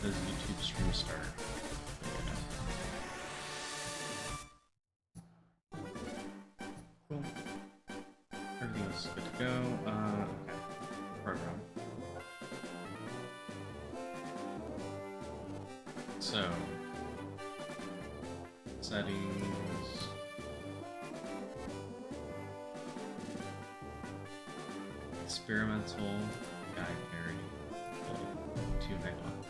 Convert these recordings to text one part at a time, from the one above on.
says YouTube stream start. Cool. Everything's good to go. Okay. Program. So, settings. Experimental guy parry. 2 hypotheses.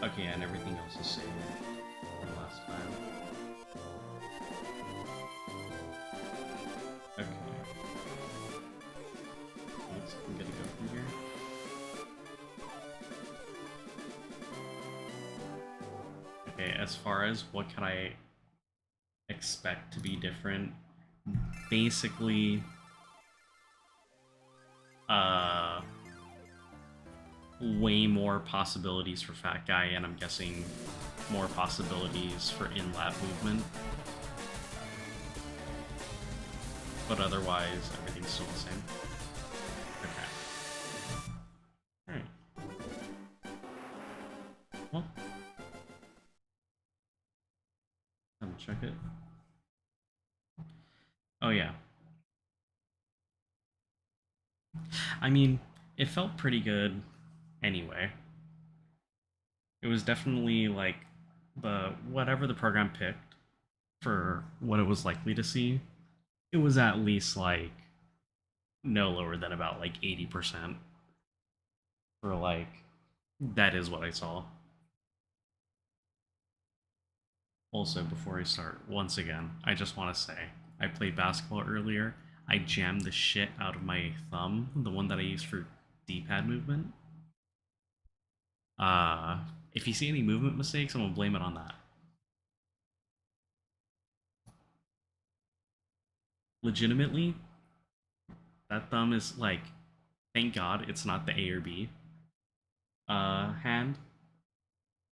Okay, and everything else is saved from last time. Okay. I'm gonna go from here. Okay, as far as what can I expect to be different, basically way more possibilities for Fat Guy, and I'm guessing more possibilities for in-lab movement. But otherwise, everything's still the same. Okay. Alright. Well, let me check it. Oh yeah. I mean, it felt pretty good anyway. It was definitely like whatever the program picked for what it was likely to see, it was at least like no lower than about like 80% for like that is what I saw. Also, before I start, once again, I just want to say I played basketball earlier. I jammed the shit out of my thumb, the one that I use for D-pad movement. If you see any movement mistakes, I'm gonna blame it on that. Legitimately, that thumb is like, thank God it's not the A or B hand,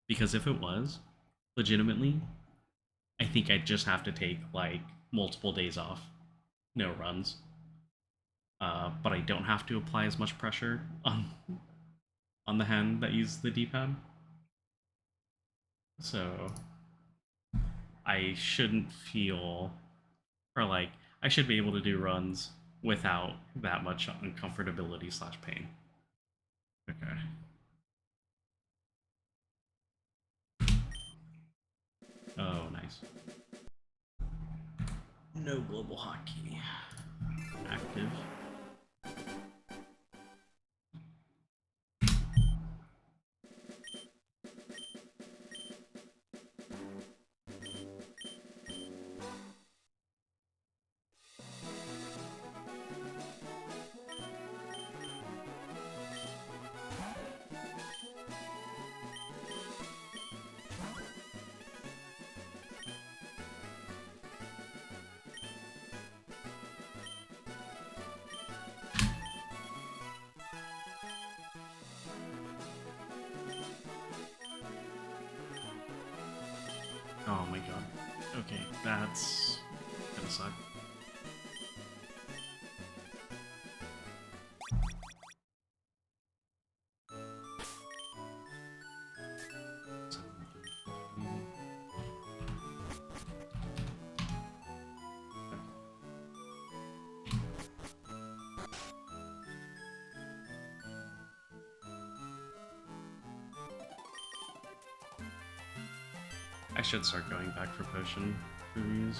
because if it was, legitimately, I think I'd just have to take like multiple days off, no runs. But I don't have to apply as much pressure on the hand that uses the D-pad. So I shouldn't feel, or like, I should be able to do runs without that much uncomfortability / pain. Okay. Oh, nice. No global hotkey. Active. Oh my god. Okay, that's gonna suck. I should start going back for potion reviews.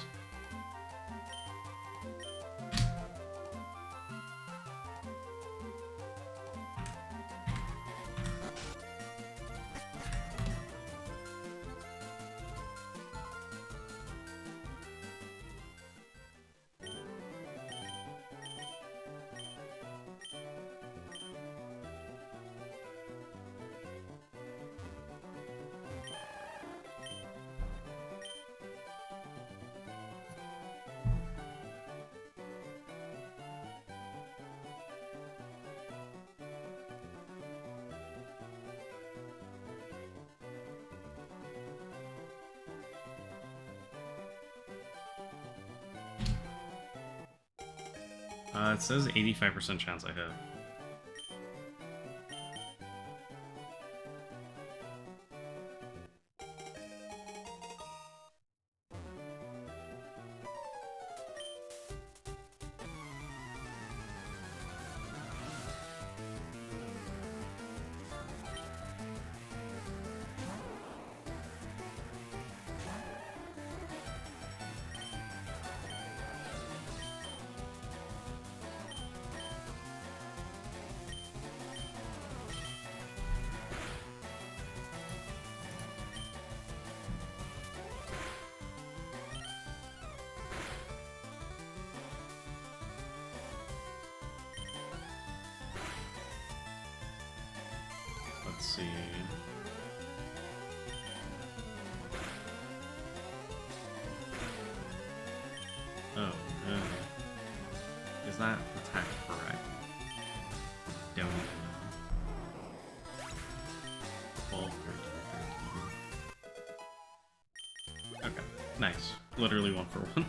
It says 85% chance I hit. Let's see. Oh, no. Is that attack correct? Don't even know. 12, 13, 13. Okay, nice. Literally 1 for 1.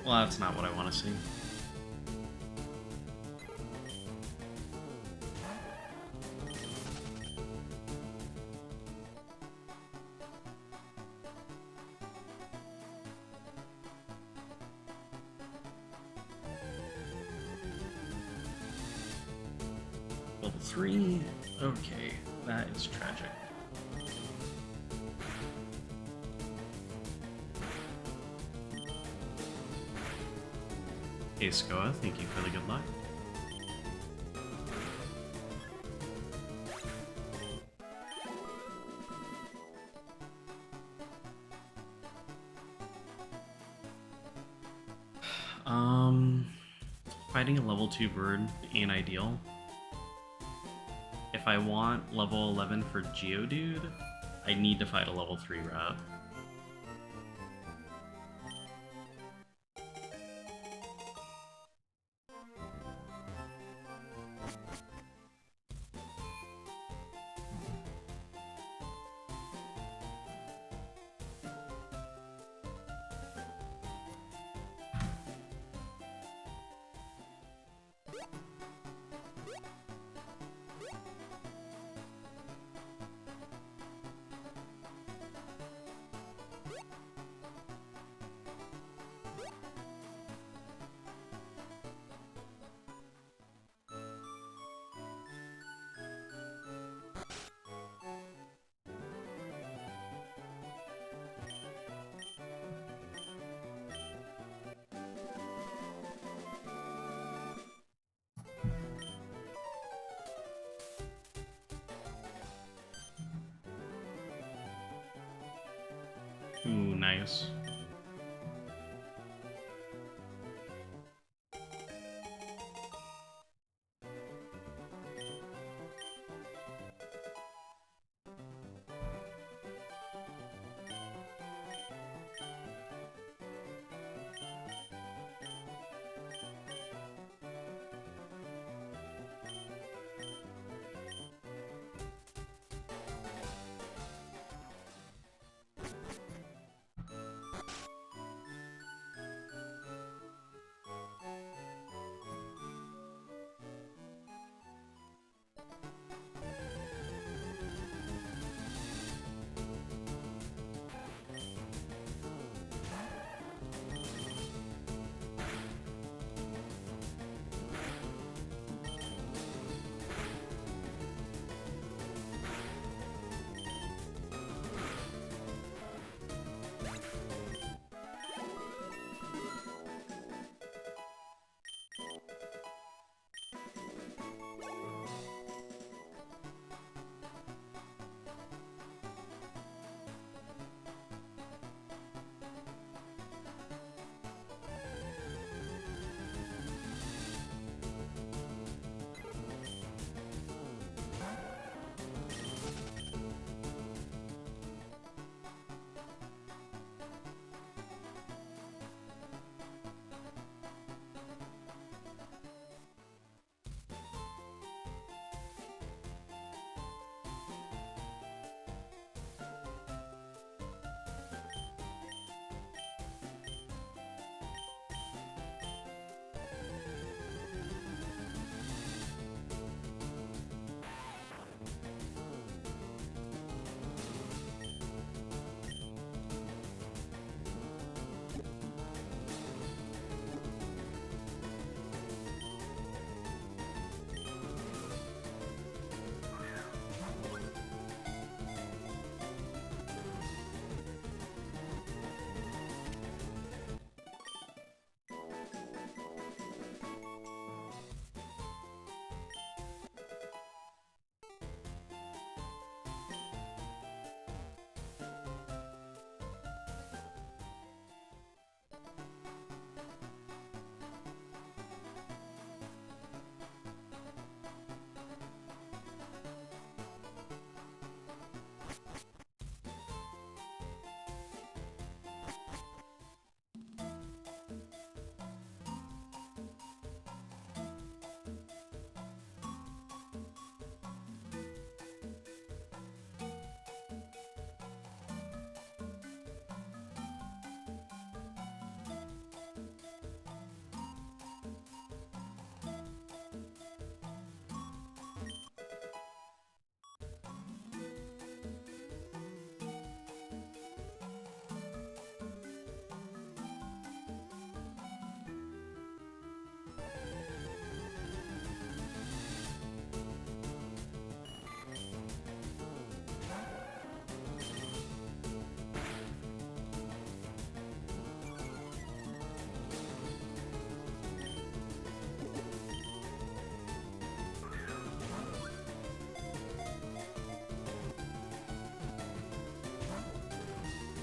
Well, that's not what I want to see. Level 3? Okay, that is tragic. Hey Skoa, thank you for the good luck. Fighting a level 2 bird ain't ideal. If I want level 11 for Geodude, I need to fight a level 3 rat. Ooh, nice.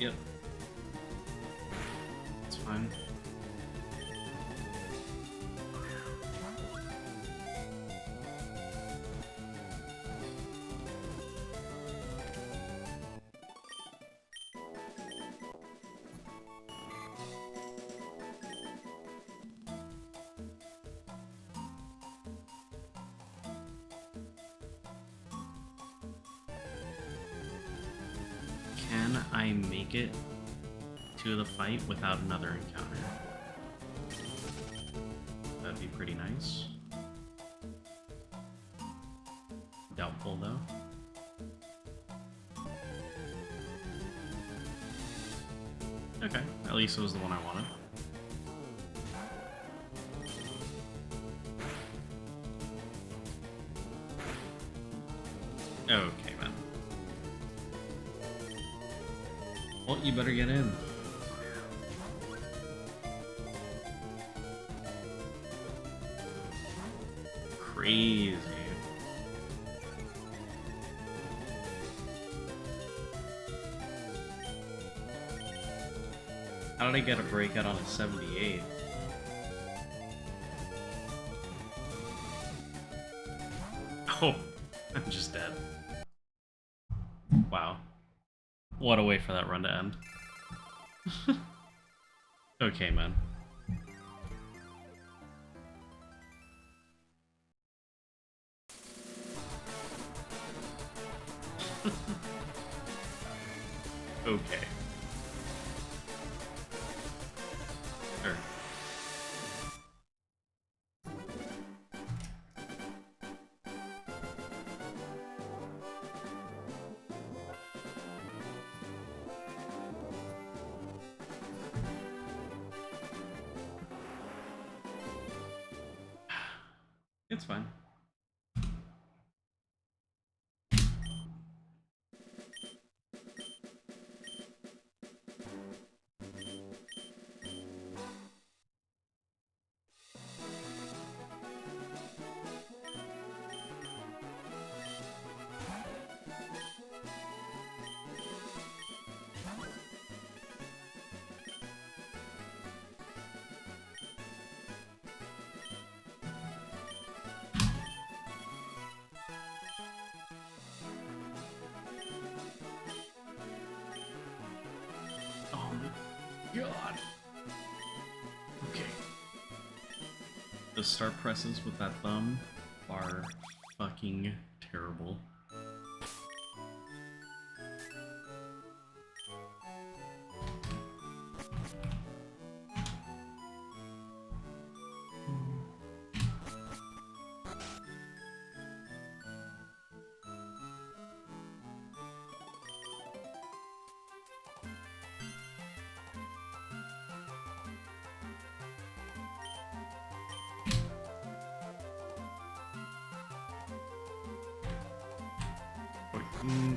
Yep. It's fine. Can I make it to the fight without another encounter? That'd be pretty nice. Doubtful, though. Okay, at least it was the one I wanted. Okay, man. Well, you better get in. Crazy. How did I get a breakout on a 78? Oh, I'm just dead. Wow. What a way for that run to end. Okay, man. Okay. Sure. It's fine. Oh my god. Okay. The start presses with that thumb are fucking terrible.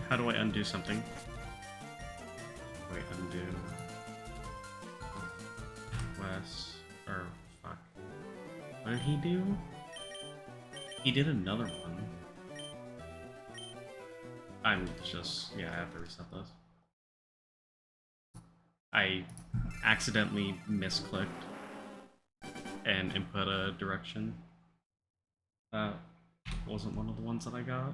How do I undo something? Wait, undo. Wes. Or, fuck. What did he do? He did another one. I'm just. Yeah, I have to reset this. I accidentally misclicked and input a direction. That wasn't one of the ones that I got.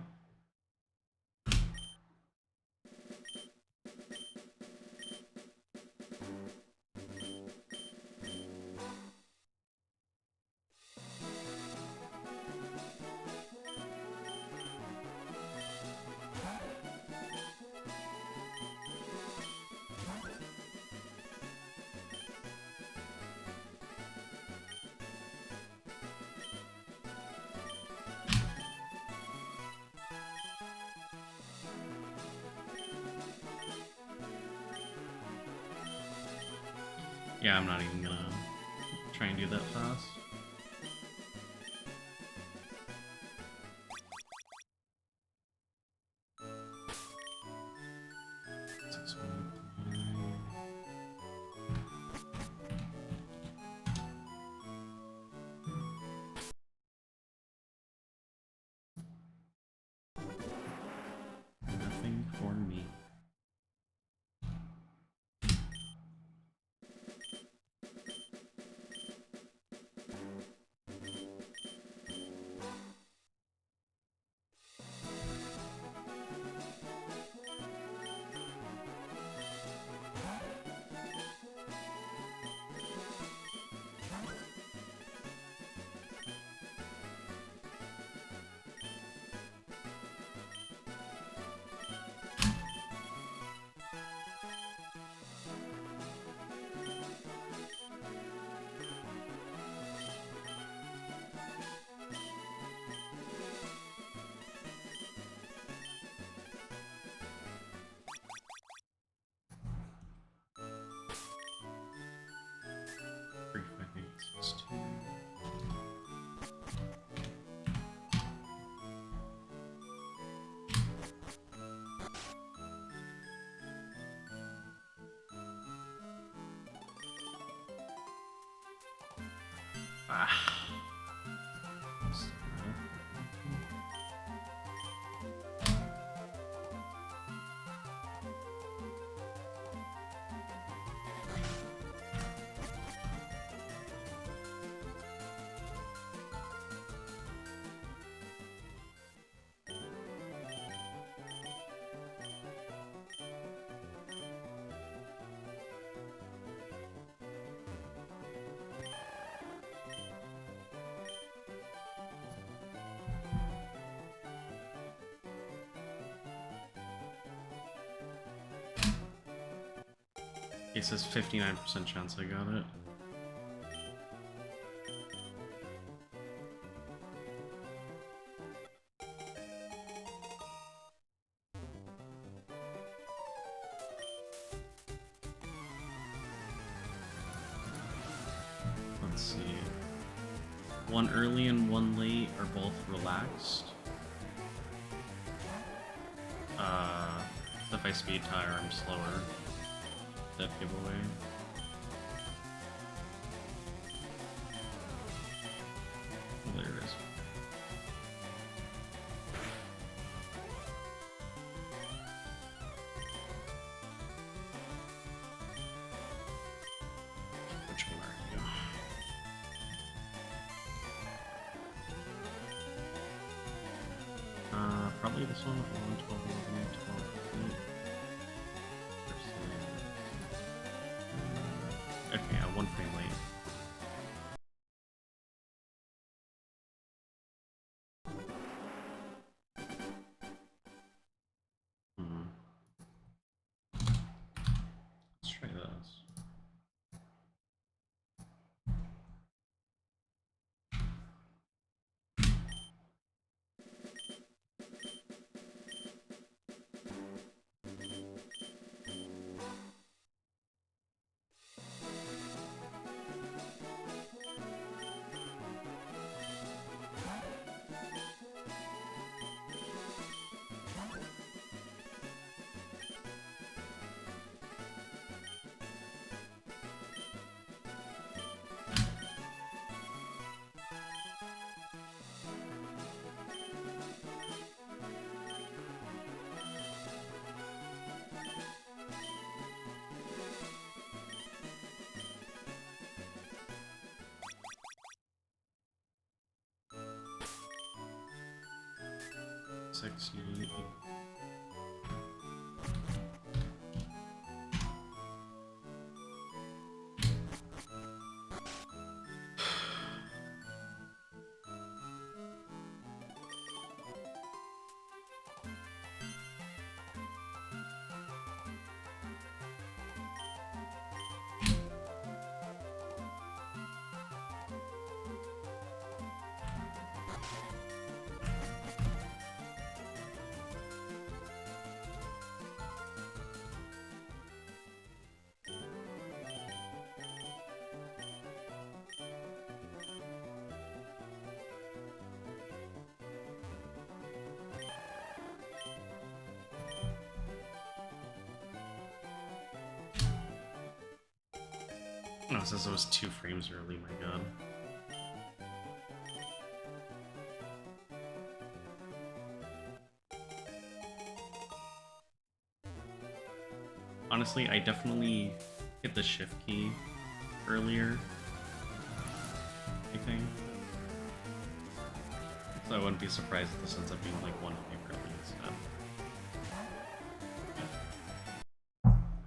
Yeah, I'm not even gonna try and do that fast. Nothing for me. Ah. It says 59% chance I got it. Let's see. One early and one late are both relaxed. If I speed tire, I'm slower. That giveaway. Oh, there it is. Which one are you? Probably this one. 11, 12, 11, 12, 8. Okay, yeah, one frame late. Let's try this. Sexy. No, it says it was 2 frames early, my god. Honestly, I definitely hit the shift key earlier, I think. So I wouldn't be surprised if this ends up being like 1 frame early instead.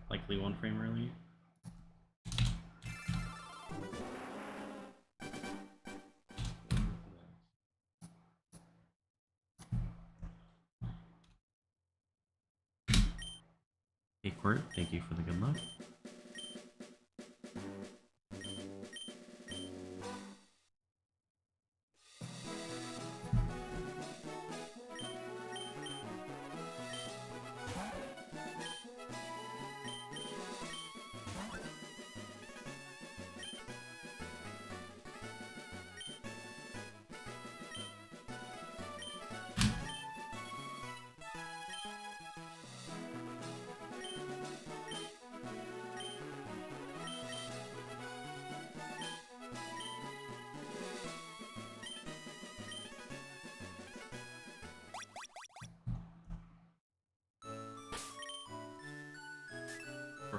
Likely 1 frame early. Hey Court, thank you for the good luck.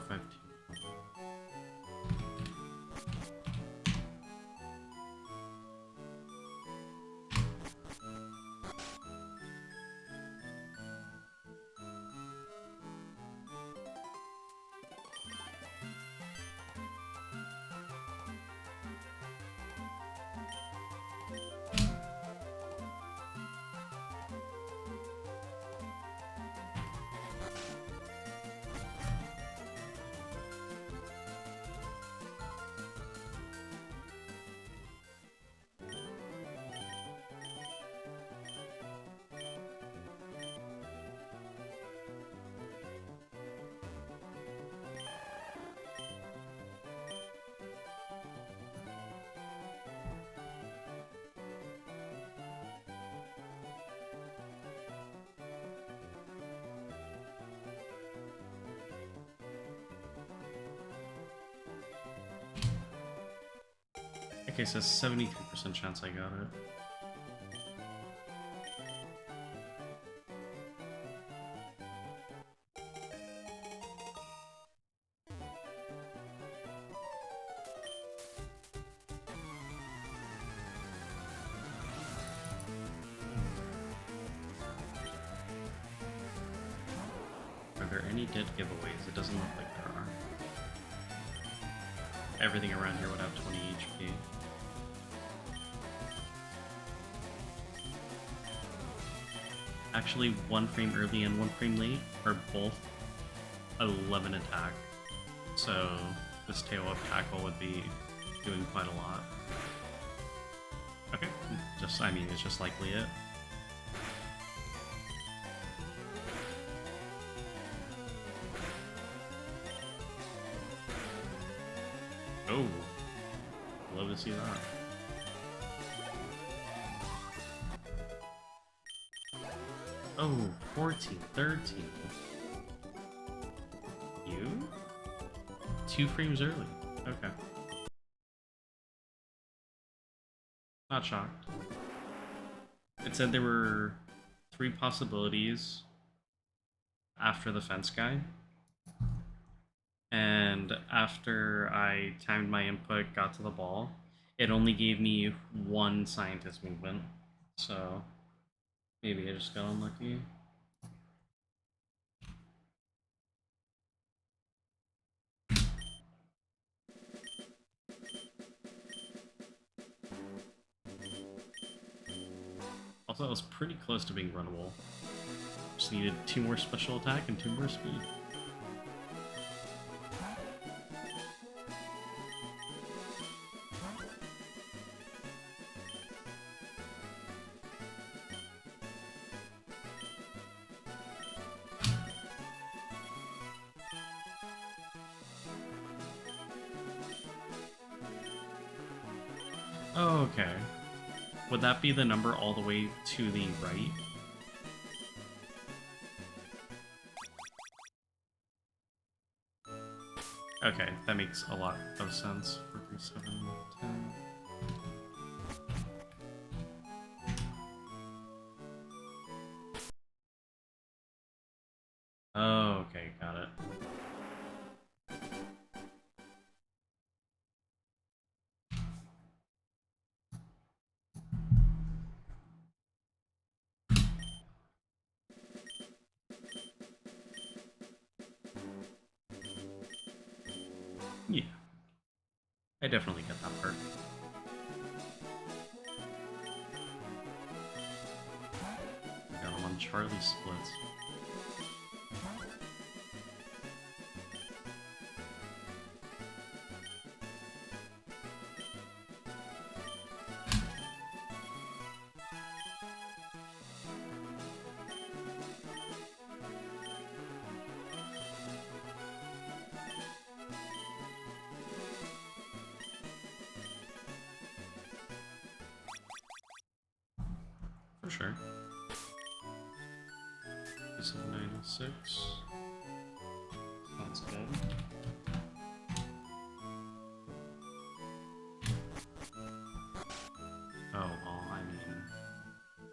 452. Okay, so 73% chance I got it. Are there any dead giveaways? It doesn't look like there are. Everything around here would have 20 HP. Actually, 1 frame early and 1 frame late are both 11 attack. So this tail up tackle would be doing quite a lot. Okay, I mean, it's just likely it. Oh, love to see that. Oh, 14, 13. You? 2 frames early. Okay. Not shocked. It said there were 3 possibilities after the fence guy. And after I timed my input, got to the ball, it only gave me 1 scientist movement. So maybe I just got unlucky. Also, I was pretty close to being runnable. Just needed 2 more special attack and 2 more speed. Oh, okay. Would that be the number all the way to the right? Okay, that makes a lot of sense. 4, 3, 7, 10. Oh, okay, got it. Yeah. I definitely get that part. I got him on Charlie splits. For sure. 796. Sounds good. Oh, well, I mean,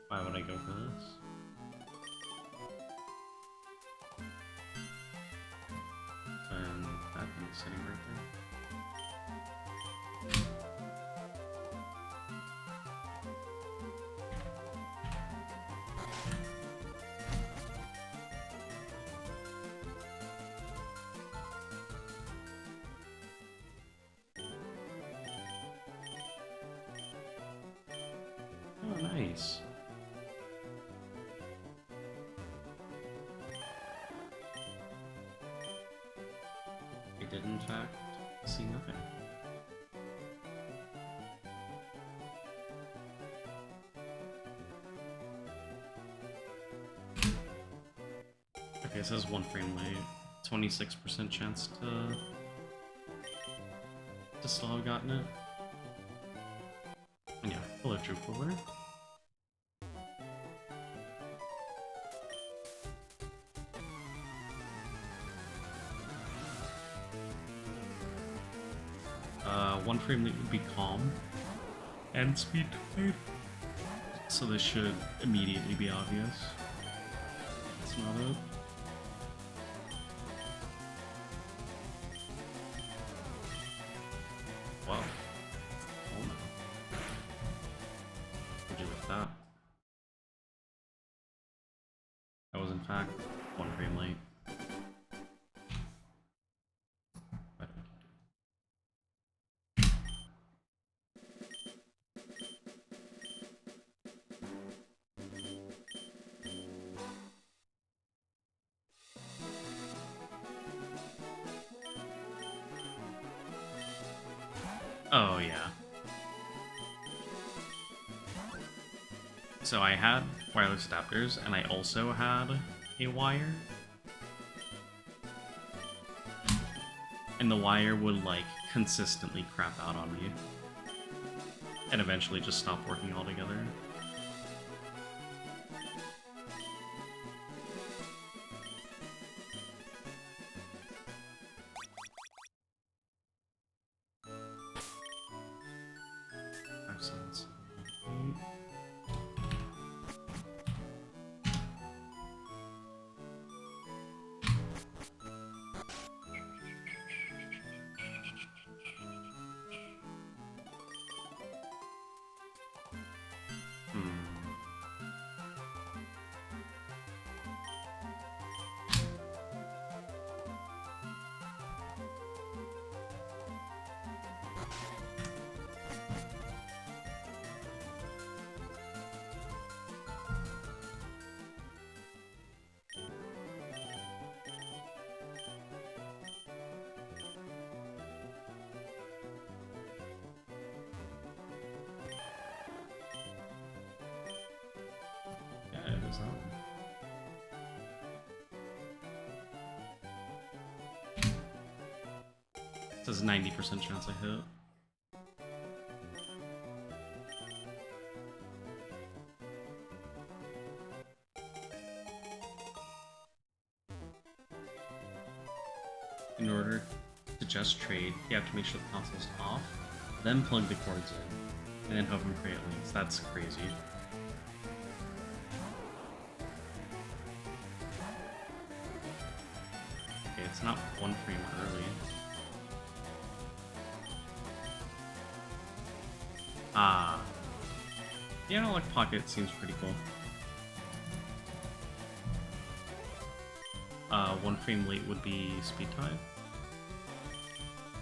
why would I go for this? And Nice. I did in fact see nothing. Okay, it says 1 frame late. 26% chance to still have gotten it. Yeah, hello True Cooler. 1 frame late would be calm and speed type. So this should immediately be obvious. That's not it. Wow. Oh no. What'd you with that? That was in fact 1 frame late. Oh, yeah. So I had wireless adapters, and I also had a wire. And the wire would, like, consistently crap out on me. And eventually just stop working altogether. Sense. It says 90% chance I hit. In order to just trade, you have to make sure the console's off, then plug the cords in, and then hope and pray it links. That's crazy. Okay, it's not 1 frame early. Ah. The analog pocket seems pretty cool. 1 frame late would be speed time.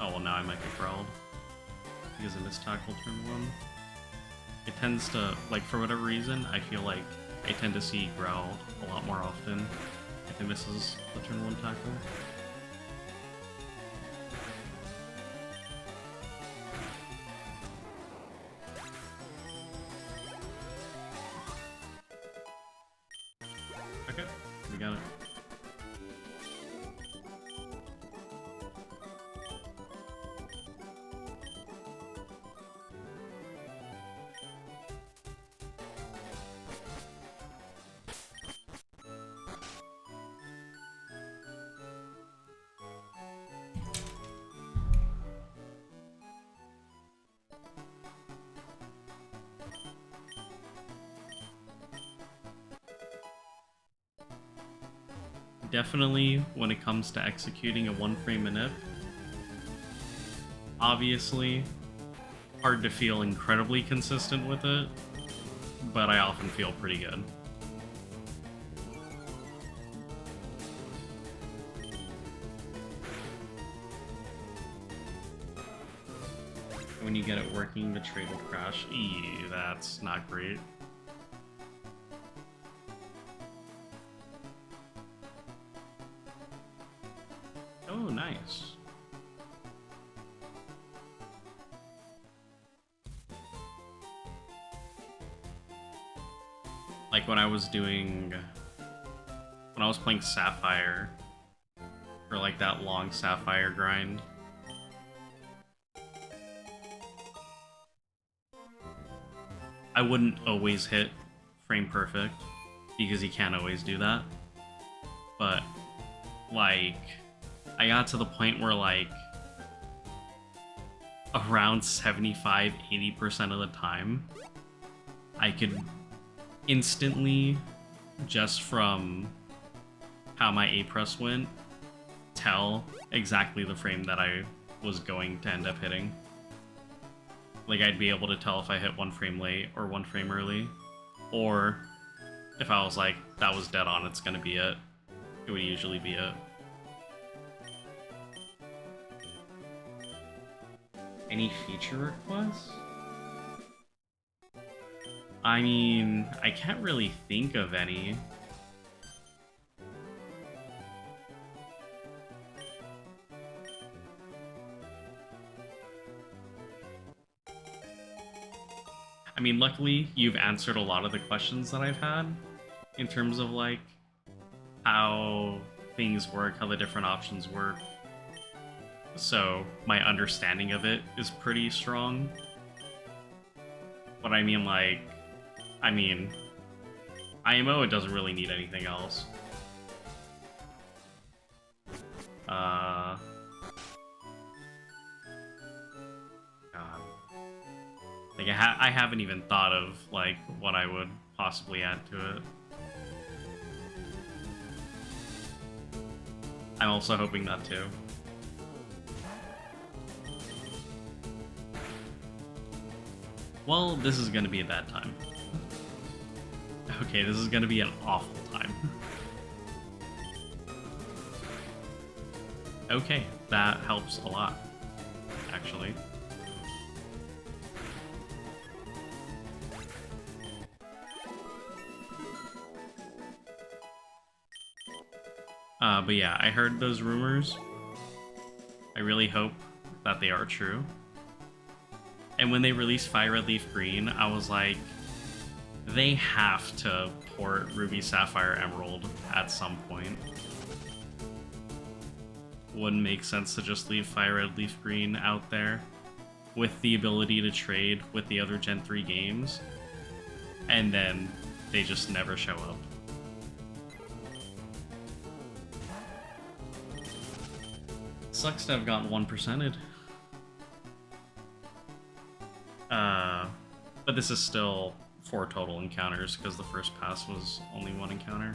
Oh, well now I might be growled. Because I missed tackle turn 1. It tends to, like, for whatever reason, I feel like I tend to see growl a lot more often if it misses the turn 1 tackle. Okay, we got it. Definitely, when it comes to executing a 1 frame manip, obviously, hard to feel incredibly consistent with it, but I often feel pretty good. When you get it working, the trade will crash. Eee, that's not great. honest. Like when I was playing Sapphire, for like that long Sapphire grind, I wouldn't always hit frame perfect, because you can't always do that. But, like, I got to the point where, like, around 75-80% of the time, I could instantly, just from how my A press went, tell exactly the frame that I was going to end up hitting. Like, I'd be able to tell if I hit 1 frame late or 1 frame early, or if I was like, that was dead on, it's gonna be it. It would usually be it. Any feature requests? I mean, I can't really think of any. I mean, luckily, you've answered a lot of the questions that I've had in terms of, like, how things work, how the different options work. So, my understanding of it is pretty strong. But I mean, like, IMO, it doesn't really need anything else. God. Like, I haven't even thought of, like, what I would possibly add to it. I'm also hoping that too. Well, this is gonna be a bad time. Okay, this is gonna be an awful time. Okay, that helps a lot, actually. But yeah, I heard those rumors. I really hope that they are true. And when they released FireRed Leaf Green, I was like, they have to port Ruby Sapphire Emerald at some point. Wouldn't make sense to just leave FireRed Leaf Green out there with the ability to trade with the other Gen 3 games, and then they just never show up. Sucks to have gotten 1%ed. But this is still 4 total encounters, because the first pass was only 1 encounter.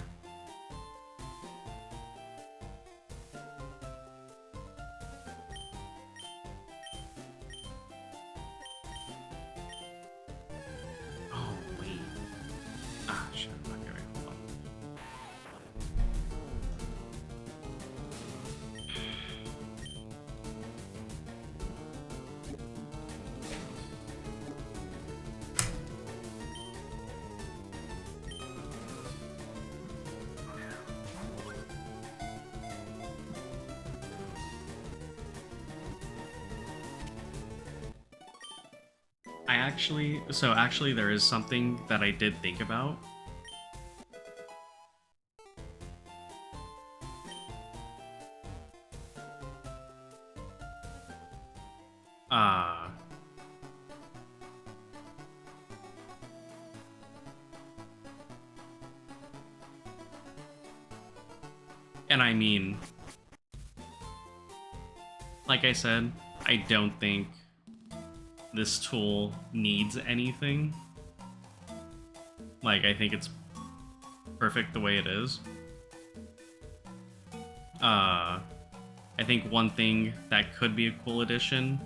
Oh, wait. Ah, shit. Okay, wait, hold on. Actually there is something that I did think about. And I mean, like I said, I don't think this tool needs anything. Like, I think it's perfect the way it is. I think one thing that could be a cool addition,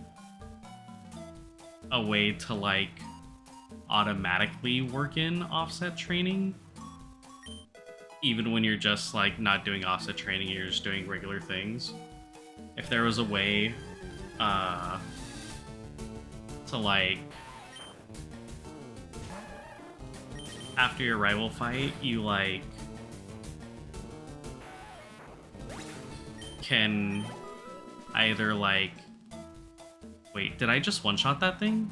a way to, like, automatically work in offset training, even when you're just, like, not doing offset training, you're just doing regular things. If there was a way, to, like, after your rival fight, you, like, can either like... Wait, did I just one-shot that thing?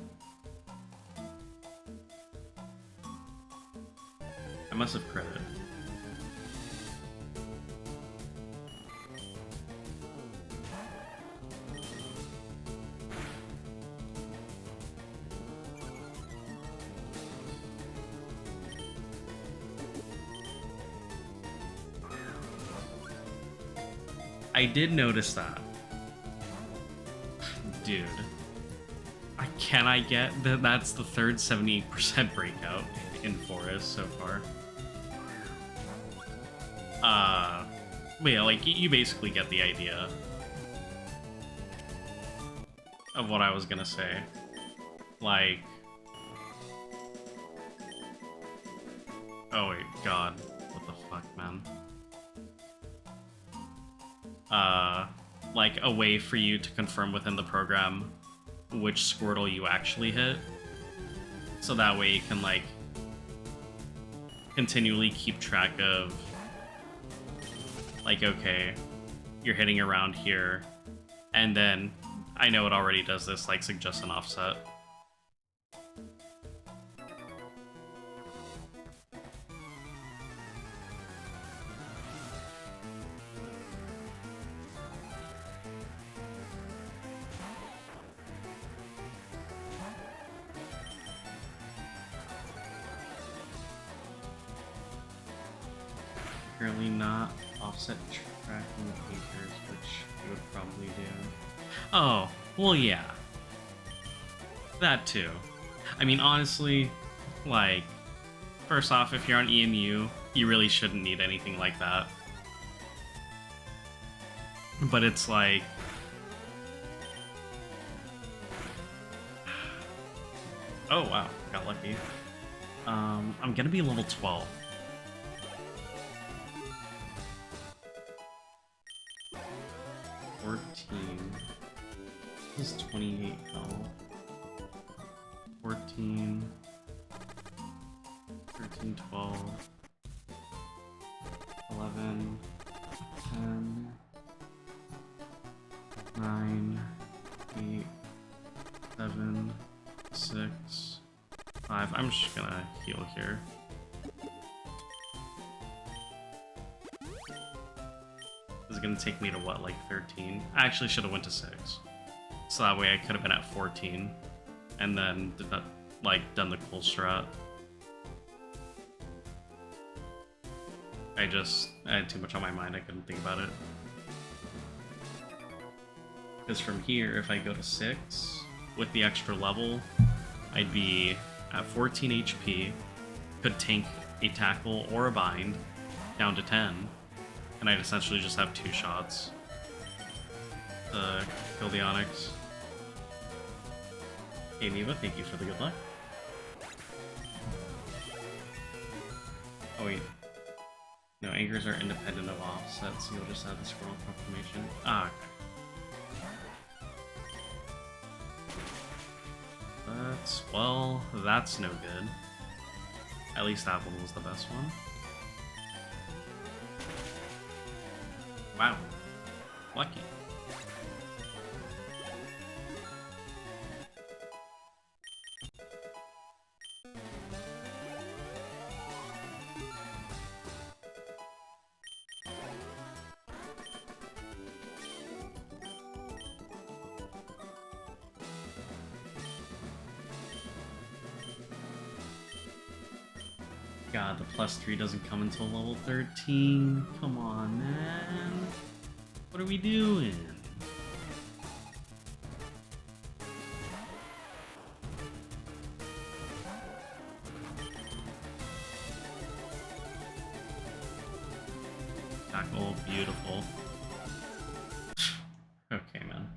I must have crit it. I did notice that. Dude. Can I get that? That's the third 78% breakout in Forest so far. But yeah, like, you basically get the idea of what I was gonna say. Like... Oh wait, God. What the fuck, man? Like, a way for you to confirm within the program which Squirtle you actually hit. So that way you can, like, continually keep track of, like, okay, you're hitting around here, and then I know it already does this, like, suggest an offset. Currently not offset tracking papers, which you would probably do. Oh, well, yeah. That too. I mean, honestly, like, first off, if you're on EMU, you really shouldn't need anything like that. But it's like... Oh, wow. Got lucky. I'm gonna be level 12. 14. This is 28 health. 14. 13, 12. 11. 10. 9. 8. 7. 6. 5. I'm just gonna heal here. This is gonna take me to what, like 13? I actually should have went to 6. So that way I could have been at 14 and then done the cool strat. I had too much on my mind, I couldn't think about it. Because from here, if I go to 6 with the extra level, I'd be at 14 HP, could tank a tackle or a bind down to 10, and I'd essentially just have 2 shots to kill the Onyx. Hey Neva, thank you for the good luck. Oh wait. No, anchors are independent of offsets, so you'll just have the scroll confirmation. Ah, okay. That's no good. At least that one was the best one. Wow. Lucky. God, the +3 doesn't come until level 13. Come on, man. What are we doing? Tackle, beautiful. Okay, man.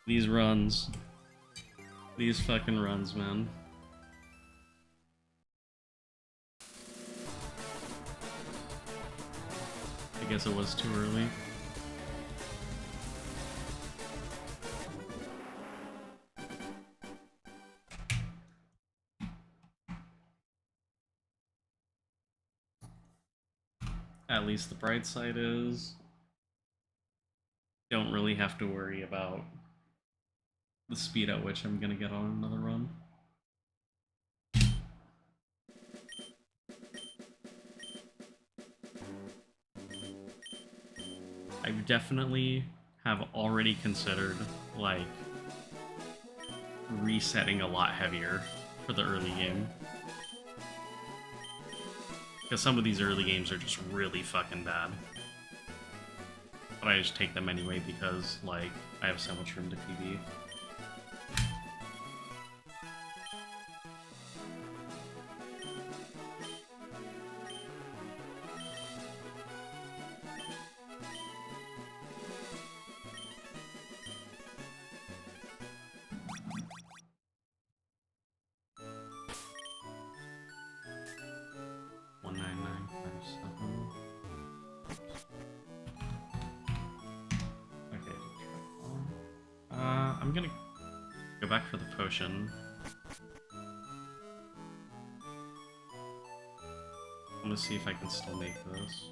These runs. These fucking runs, man. I guess it was too early. At at least the bright side is don't really have to worry about the speed at which I'm gonna get on another run. I definitely have already considered, like, resetting a lot heavier for the early game. Because some of these early games are just really fucking bad. But I just take them anyway because, like, I have so much room to PB. I'm gonna go back for the potion. I'm gonna see if I can still make this.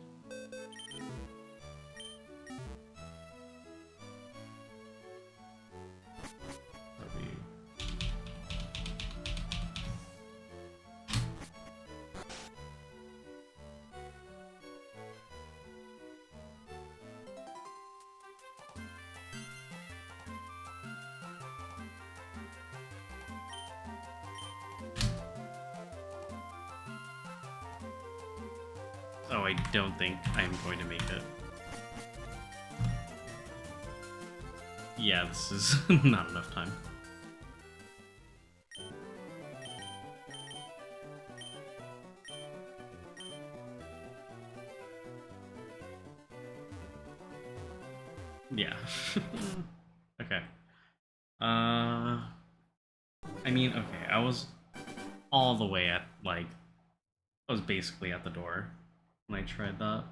Oh, I don't think I'm going to make it. Yeah, this is not enough time. Yeah. Okay. I mean, okay, I was all the way at, like, I was basically at the door when I tried that.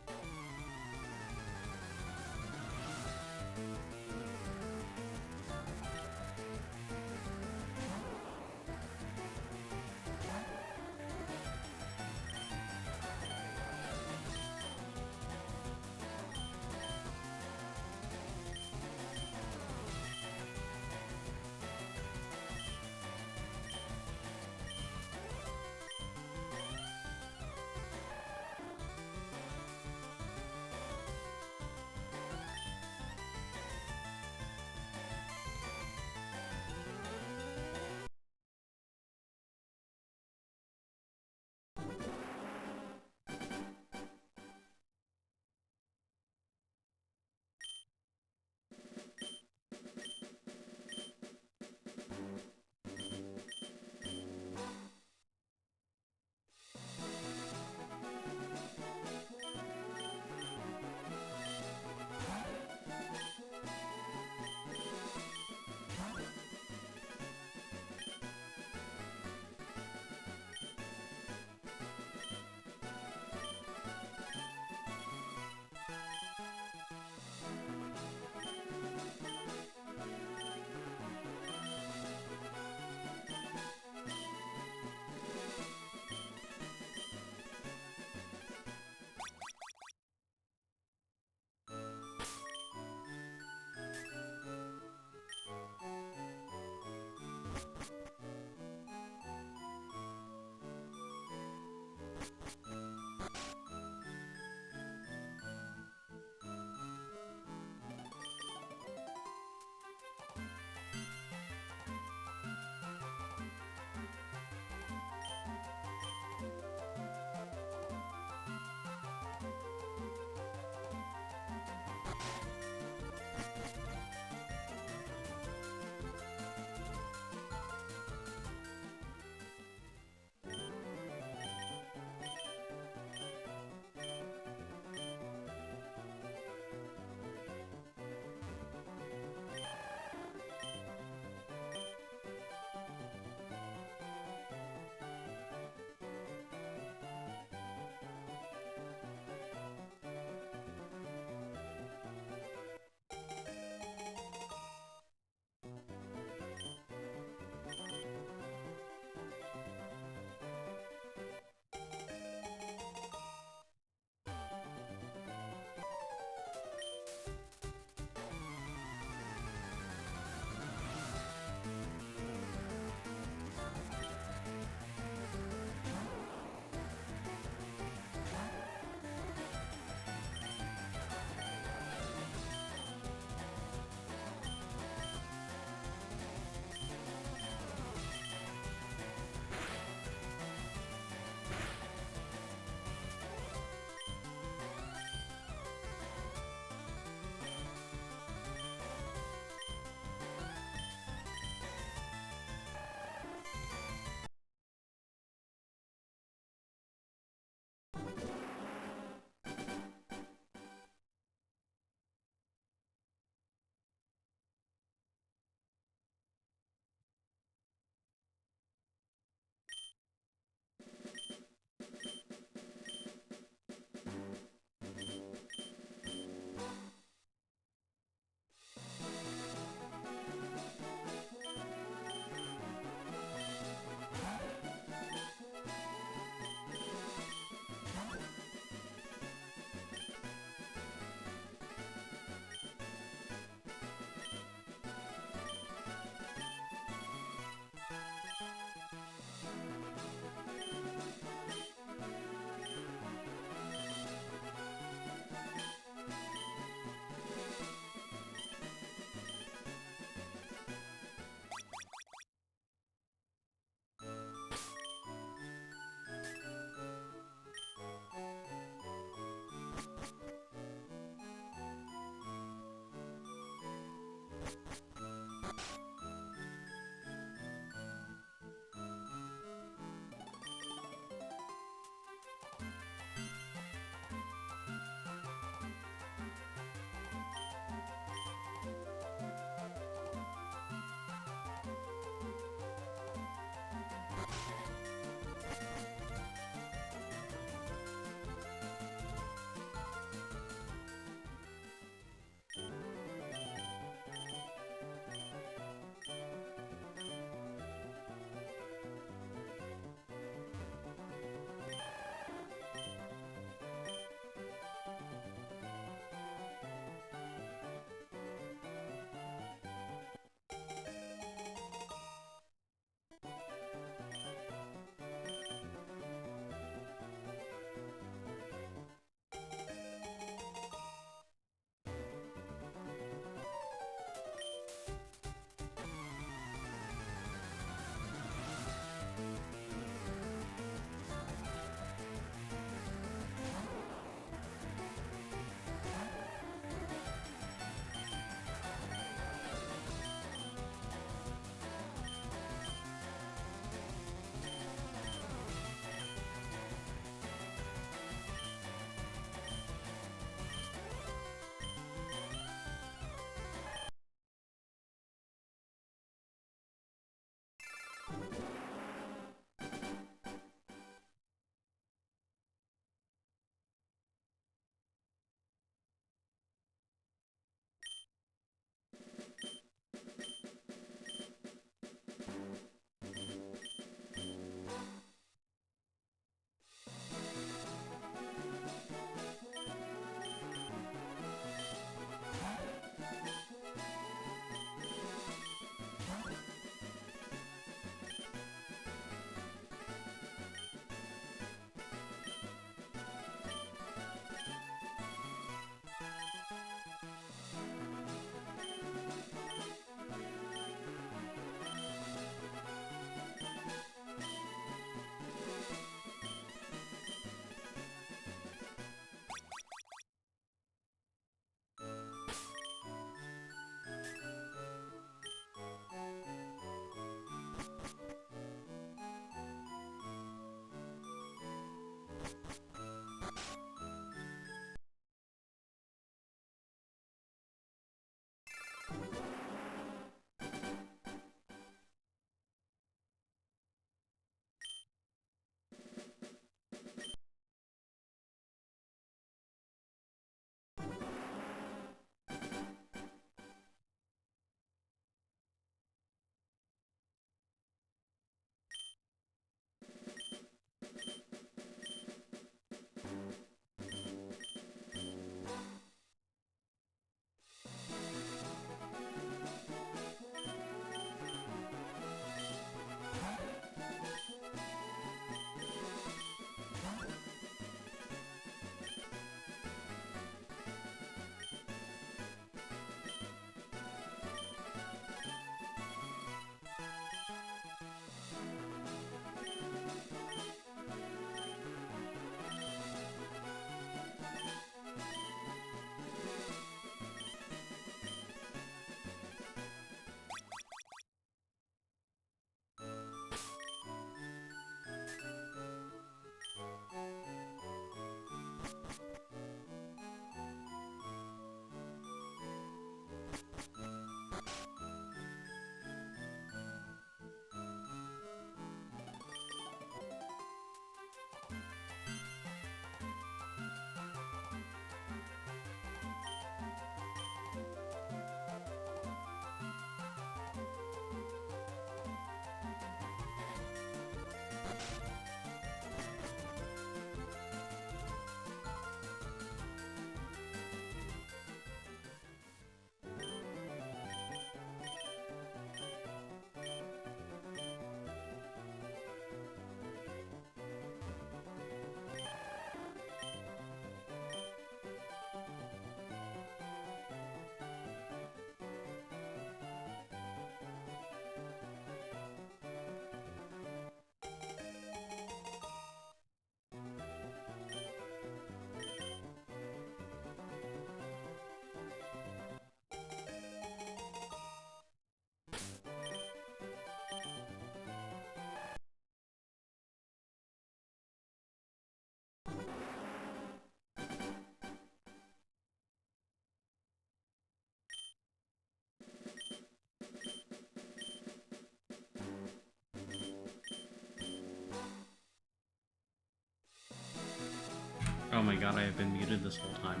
Oh my god, I have been muted this whole time.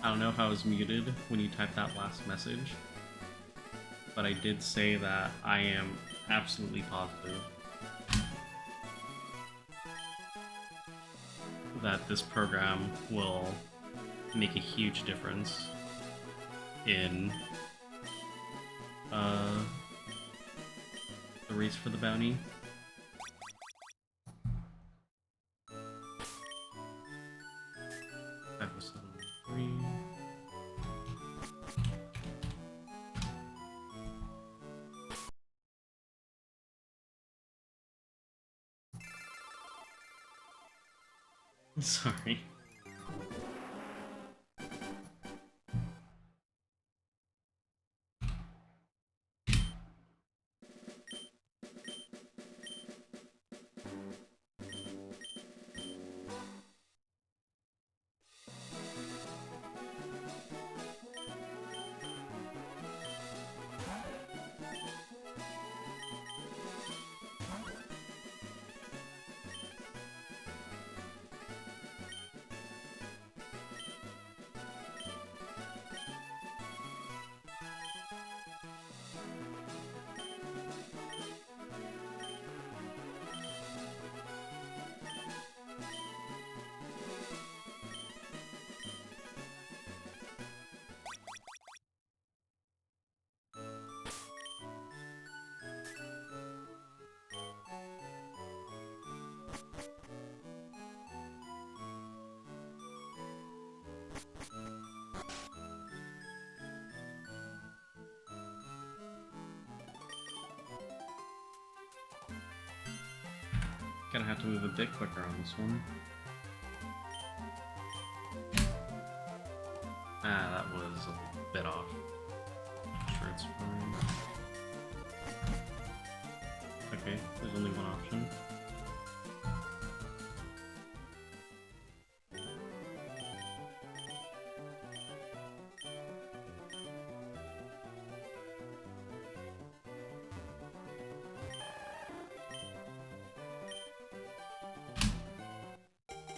I don't know if I was muted when you typed that last message, but I did say that I am absolutely positive that this program will make a huge difference in the race for the bounty. That was 7-3. Sorry. Gonna have to move a bit quicker on this one. Ah, that was a bit off. Sure, it's fine. Okay, there's only one option.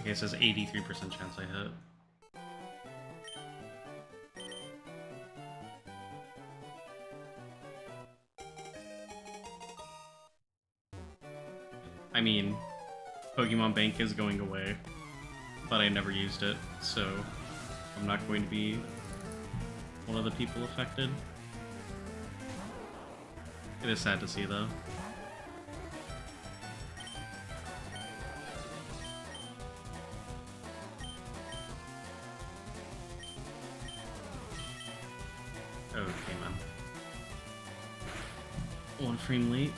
Okay, it says 83% chance I hit. I mean, Pokemon Bank is going away, but I never used it, so I'm not going to be one of the people affected. It is sad to see, though. Okay, man. 1 frame late.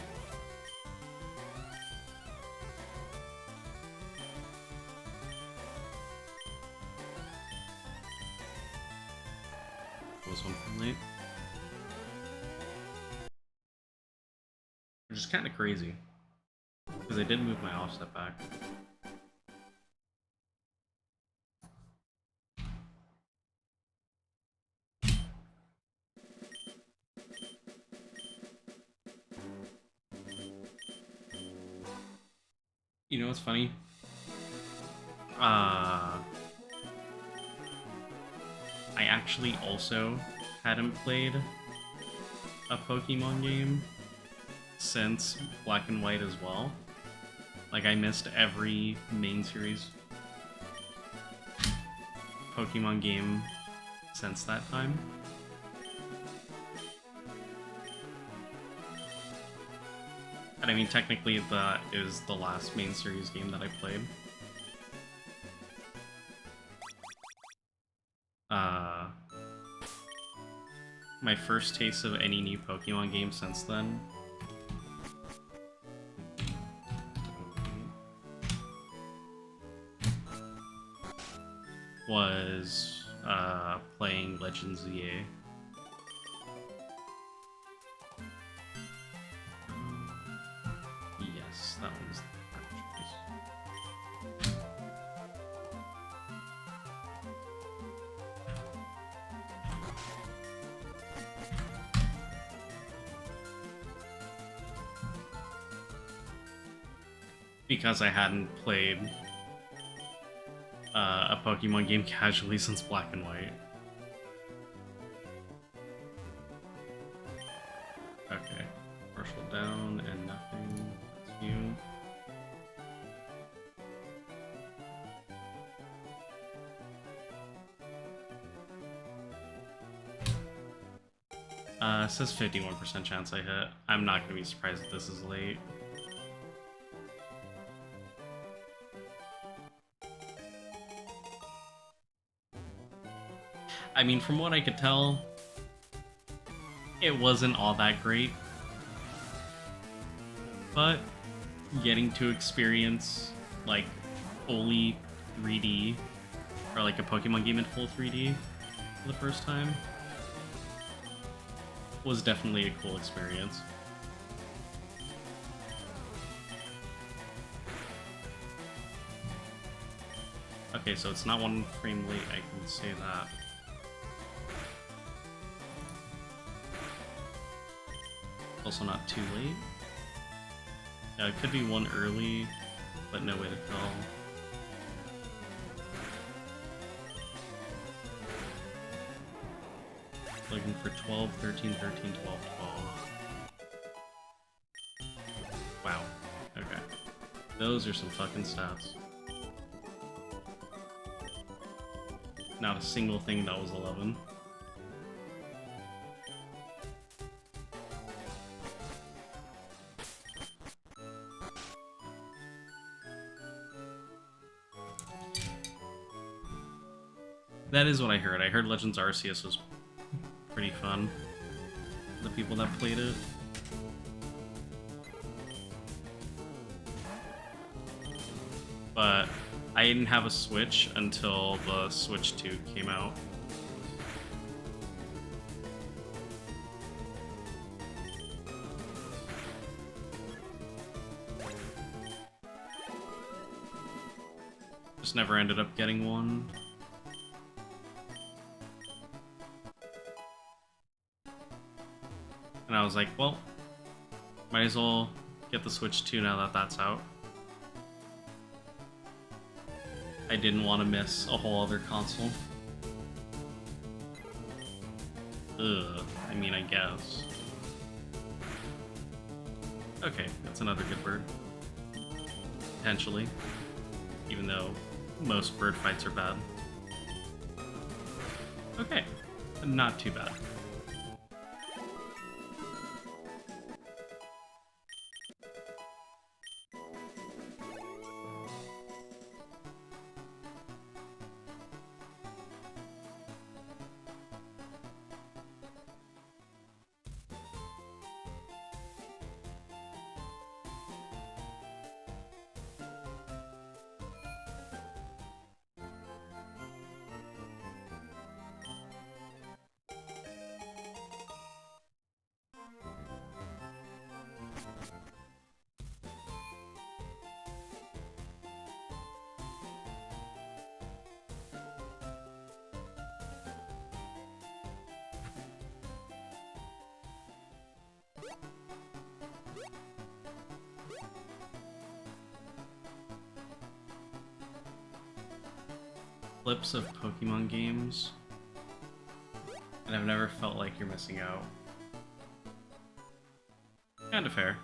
Was 1 frame late. Which is kind of crazy, because I did move my offset back. You know what's funny? I actually also hadn't played a Pokemon game since Black and White as well. Like, I missed every main series Pokemon game since that time. And I mean, technically that is the last main series game that I played. My first taste of any new Pokemon game since then was playing Legends ZA. Yes, that was the correct choice. Because I hadn't played a Pokemon game casually since Black and White. Okay, partial down and nothing. That's you. It says 51% chance I hit. I'm not gonna be surprised if this is late. I mean, from what I could tell, it wasn't all that great. But getting to experience, like, fully 3D, or like a Pokemon game in full 3D for the first time, was definitely a cool experience. Okay, so it's not 1 frame late, I can say that. Also not too late. It could be 1 early, but no way to tell. Looking for 12, 13, 13, 12, 12. Wow. Okay. Those are some fucking stats. Not a single thing that was 11. That is what I heard. I heard Legends Arceus was pretty fun. The people that played it. but I didn't have a Switch until the Switch 2 came out. Just never ended up getting one. And I was like, well, might as well get the Switch 2 now that that's out. I didn't want to miss a whole other console. Ugh, I mean, I guess. Okay, that's another good bird. Potentially. Even though most bird fights are bad. Okay, not too bad. Clips of Pokemon games, and I've never felt like you're missing out. Kinda fair.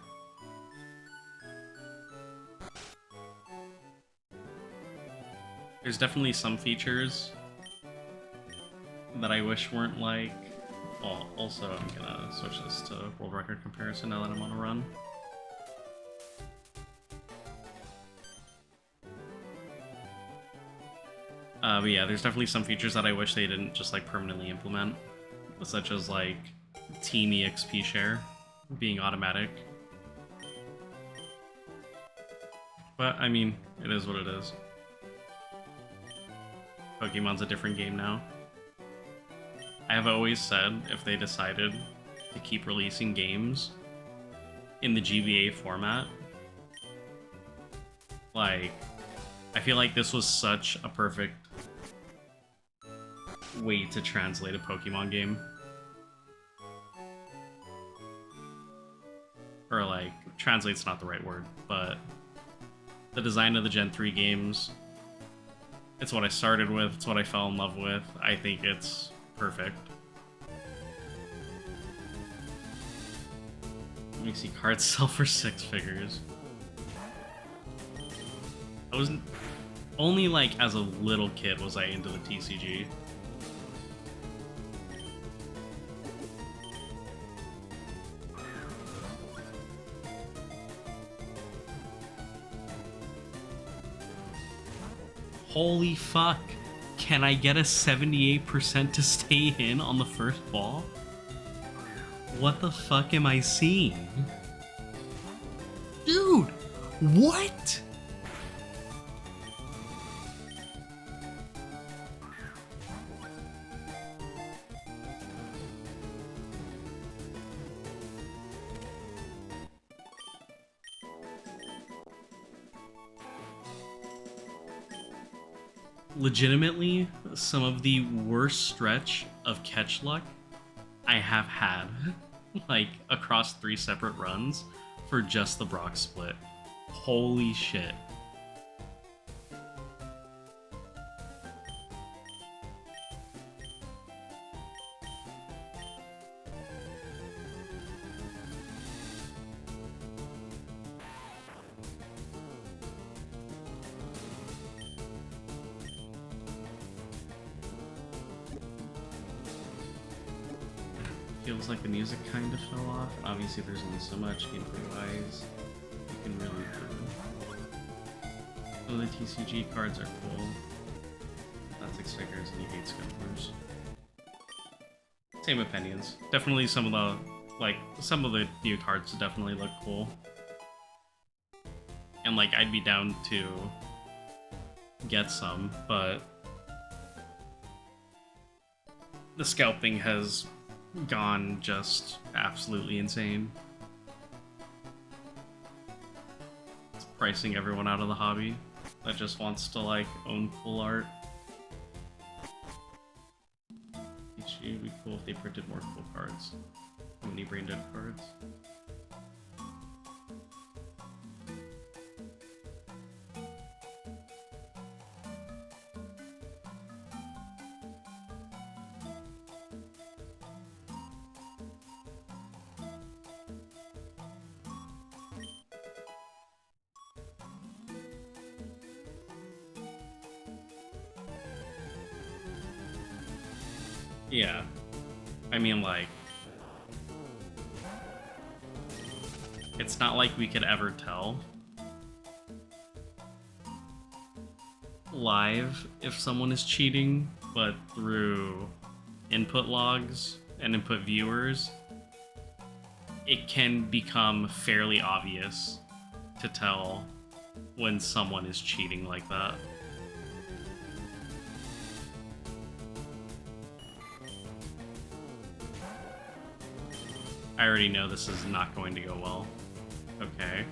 There's definitely some features that I wish weren't like... Well, also I'm gonna switch this to world record comparison now that I'm on a run. But yeah, there's definitely some features that I wish they didn't just like permanently implement, such as like Team EXP share being automatic. But I mean, it is what it is. Pokemon's a different game now. I have always said if they decided to keep releasing games in the GBA format, like, I feel like this was such a perfect way to translate a Pokemon game. Or like, translate's not the right word, but the design of the Gen 3 games, it's what I started with, it's what I fell in love with. I think it's perfect. Let me see, cards sell for 6 figures. I wasn't... Only like as a little kid was I into the TCG. Holy fuck! Can I get a 78% to stay in on the first ball? What the fuck am I seeing? Dude! What?! Legitimately, some of the worst stretch of catch luck I have had, like, across 3 separate runs for just the Brock split. Holy shit. Feels like the music kind of fell off. Obviously, there's only so much gameplay-wise you can really do. So the TCG cards are cool. That's 6 figures, and you hate scalpers. Same opinions. Definitely some of the new cards definitely look cool. And like, I'd be down to get some, but the scalping has gone just absolutely insane. It's pricing everyone out of the hobby that just wants to like own cool art. It would be cool if they printed more cool cards. How many brain dead cards? Yeah. I mean, like, it's not like we could ever tell live if someone is cheating, but through input logs and input viewers, it can become fairly obvious to tell when someone is cheating like that. I already know this is not going to go well. Okay.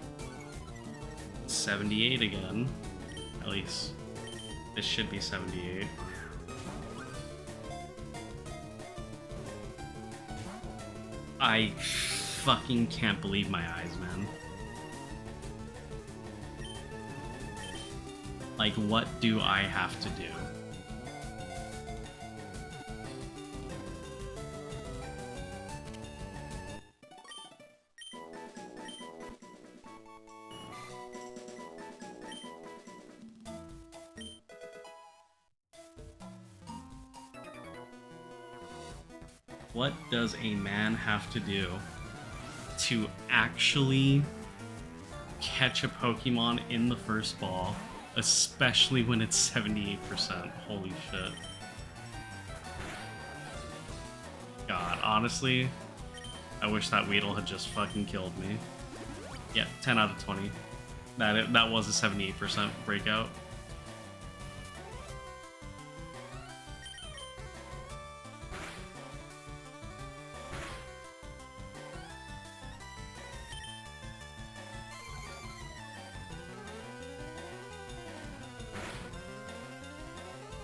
78 again. At least this should be 78. I fucking can't believe my eyes, man. Like, what do I have to do? What does a man have to do to actually catch a Pokemon in the first ball, especially when it's 78%? Holy shit. God, honestly, I wish that Weedle had just fucking killed me. Yeah, 10 out of 20. That was a 78% breakout.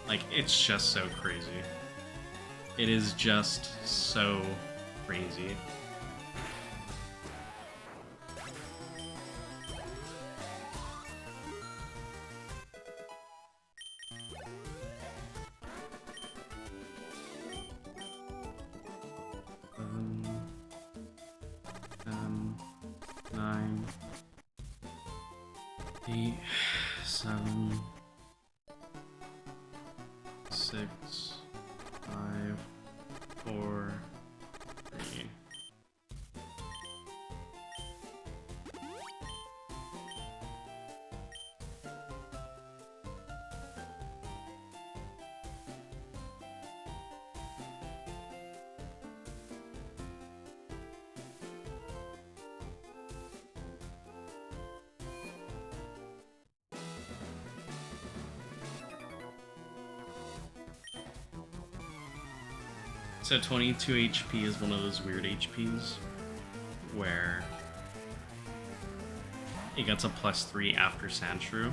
Like, it's just so crazy. It is just so crazy. Nine, 8, 7, 6, 5, 4, 3. So 22 HP is one of those weird HPs where it gets a +3 after Sandshrew,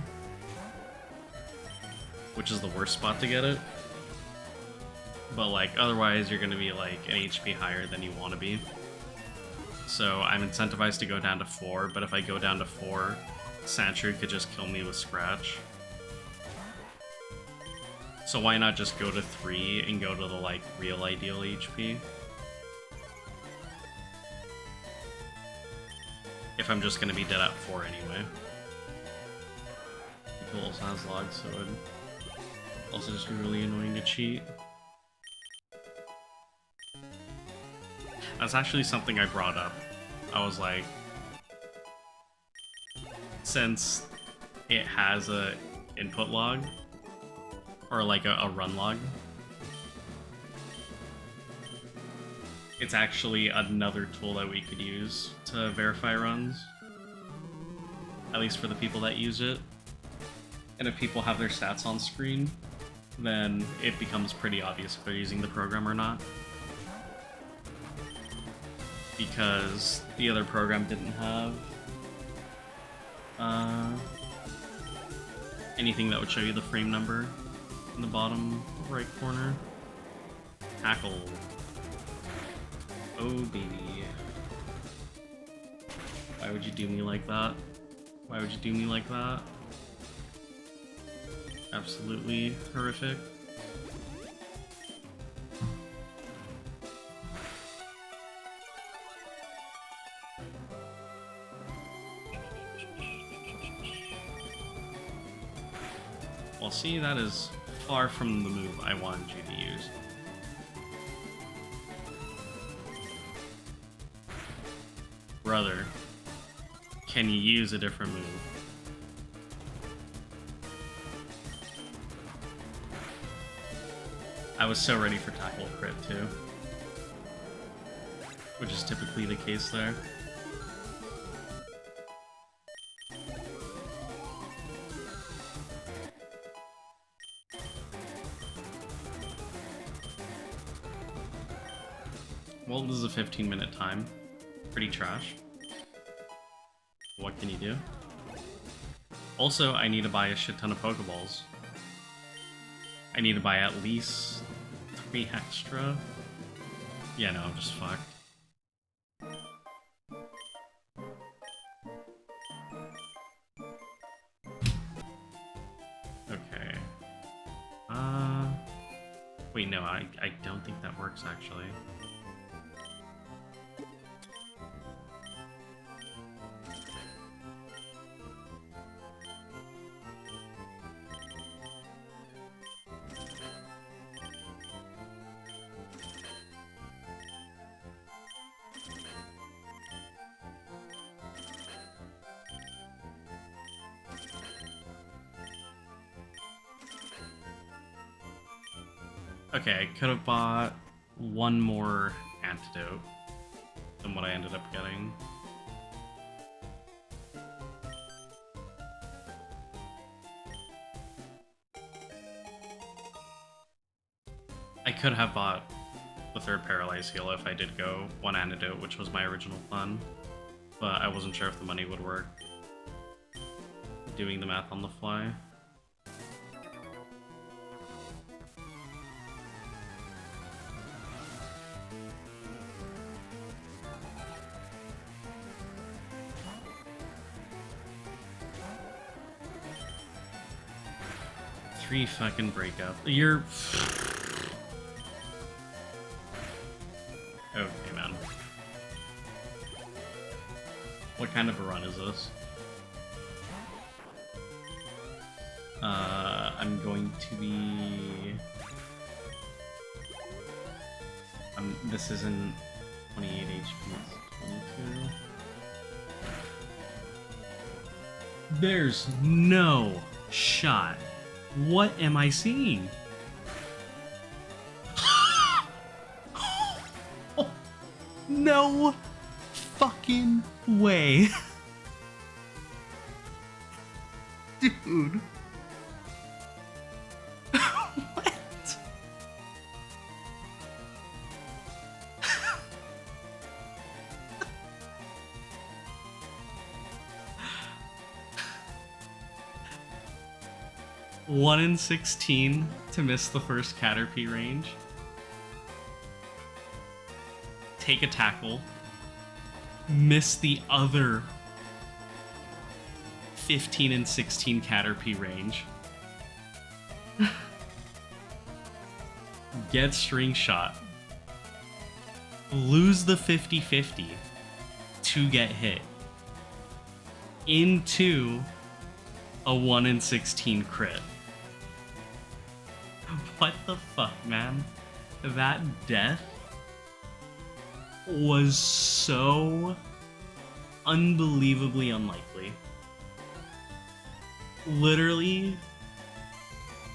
which is the worst spot to get it. But like otherwise you're going to be like an HP higher than you want to be. So I'm incentivized to go down to 4, but if I go down to 4, Sandshrew could just kill me with Scratch. So why not just go to 3 and go to the, like, real ideal HP? If I'm just gonna be dead at 4 anyway. It also has logs, so it would also just be really annoying to cheat. That's actually something I brought up. I was like, since it has a input log, or like a run log, it's actually another tool that we could use to verify runs, at least for the people that use it. and if people have their stats on screen, then it becomes pretty obvious if they're using the program or not. Because the other program didn't have anything that would show you the frame number in the bottom right corner. Tackle. Oh, baby. Why would you do me like that? Why would you do me like that? Absolutely horrific. Well, see, that is far from the move I wanted you to use. Brother, can you use a different move? I was so ready for tackle crit too, which is typically the case there. Well, this is a 15-minute time. Pretty trash. What can you do? Also, I need to buy a shit ton of Pokeballs. I need to buy at least 3 extra. Yeah, no, I'm just fucked. Okay. Wait, no, I don't think that works, actually. Okay, I could have bought one more antidote than what I ended up getting. I could have bought the third Paralyze heal if I did go one antidote, which was my original plan, but I wasn't sure if the money would work. Doing the math on the fly. Three fucking breakup. You're... Okay, man. What kind of a run is this? I'm going to be... this isn't 28 HP, it's 22. There's no shot. What am I seeing? No fucking way. Dude. What? One in 16 to miss the first Caterpie range. Take a tackle. Miss the other 15 and 16 Caterpie range. Get string shot. Lose the 50-50 to get hit. Into a 1 in 16 crit. What the fuck, man? That death was so unbelievably unlikely. Literally,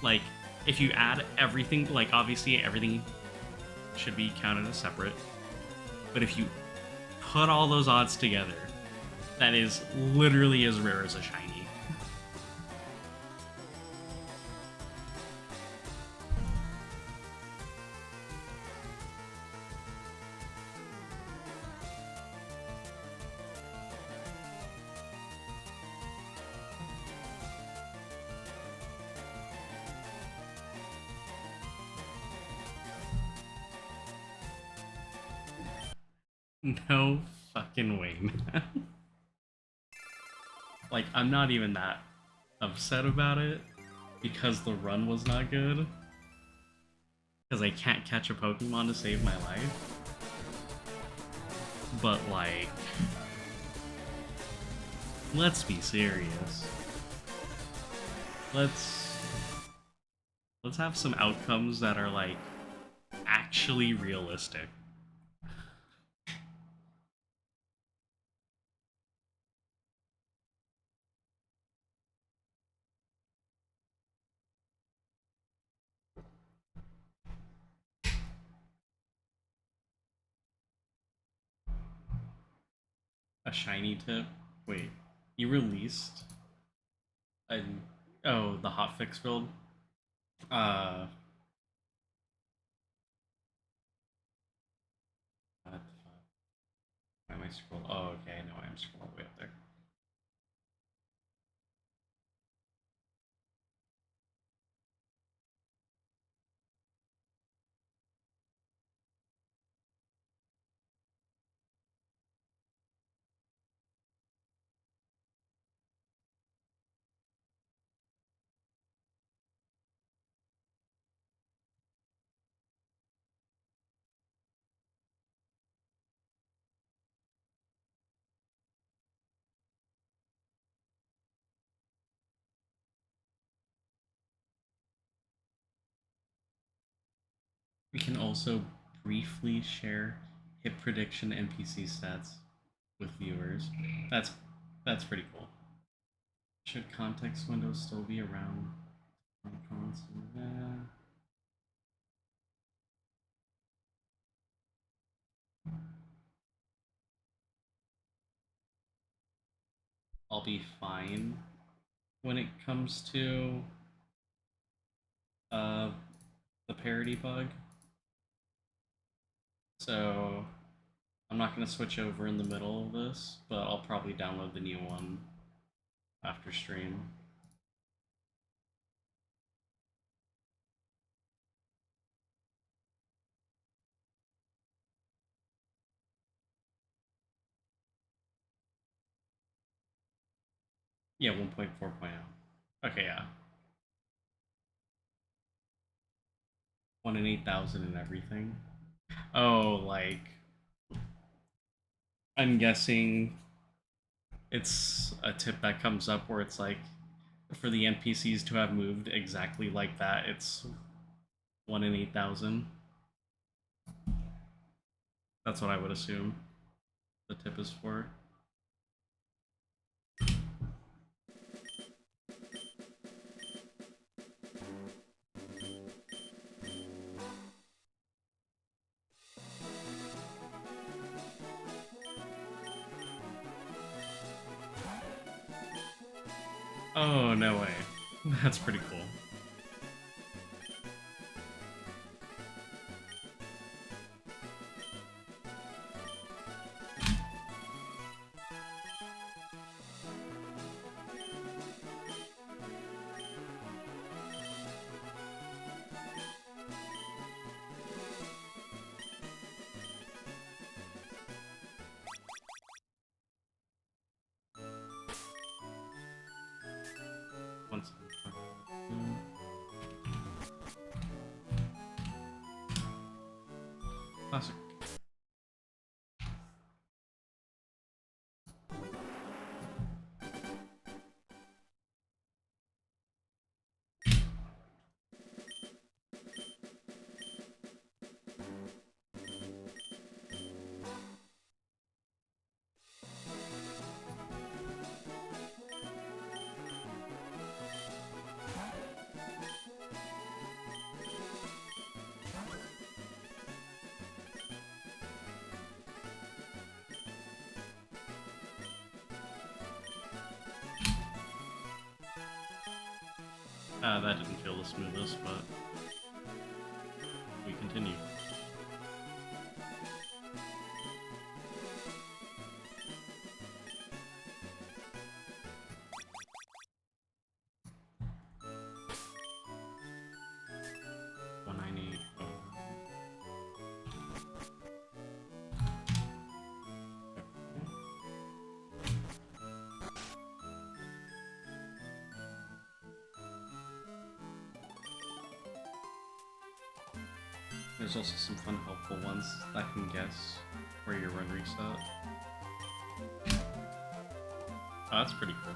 like, if you add everything, like, obviously everything should be counted as separate, but if you put all those odds together, that is literally as rare as a shiny. No fucking way, man. Like, I'm not even that upset about it because the run was not good. Because I can't catch a Pokemon to save my life. But, like, let's be serious. Let's have some outcomes that are, like, actually realistic. A shiny tip? Wait, you released a... Oh, the hotfix build? Uh... What the fuck? Why am I scrolling? Oh, okay, no, I'm scrolling way up there. We can also briefly share hit prediction NPC stats with viewers. That's pretty cool. Should context windows still be around? I'll be fine when it comes to uh, the parity bug. So I'm not going to switch over in the middle of this, but I'll probably download the new one after stream. Yeah, 1.4.0. Okay, yeah. 1 in 8,000 and everything. Oh, like, I'm guessing it's a tip that comes up where it's like, for the NPCs to have moved exactly like that, it's 1 in 8,000. That's what I would assume the tip is for. Oh, no way. That's pretty cool. Once classic. That didn't feel the smoothest, but we continue. There's also some fun, helpful ones that can guess where your run reset. Oh, that's pretty cool.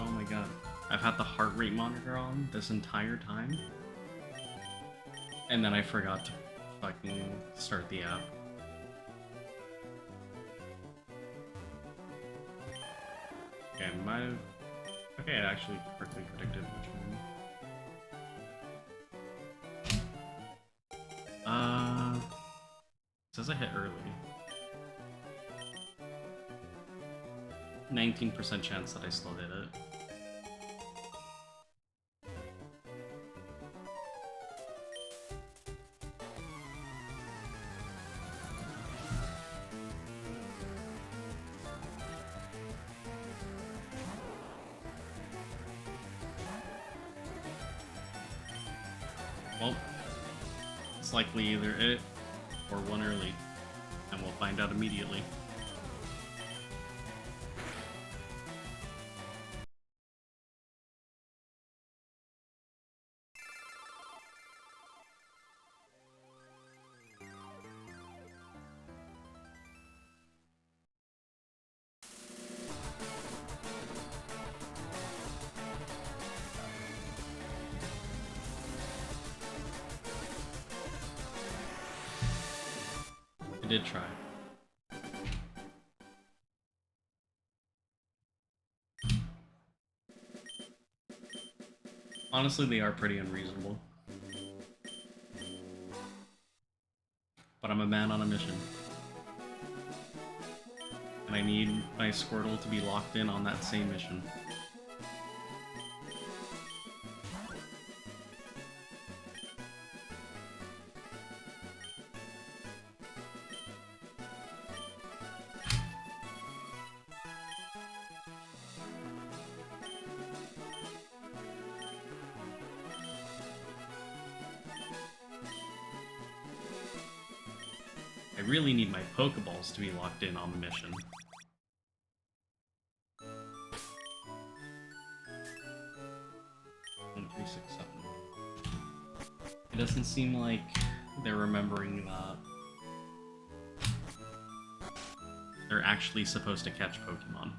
Oh my god. I've had the heart rate monitor on this entire time. And then I forgot to fucking start the app. Okay, I might have... Okay, it actually correctly predicted which one. It says I hit early. 19% chance that I still hit it. Well, it's likely either it or one early, and we'll find out immediately. I did try. Honestly, they are pretty unreasonable. But I'm a man on a mission. And I need my Squirtle to be locked in on that same mission. I really need my Pokeballs to be locked in on the mission. 1, 3, 6, 7. It doesn't seem like they're remembering that they're actually supposed to catch Pokemon.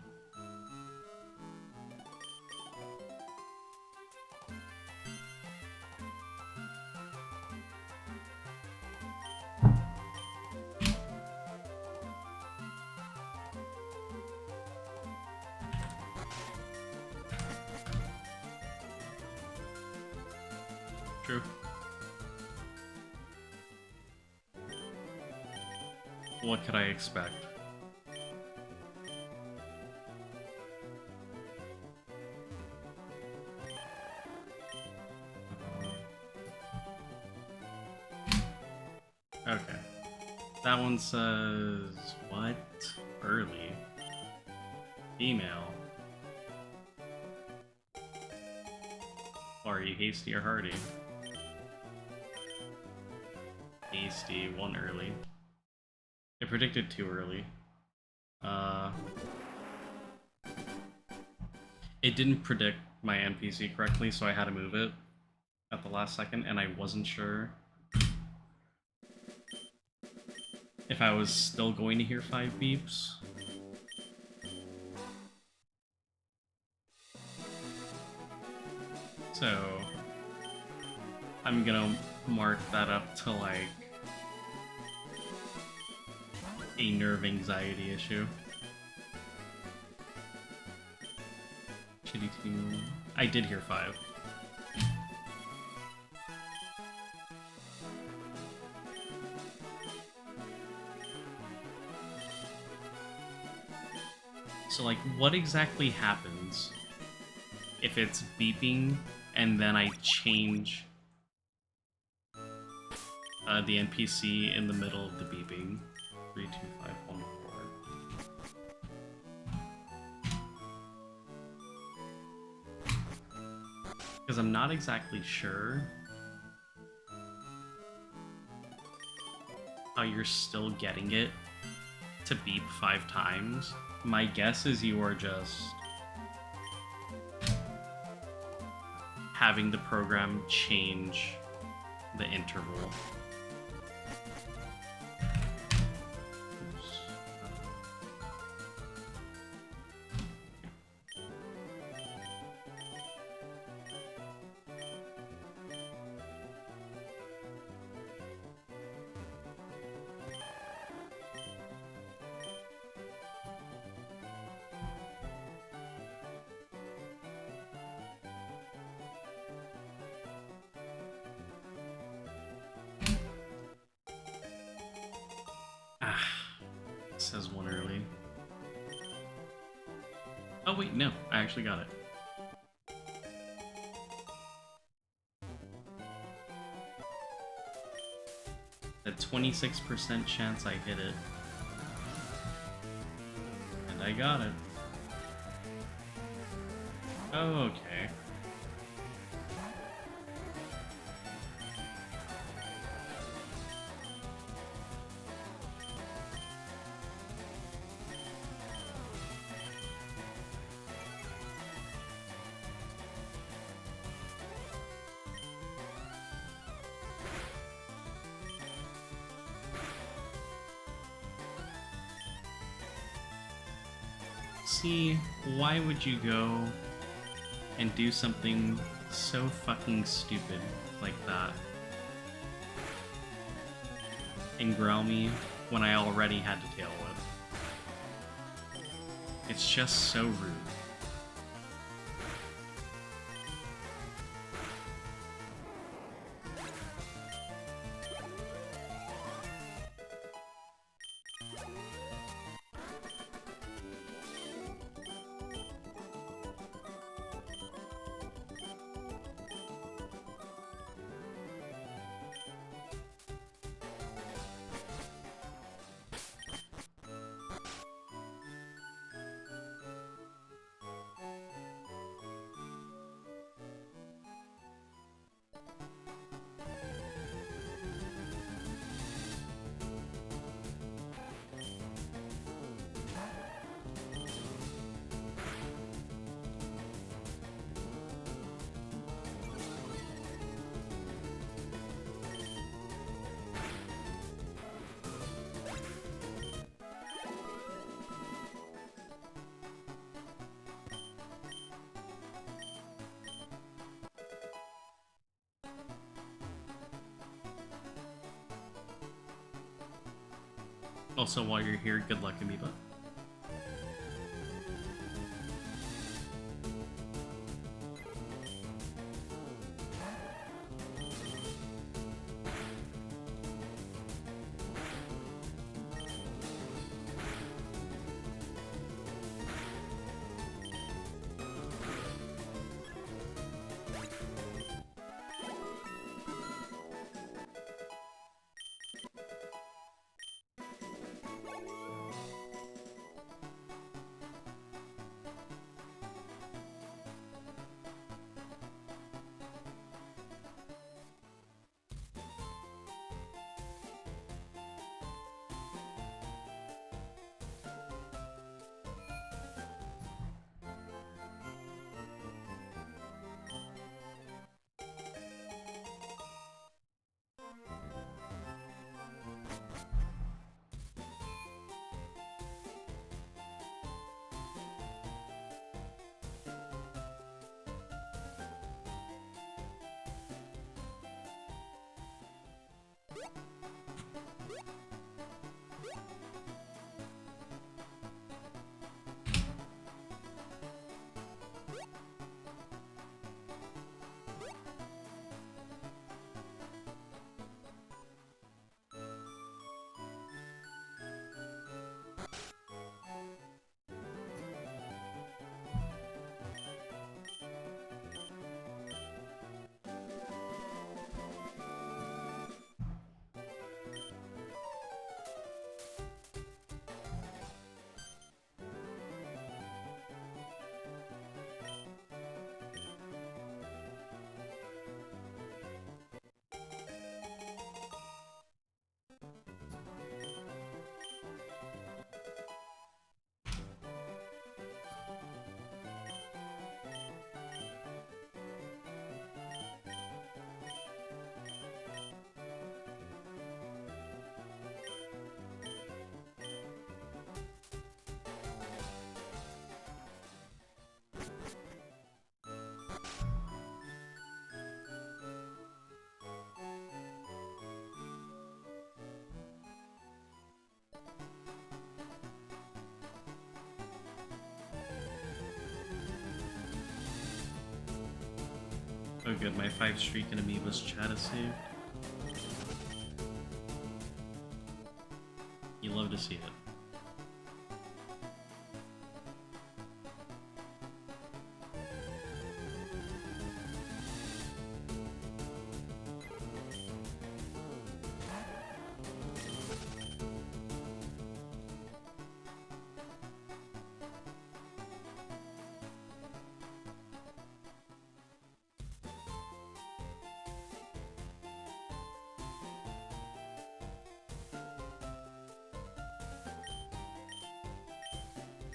True. What could I expect? Okay. That one says... what? Early. Female. Are you hasty or hardy? Hasty, 1 early. It predicted 2 early. It didn't predict my NPC correctly, so I had to move it at the last second, and I wasn't sure if I was still going to hear 5 beeps. So I'm gonna mark that up to like a nerve anxiety issue. Shitty team. I did hear 5. So like, what exactly happens if it's beeping and then I change the NPC in the middle of the beeping? 3, 2, 5, 1, 4. Because I'm not exactly sure how you're still getting it to beep 5 times. My guess is you are just having the program change the interval. Oops. It says one early. Oh wait, no, I actually got it. A 26% chance I hit it. And I got it. Oh, okay. See, why would you go and do something so fucking stupid like that and growl me when I already had to tail whip? It's just so rude. Also, while you're here, good luck, Amoeba. Oh good, my 5 streak and Amoeba's chat is saved. You love to see it.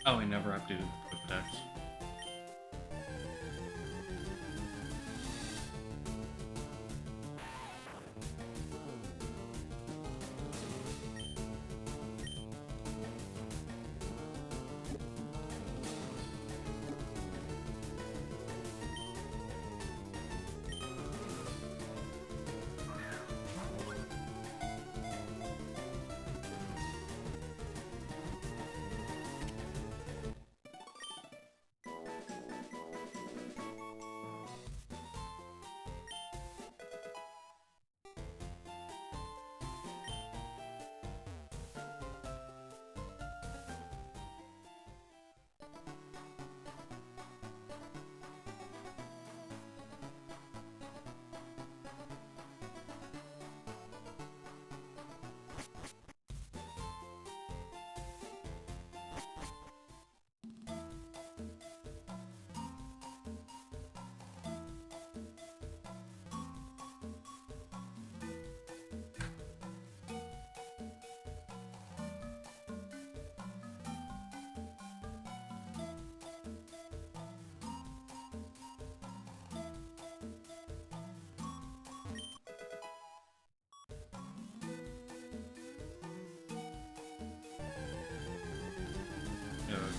Oh, I never updated the Pokedex.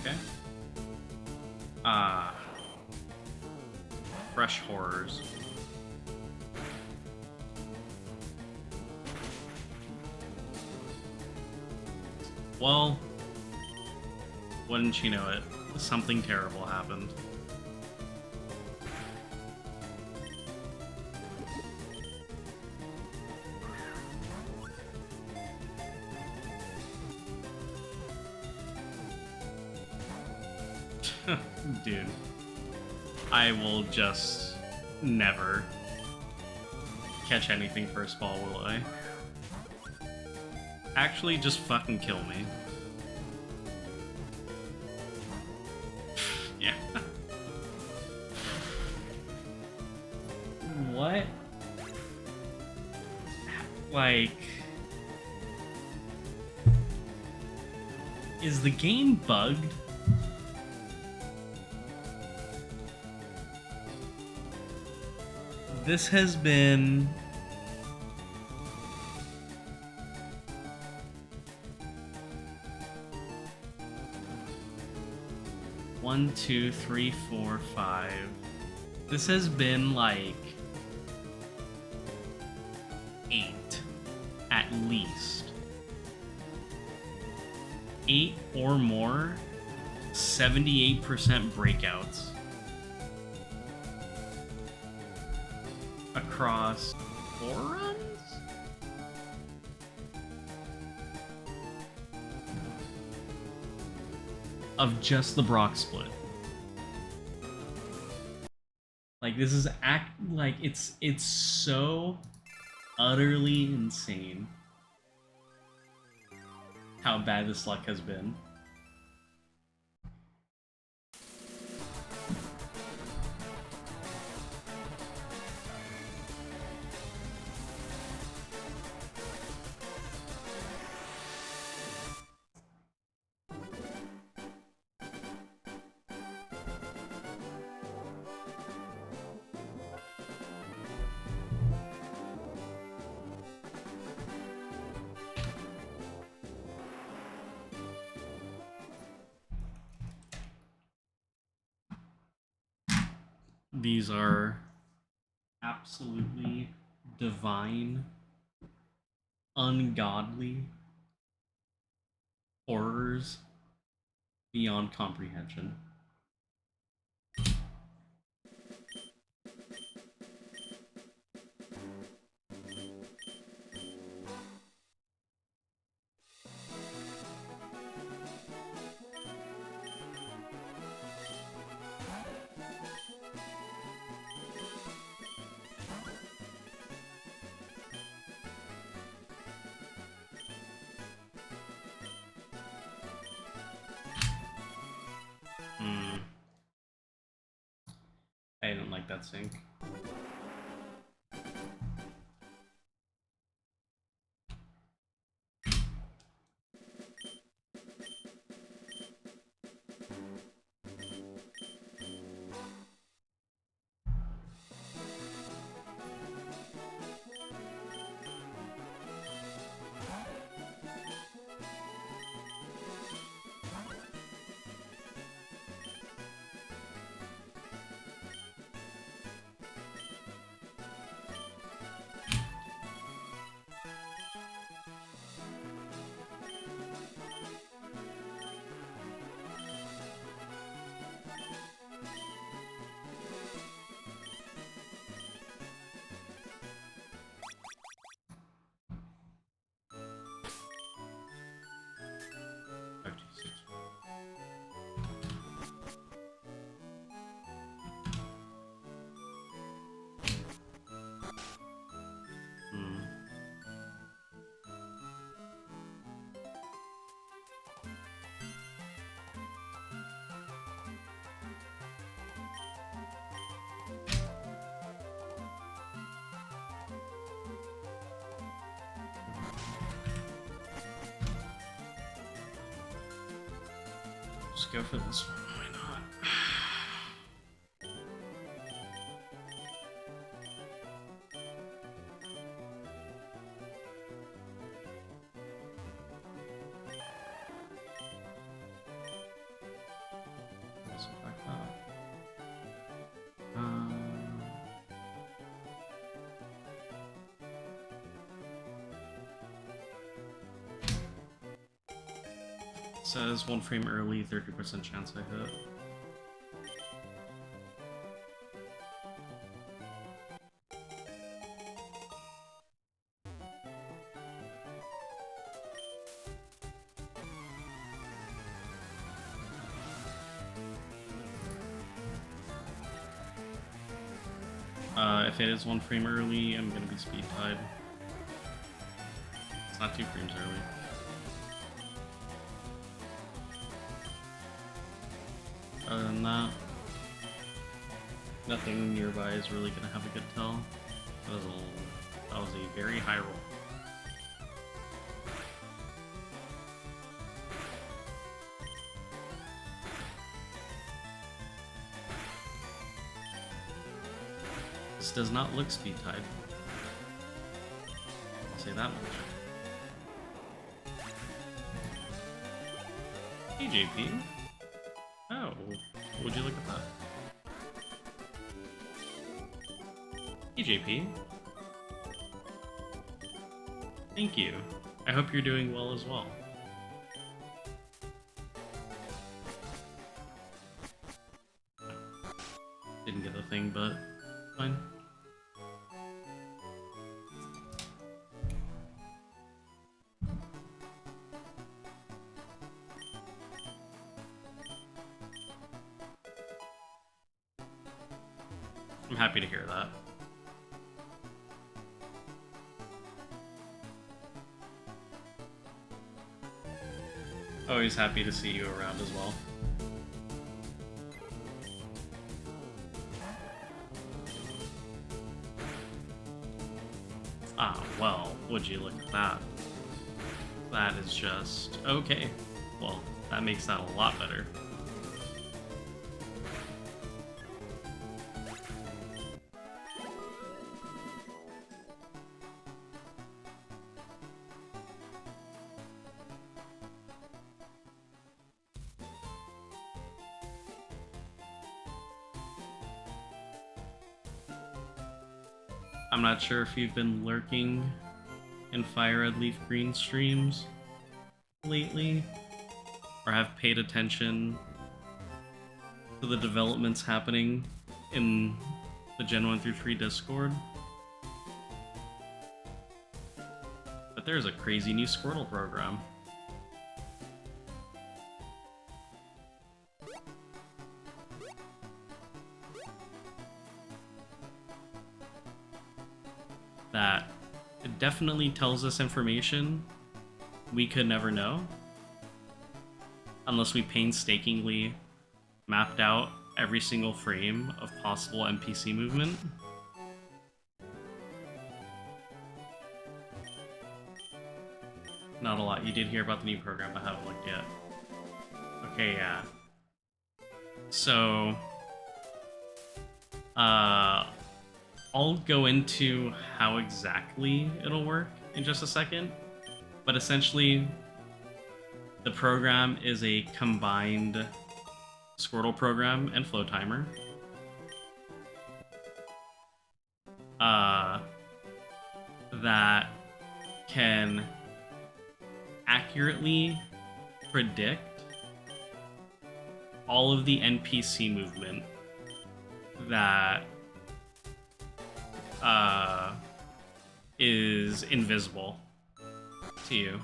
Okay. Ah. Fresh horrors. Well, wouldn't you know it, something terrible happened. Dude, I will just never catch anything first ball, will I? Actually, just fucking kill me. Yeah. What? Like... Is the game bugged? This has been... One, two, three, four, five. This has been like 8 at least. 8 or more, 78% breakouts. Across 4 runs? Of just the Brock split. Like, this is like it's so utterly insane how bad this luck has been. These are absolutely divine, ungodly horrors beyond comprehension. I didn't like that sync. Just go for this one, why not? Something like that. Says 1 frame early, 30% chance I hit. If it is 1 frame early, I'm gonna be speed tied. It's not 2 frames early. Other than that, nothing nearby is really gonna have a good tell. That was a very high roll. This does not look speed tied. I'll say that much. Hey JP. Oh, would you look at that? Hey JP. Thank you. I hope you're doing well as well. Didn't get the thing, but fine. I'm happy to hear that. Always happy to see you around as well. Ah, well, would you look at that? That is just... okay. Well, that makes that a lot better. I'm not sure if you've been lurking in FireRed Leaf Green streams lately, or have paid attention to the developments happening in the Gen 1 through 3 Discord. But there's a crazy new Squirtle program. That it definitely tells us information we could never know unless we painstakingly mapped out every single frame of possible NPC movement. Not a lot. You did hear about the new program, I haven't looked yet. Okay, yeah. So, I'll go into how exactly it'll work in just a second, but essentially, the program is a combined Squirtle program and flow timer. That can accurately predict all of the NPC movement that is invisible to you.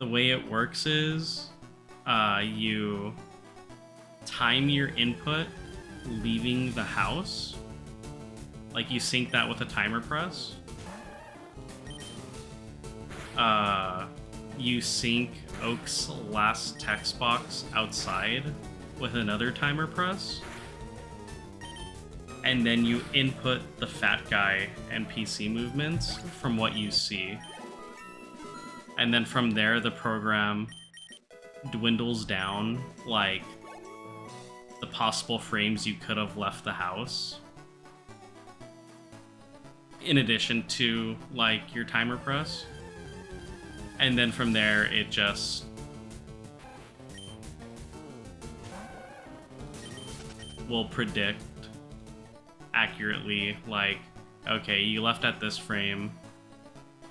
The way it works is you time your input leaving the house. Like, you sync that with a timer press. You sync Oak's last text box outside with another timer press. And then you input the fat guy NPC movements from what you see. And then from there, the program dwindles down, like, the possible frames you could have left the house. In addition to, like, your timer press. And then from there, it just will predict accurately, like, okay, you left at this frame,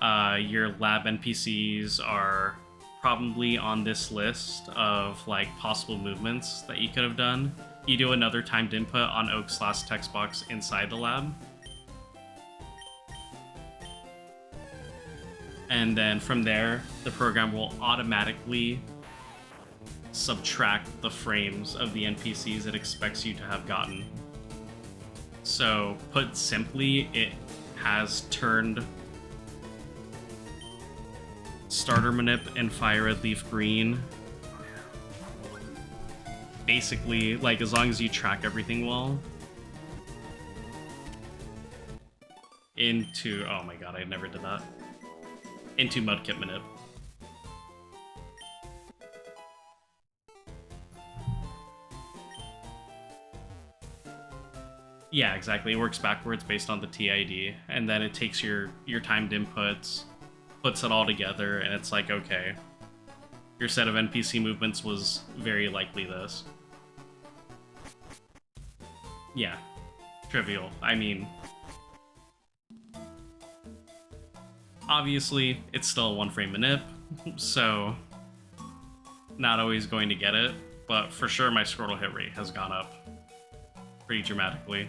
your lab NPCs are probably on this list of, like, possible movements that you could have done. You do another timed input on Oak's last text box inside the lab. And then from there, the program will automatically subtract the frames of the NPCs it expects you to have gotten. So, put simply, it has turned Starter Manip and FireRed Leaf Green. Basically, like, as long as you track everything well, into... Oh my god, I never did that. Into Mudkip Manip. Yeah, exactly. It works backwards based on the TID, and then it takes your timed inputs, puts it all together, and it's like, okay, your set of NPC movements was very likely this. Yeah, trivial. I mean, obviously, it's still a one-frame manip, so not always going to get it, but for sure my Squirtle hit rate has gone up pretty dramatically.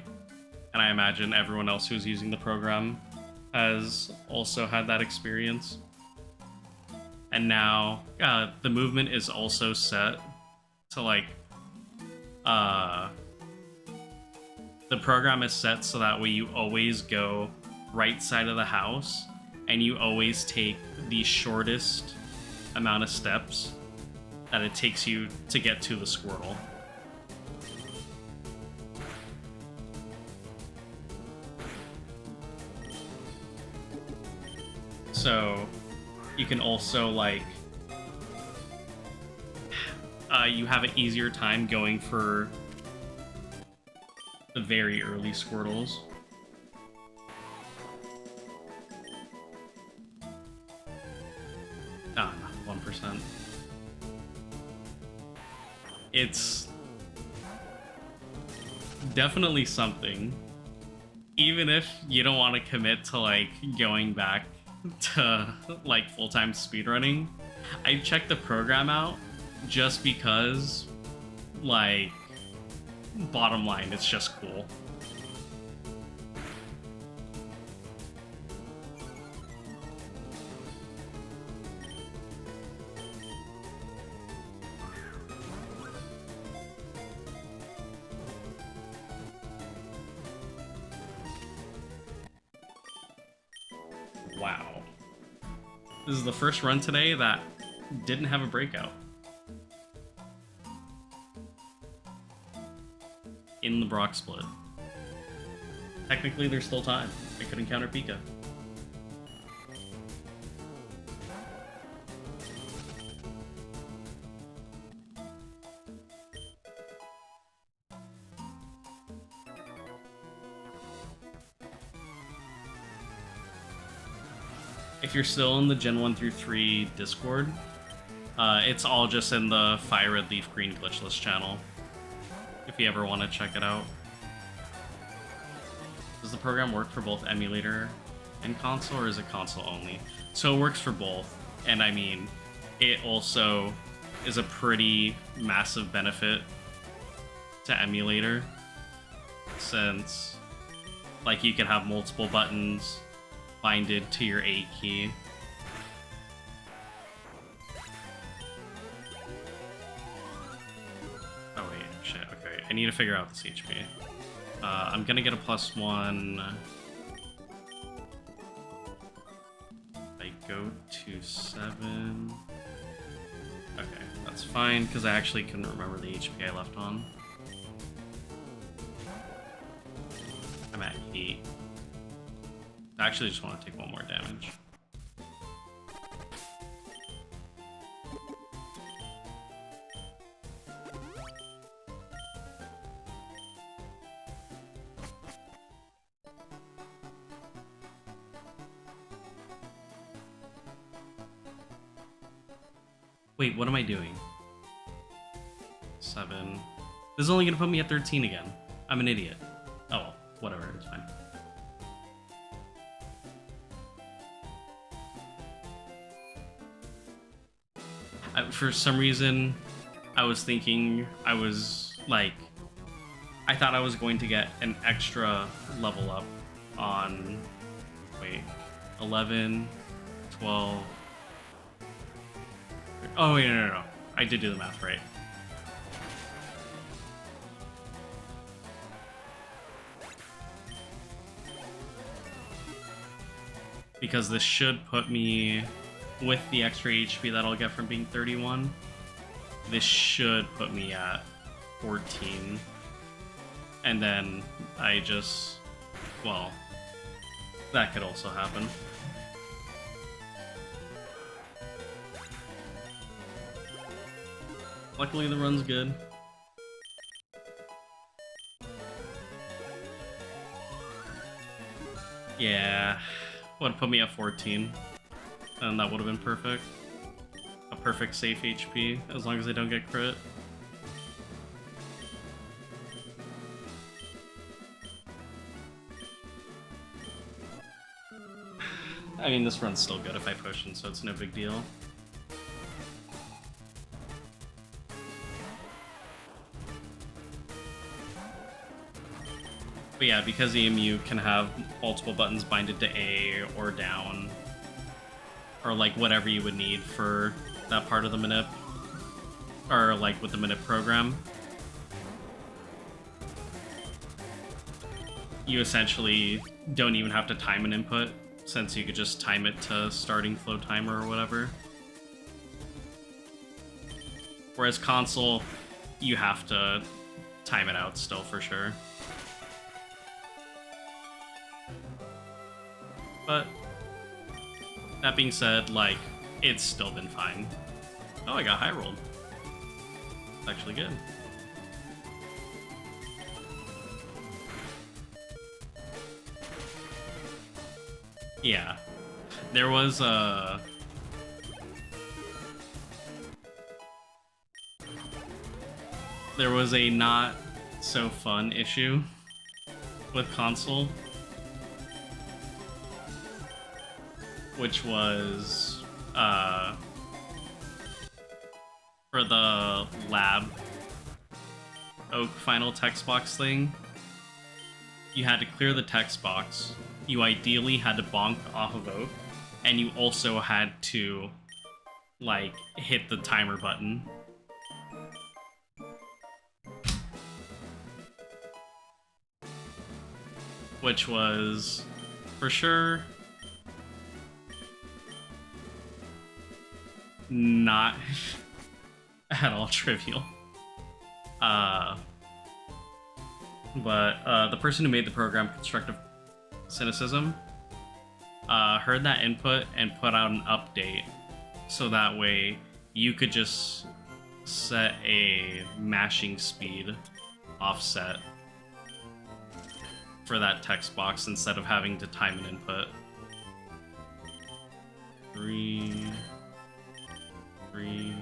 And I imagine everyone else who's using the program has also had that experience. And now, the movement is also set to, like, the program is set so that way you always go right side of the house, and you always take the shortest amount of steps that it takes you to get to the Squirtle. So you can also, like, you have an easier time going for the very early Squirtles. Ah, 1%. It's definitely something. Even if you don't want to commit to, like, going back to, like, full-time speedrunning, I checked the program out just because, like, bottom line, it's just cool. Wow. This is the first run today that didn't have a breakout. In the Brock split. Technically, there's still time. I could encounter Pika. If you're still in the Gen 1 through 3 Discord, it's all just in the FireRed Leaf Green Glitchless channel. If you ever want to check it out. Does the program work for both emulator and console, or is it console only? So it works for both, and I mean, it also is a pretty massive benefit to emulator, since like you can have multiple buttons binded to your A key. Oh wait, shit, okay. I need to figure out this HP. I'm gonna get a +1. I go to 7. Okay, that's fine, because I actually couldn't remember the HP I left on. I'm at 8. I actually just want to take 1 more damage. Wait, what am I doing? 7. This is only gonna put me at 13 again. I'm an idiot. Oh well, whatever, it's fine. For some reason, I was thinking I thought I was going to get an extra level up on, wait, 11, 12. Oh, wait, no. I did do the math right. Because this should put me, with the extra HP that I'll get from being 31, this should put me at 14. And then I just, well, that could also happen. Luckily the run's good. Yeah, would have put me at 14. And that would have been perfect. A perfect safe HP, as long as I don't get crit. I mean, this run's still good if I potion, so it's no big deal. But yeah, because EMU can have multiple buttons binded to A or down, or like whatever you would need for that part of the manip, or like with the manip program, you essentially don't even have to time an input, since you could just time it to starting flow timer or whatever. Whereas console, you have to time it out still for sure. But that being said, like, it's still been fine. Oh, I got high rolled. It's actually good. Yeah. There was a... There was a not so fun issue with console, which was for the lab oak final text box thing. You had to clear the text box. You ideally had to bonk off of oak, and you also had to like hit the timer button. Which was for sure not at all trivial. But the person who made the program, Constructive Cynicism, heard that input and put out an update so that way you could just set a mashing speed offset for that text box instead of having to time an input. 3, 3,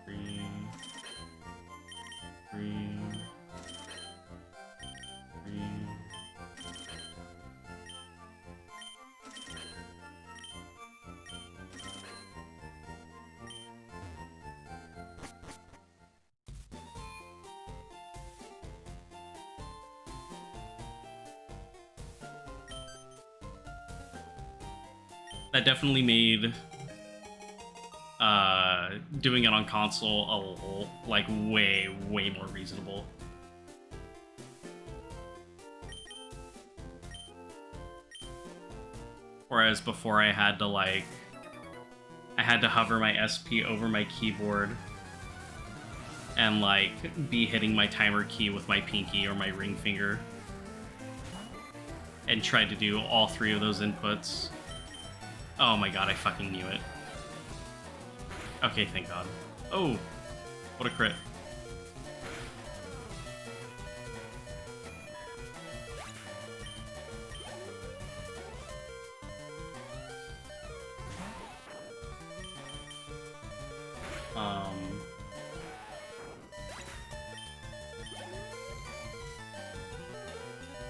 3, 3, 3. That definitely made doing it on console like way more reasonable. Whereas before I had to hover my SP over my keyboard and like be hitting my timer key with my pinky or my ring finger and try to do all 3 of those inputs. Oh my god, I fucking knew it. Okay, thank god. Oh, what a crit.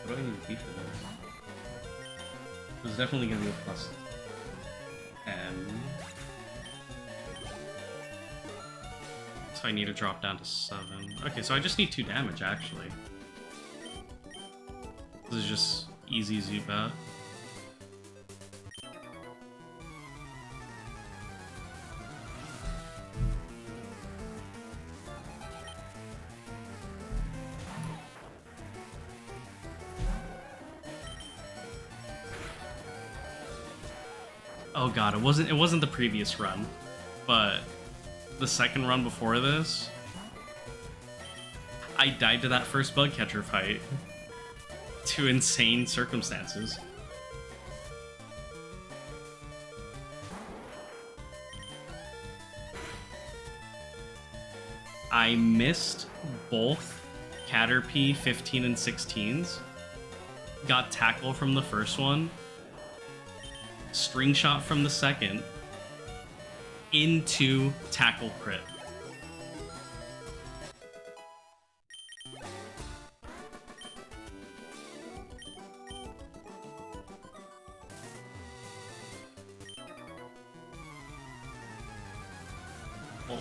What do I need to be for this? There's definitely gonna be a plus 10. So I need to drop down to 7. Okay, so I just need 2 damage, actually. This is just easy Zubat. Oh god, it wasn't the previous run, but the second run before this, I died to that first bug catcher fight to insane circumstances. I missed both Caterpie 15 and 16s, got tackle from the first one, string shot from the second, into tackle crit.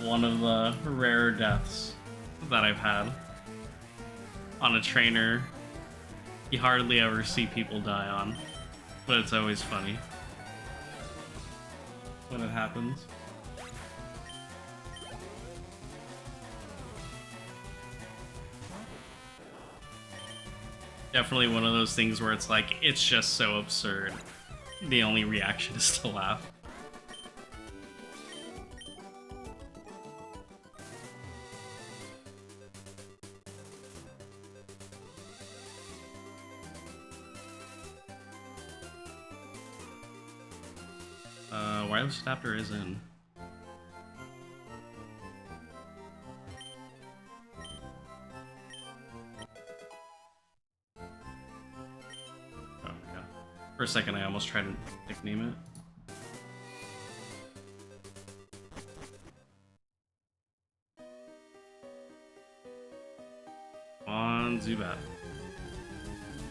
One of the rare deaths that I've had on a trainer you hardly ever see people die on, but it's always funny when it happens. Definitely one of those things where it's like, it's just so absurd. The only reaction is to laugh. Wireless adapter is in. Oh my god. For a second I almost tried to nickname it. On Zubat.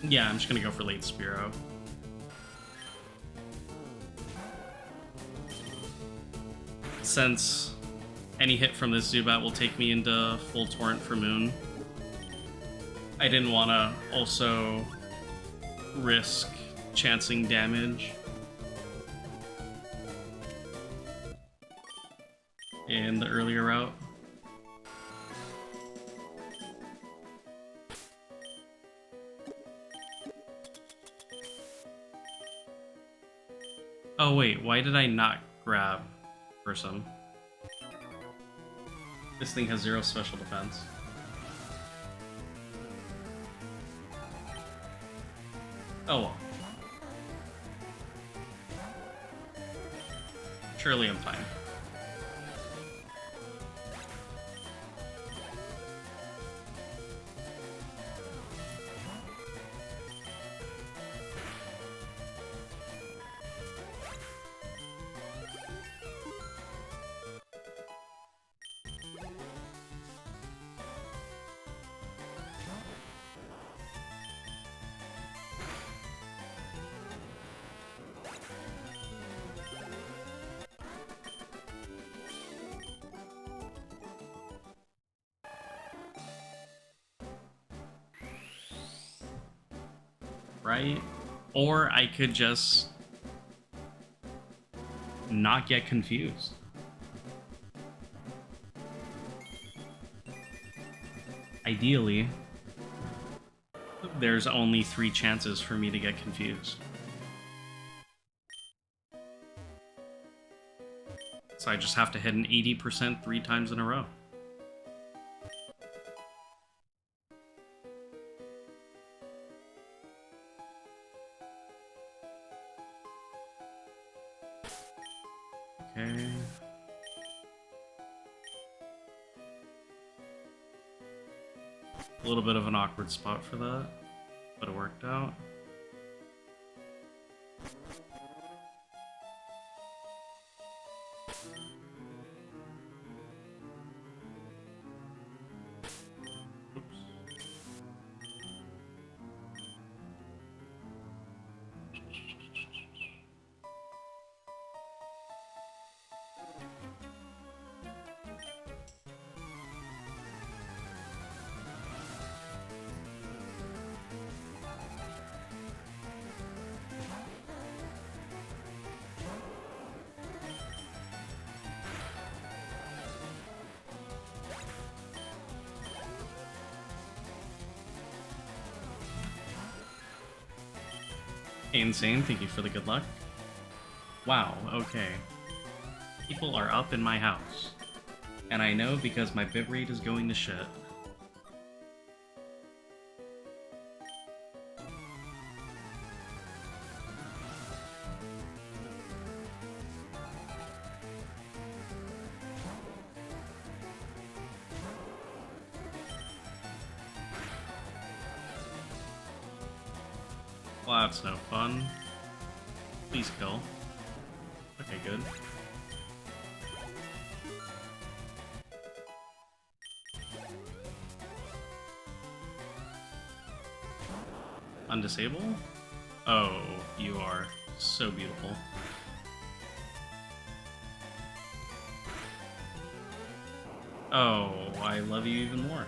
Yeah, I'm just gonna go for late Spearow. Since any hit from this Zubat will take me into full Torrent for Moon, I didn't want to also risk chancing damage in the earlier route. Oh wait, why did I not grab person. This thing has 0 special defense. Oh well. Surely I'm fine. Right? Or I could just not get confused. Ideally, there's only 3 chances for me to get confused. So I just have to hit an 80% 3 times in a row. Okay. A little bit of an awkward spot for that, but it worked out. Insane, thank you for the good luck. Wow, okay. People are up in my house. And I know because my bitrate is going to shit. Well, that's no fun. Please kill. Okay, good. Undisable? Oh, you are so beautiful. Oh, I love you even more.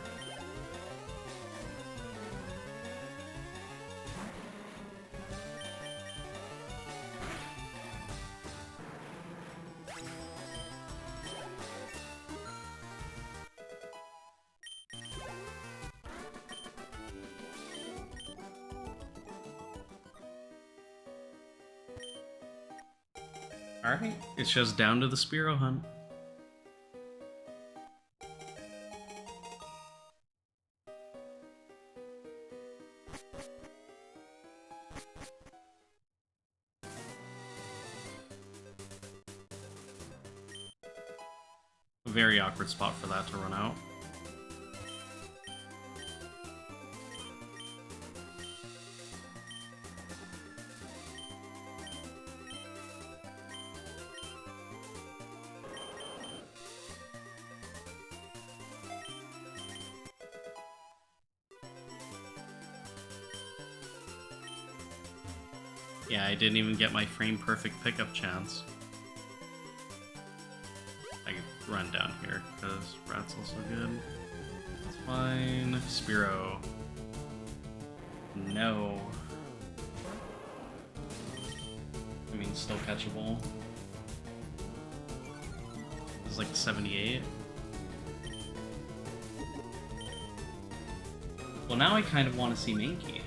Alright, it's just down to the Spearow hunt. A very awkward spot for that to run out. Yeah, I didn't even get my frame-perfect pickup chance. I can run down here, because Rat's also good. That's fine. Spearow. No. I mean, still catchable. This is like 78. Well, now I kind of want to see Mankey.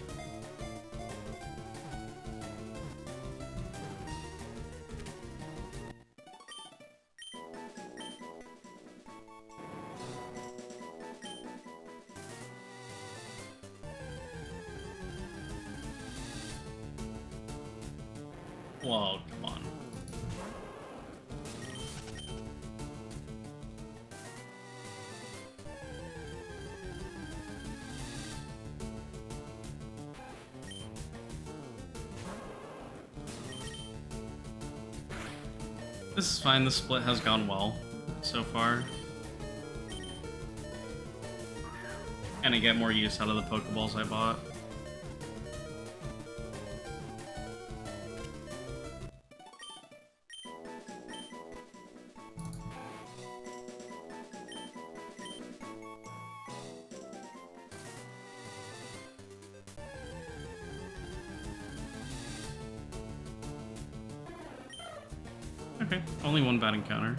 Well, come on. This is fine, the split has gone well so far. And I get more use out of the Pokeballs I bought. Okay, only one bad encounter.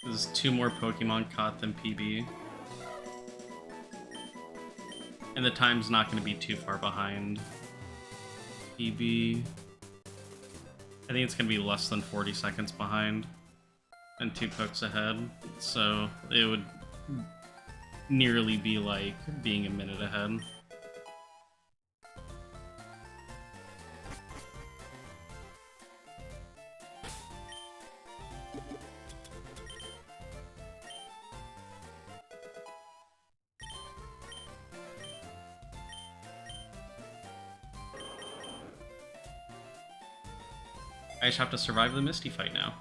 There's 2 more Pokemon caught than PB. And the time's not going to be too far behind PB. I think it's going to be less than 40 seconds behind and 2 pokes ahead. So it would nearly be like being a minute ahead. I just have to survive the Misty fight now.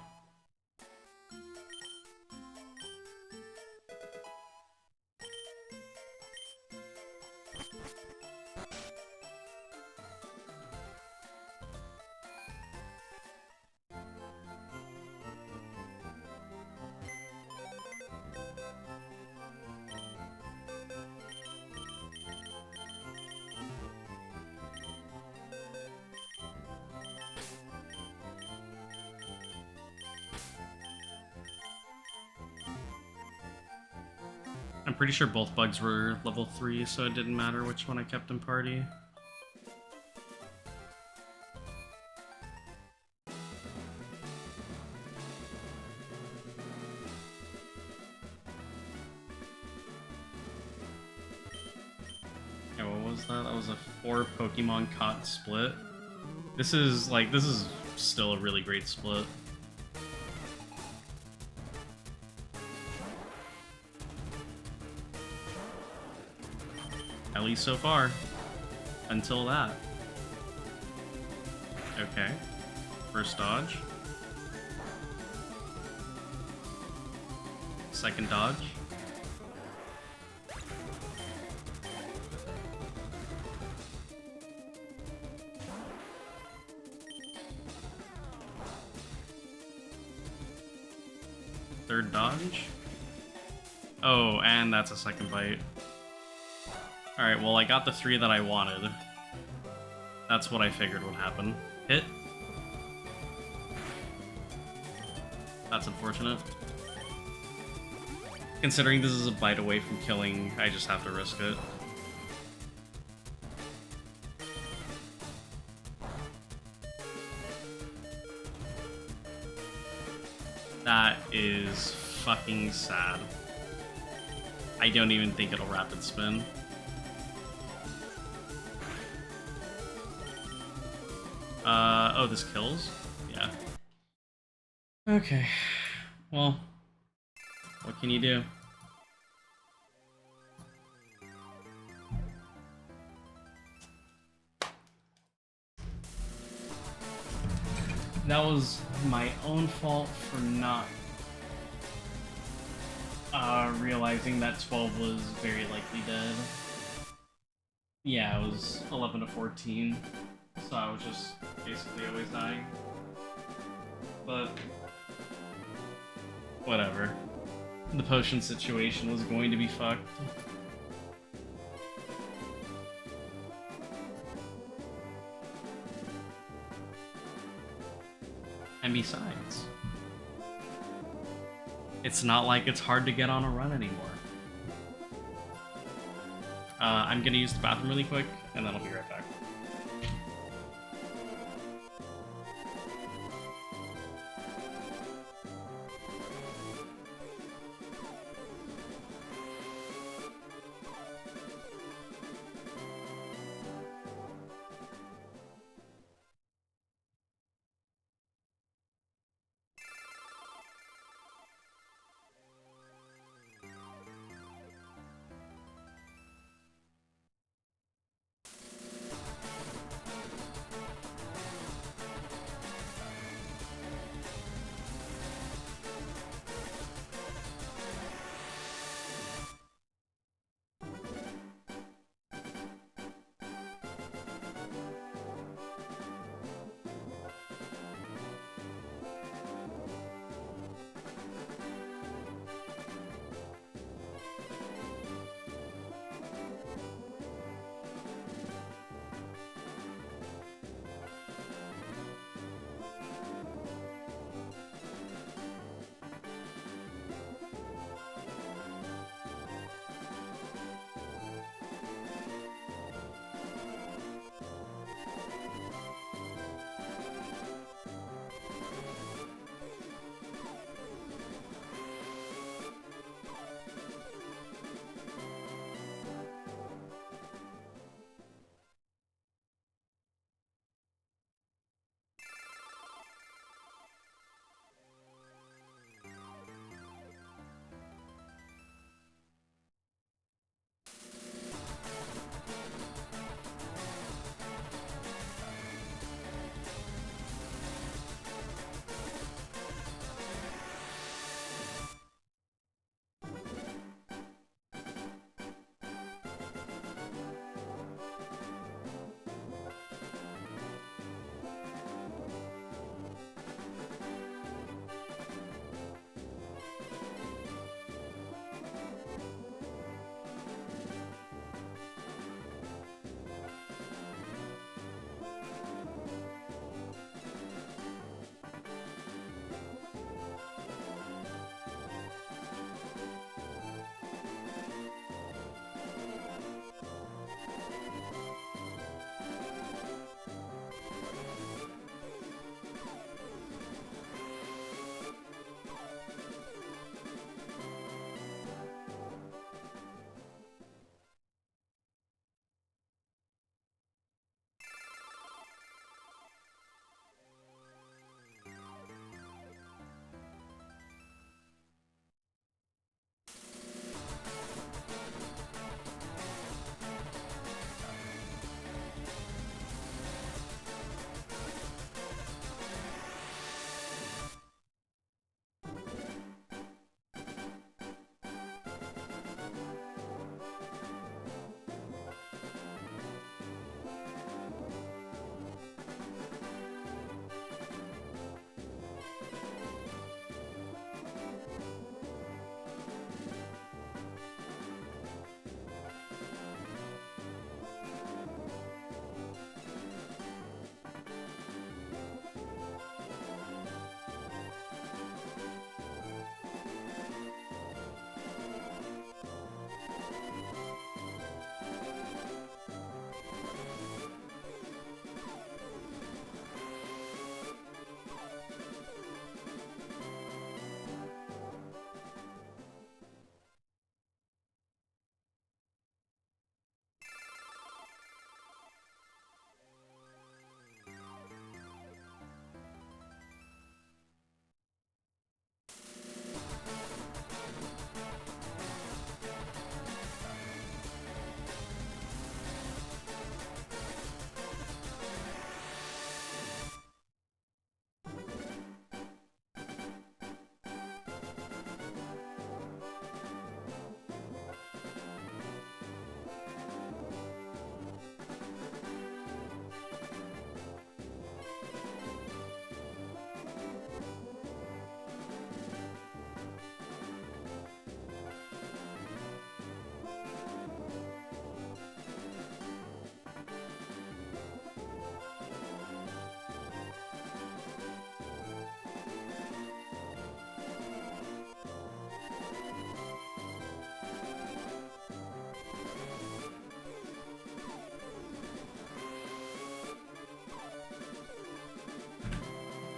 I'm pretty sure both bugs were level 3, so it didn't matter which one I kept in party. Yeah, what was that? That was a 4 Pokemon caught split. This is still a really great split. At least so far. Until that. Okay. First dodge. Second dodge. Third dodge. Oh, and that's a second bite. Alright, well I got the 3 that I wanted. That's what I figured would happen. Hit. That's unfortunate. Considering this is a bite away from killing, I just have to risk it. That is fucking sad. I don't even think it'll rapid spin. Oh, this kills? Yeah. Okay. Well, what can you do? That was my own fault for not realizing that 12 was very likely dead. Yeah, it was 11 to 14. So I was just basically always dying. But whatever. The potion situation was going to be fucked. And besides, it's not like it's hard to get on a run anymore. I'm gonna use the bathroom really quick, and then I'll be right back.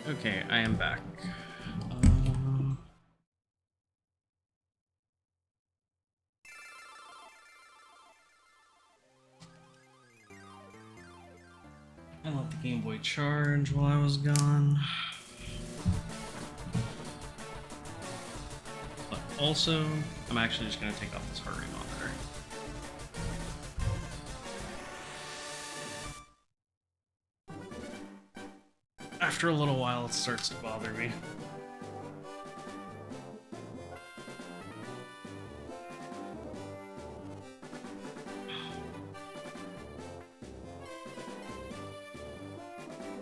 Okay, I am back. I let the Game Boy charge while I was gone. But also, I'm actually just going to take off this heart rate monitor. After a little while, it starts to bother me.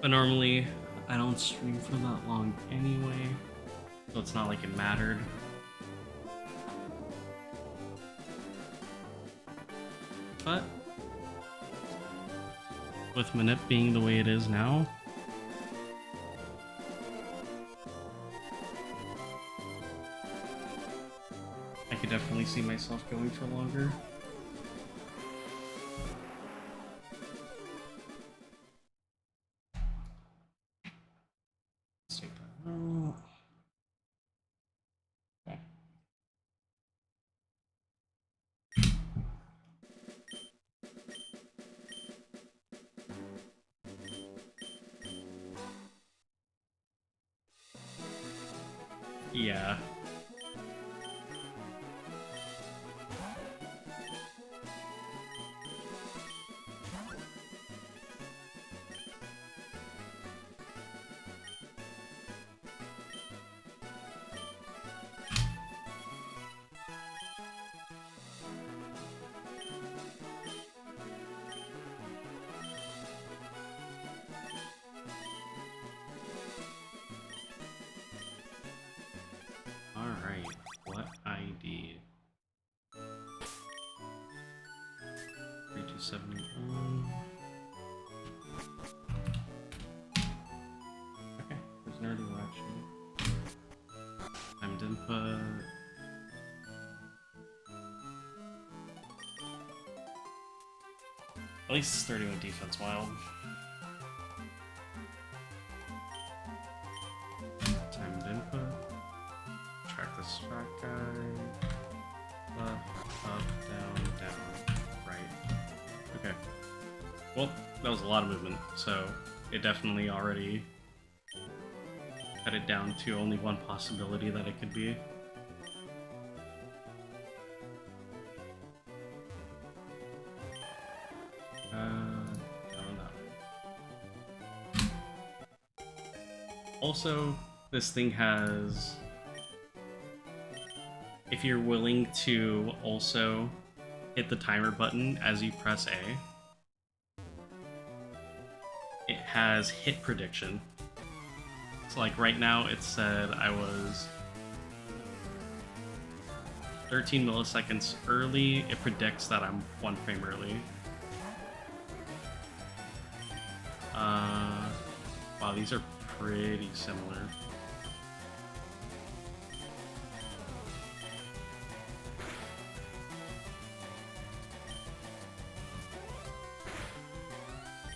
But normally, I don't stream for that long anyway, so it's not like it mattered. But with Manip being the way it is now, I could definitely see myself going for longer. Let's take that out. Okay. Yeah. Alright, what ID? 3271. Okay, there's an early watching. Timed input. At least it's 31 defense wild. Timed input. Track the strat guy. Left, up, down, right. Okay. Well, that was a lot of movement, so it definitely already cut it down to only one possibility that it could be. Also, this thing has, if you're willing to also hit the timer button as you press A, it has hit prediction. So like right now it said I was 13 milliseconds early. It predicts that I'm 1 frame early. Wow, these are pretty similar.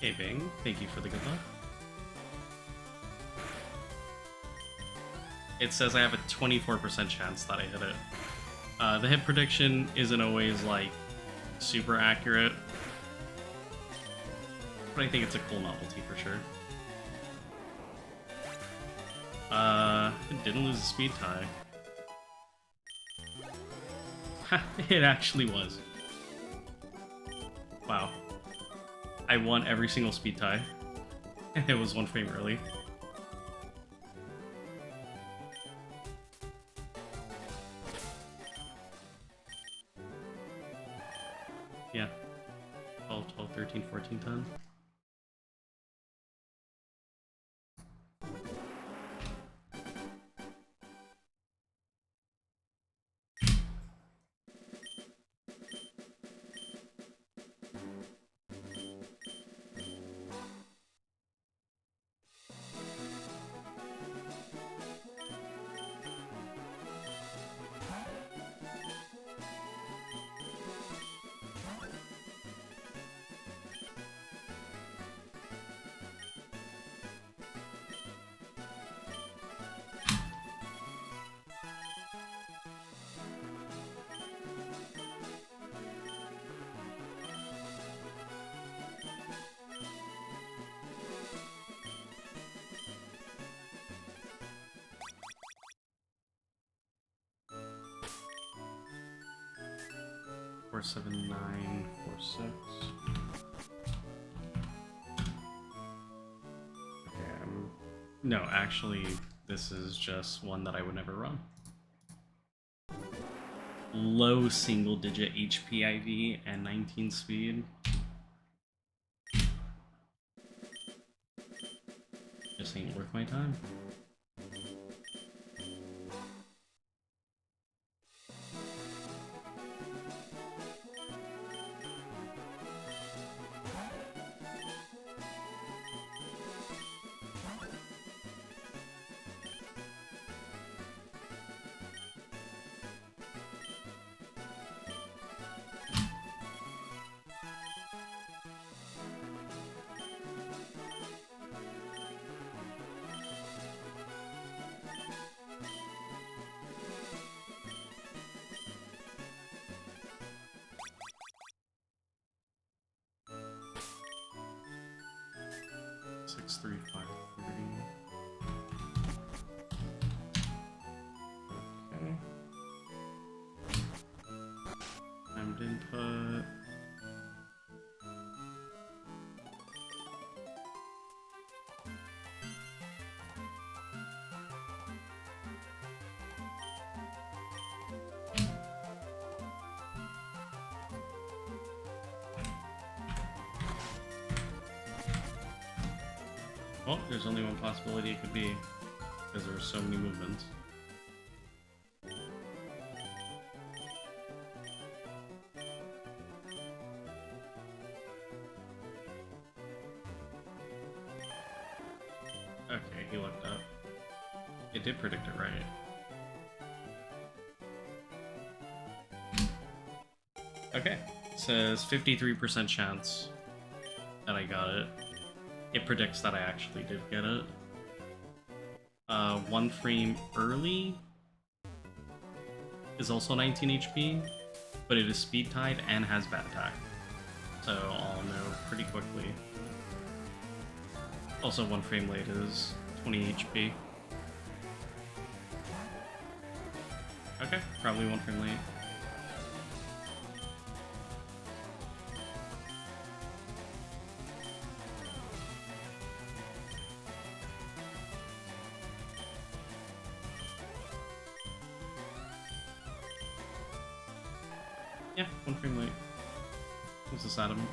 Hey Bing, thank you for the good luck. It says I have a 24% chance that I hit it. The hit prediction isn't always like super accurate, but I think it's a cool novelty for sure. It didn't lose the speed tie. It actually was. Wow. I won every single speed tie. It was 1 frame early. Yeah. 12, 12, 13, 14, 10. 47946. Okay, no, actually, this is just one that I would never run. Low single-digit HP IV and 19 speed. Just ain't worth my time. Six, 3, 5, 3. Okay. Timed input. Well, there's only one possibility it could be, because there are so many movements. Okay, he looked up. It did predict it right. Okay, it says 53% chance that I got it. It predicts that I actually did get it. 1 frame early is also 19 HP, but it is speed tied and has bat attack. So I'll know pretty quickly. Also 1 frame late is 20 HP. Okay, probably 1 frame late. Yeah, 1 frame late. What's this Adam?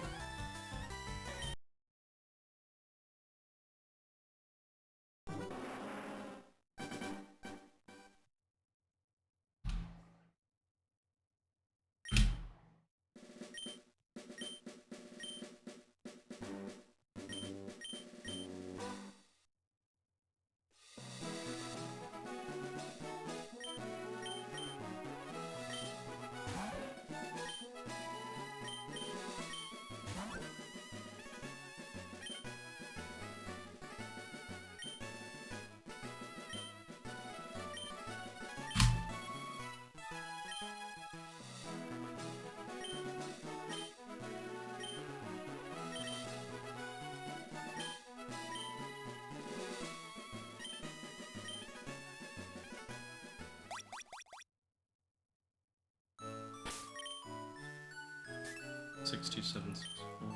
Six, 2, 7, 6, 4.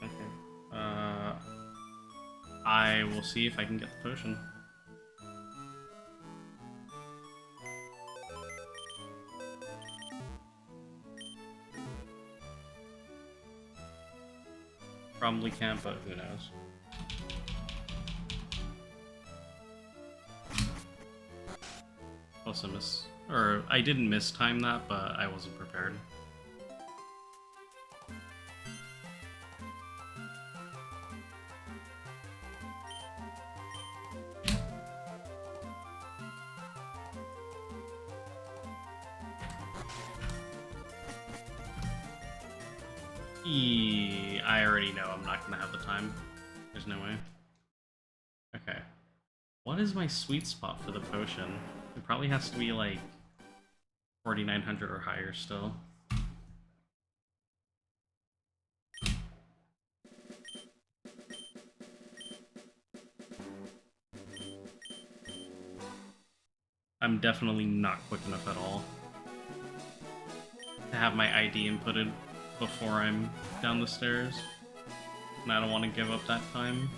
Okay. I will see if I can get the potion. Probably can't, but who knows. Also I didn't mistime that, but I wasn't prepared. I already know I'm not gonna have the time. There's no way. Okay. What is my sweet spot for the potion? It probably has to be like 4,900 or higher still. I'm definitely not quick enough at all to have my ID inputted before I'm down the stairs, and I don't want to give up that time.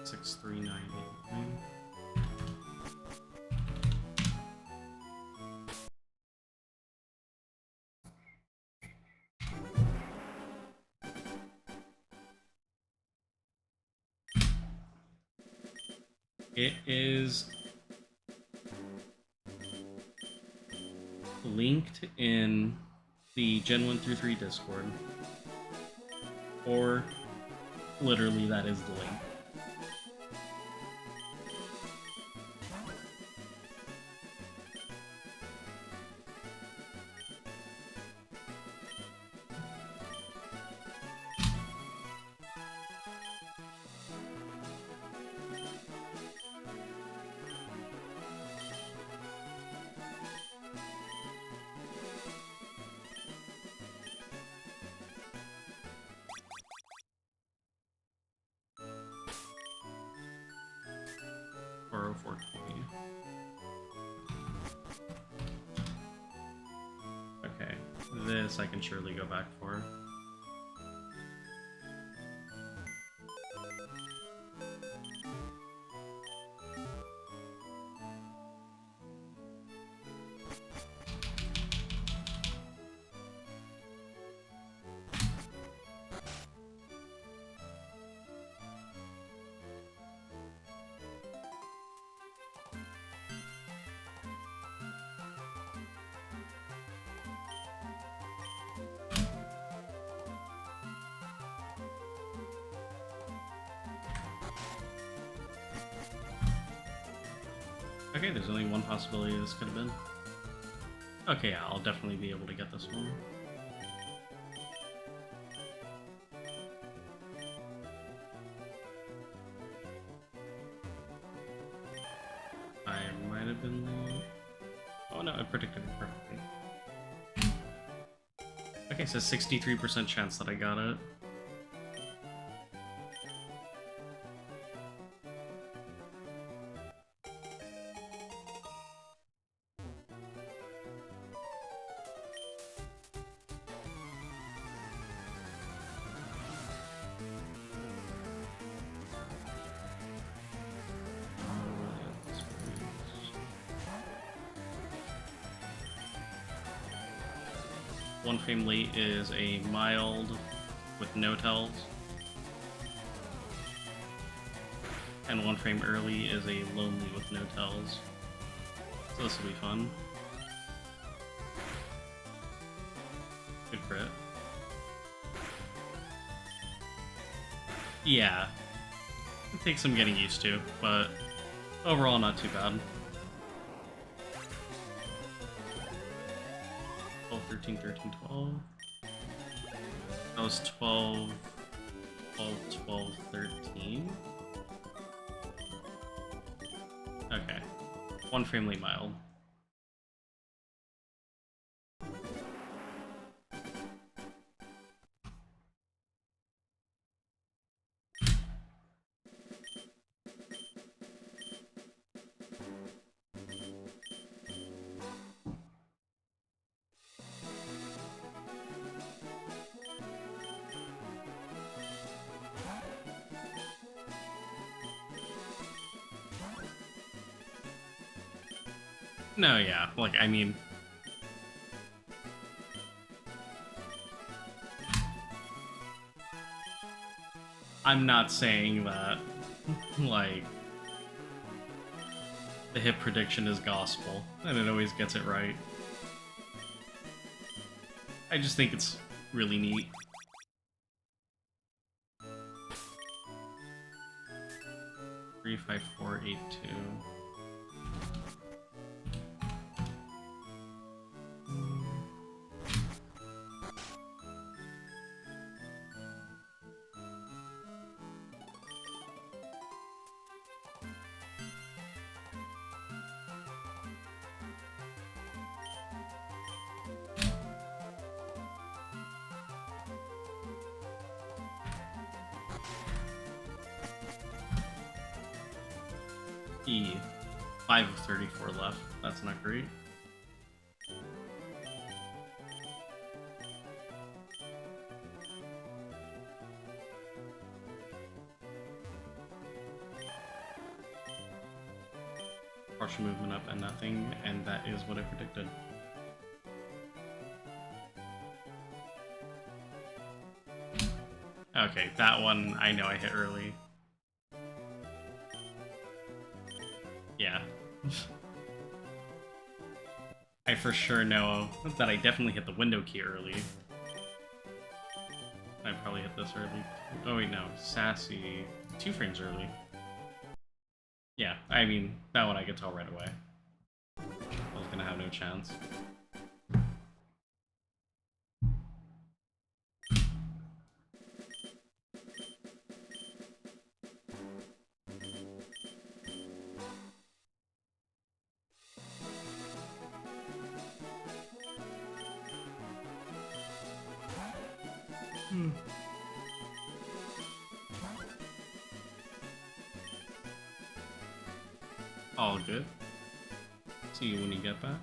Six, 3, 9, 8, 9. It is linked in the Gen 1 through 3 Discord, or literally that is the link. Okay, this I can surely go back for. Okay, there's only one possibility this could have been. Okay, yeah, I'll definitely be able to get this one. I might have been late. Oh no, I predicted it perfectly. Okay, so 63% chance that I got it. One frame late is a mild with no tells. And one frame early is a lonely with no tells. So this will be fun. Good crit. Yeah. It takes some getting used to, but overall not too bad. 12, 13, 13, 12. That was 12, 12, 12, 13. Okay. One frame late mild. No, yeah, like, I mean... I'm not saying that, like, the hit prediction is gospel, and it always gets it right. I just think it's really neat. Three, 5, 4, 8, 2. E. 5 of 34 left. That's not great. Partial movement up and nothing, and that is what I predicted. Okay, that one I know I hit early. Yeah. I for sure know that I definitely hit the window key early. I probably hit this early. Oh wait, no. Sassy. 2 frames early. Yeah, I mean, that one I could tell right away. I was gonna have no chance. All good. See you when you get back.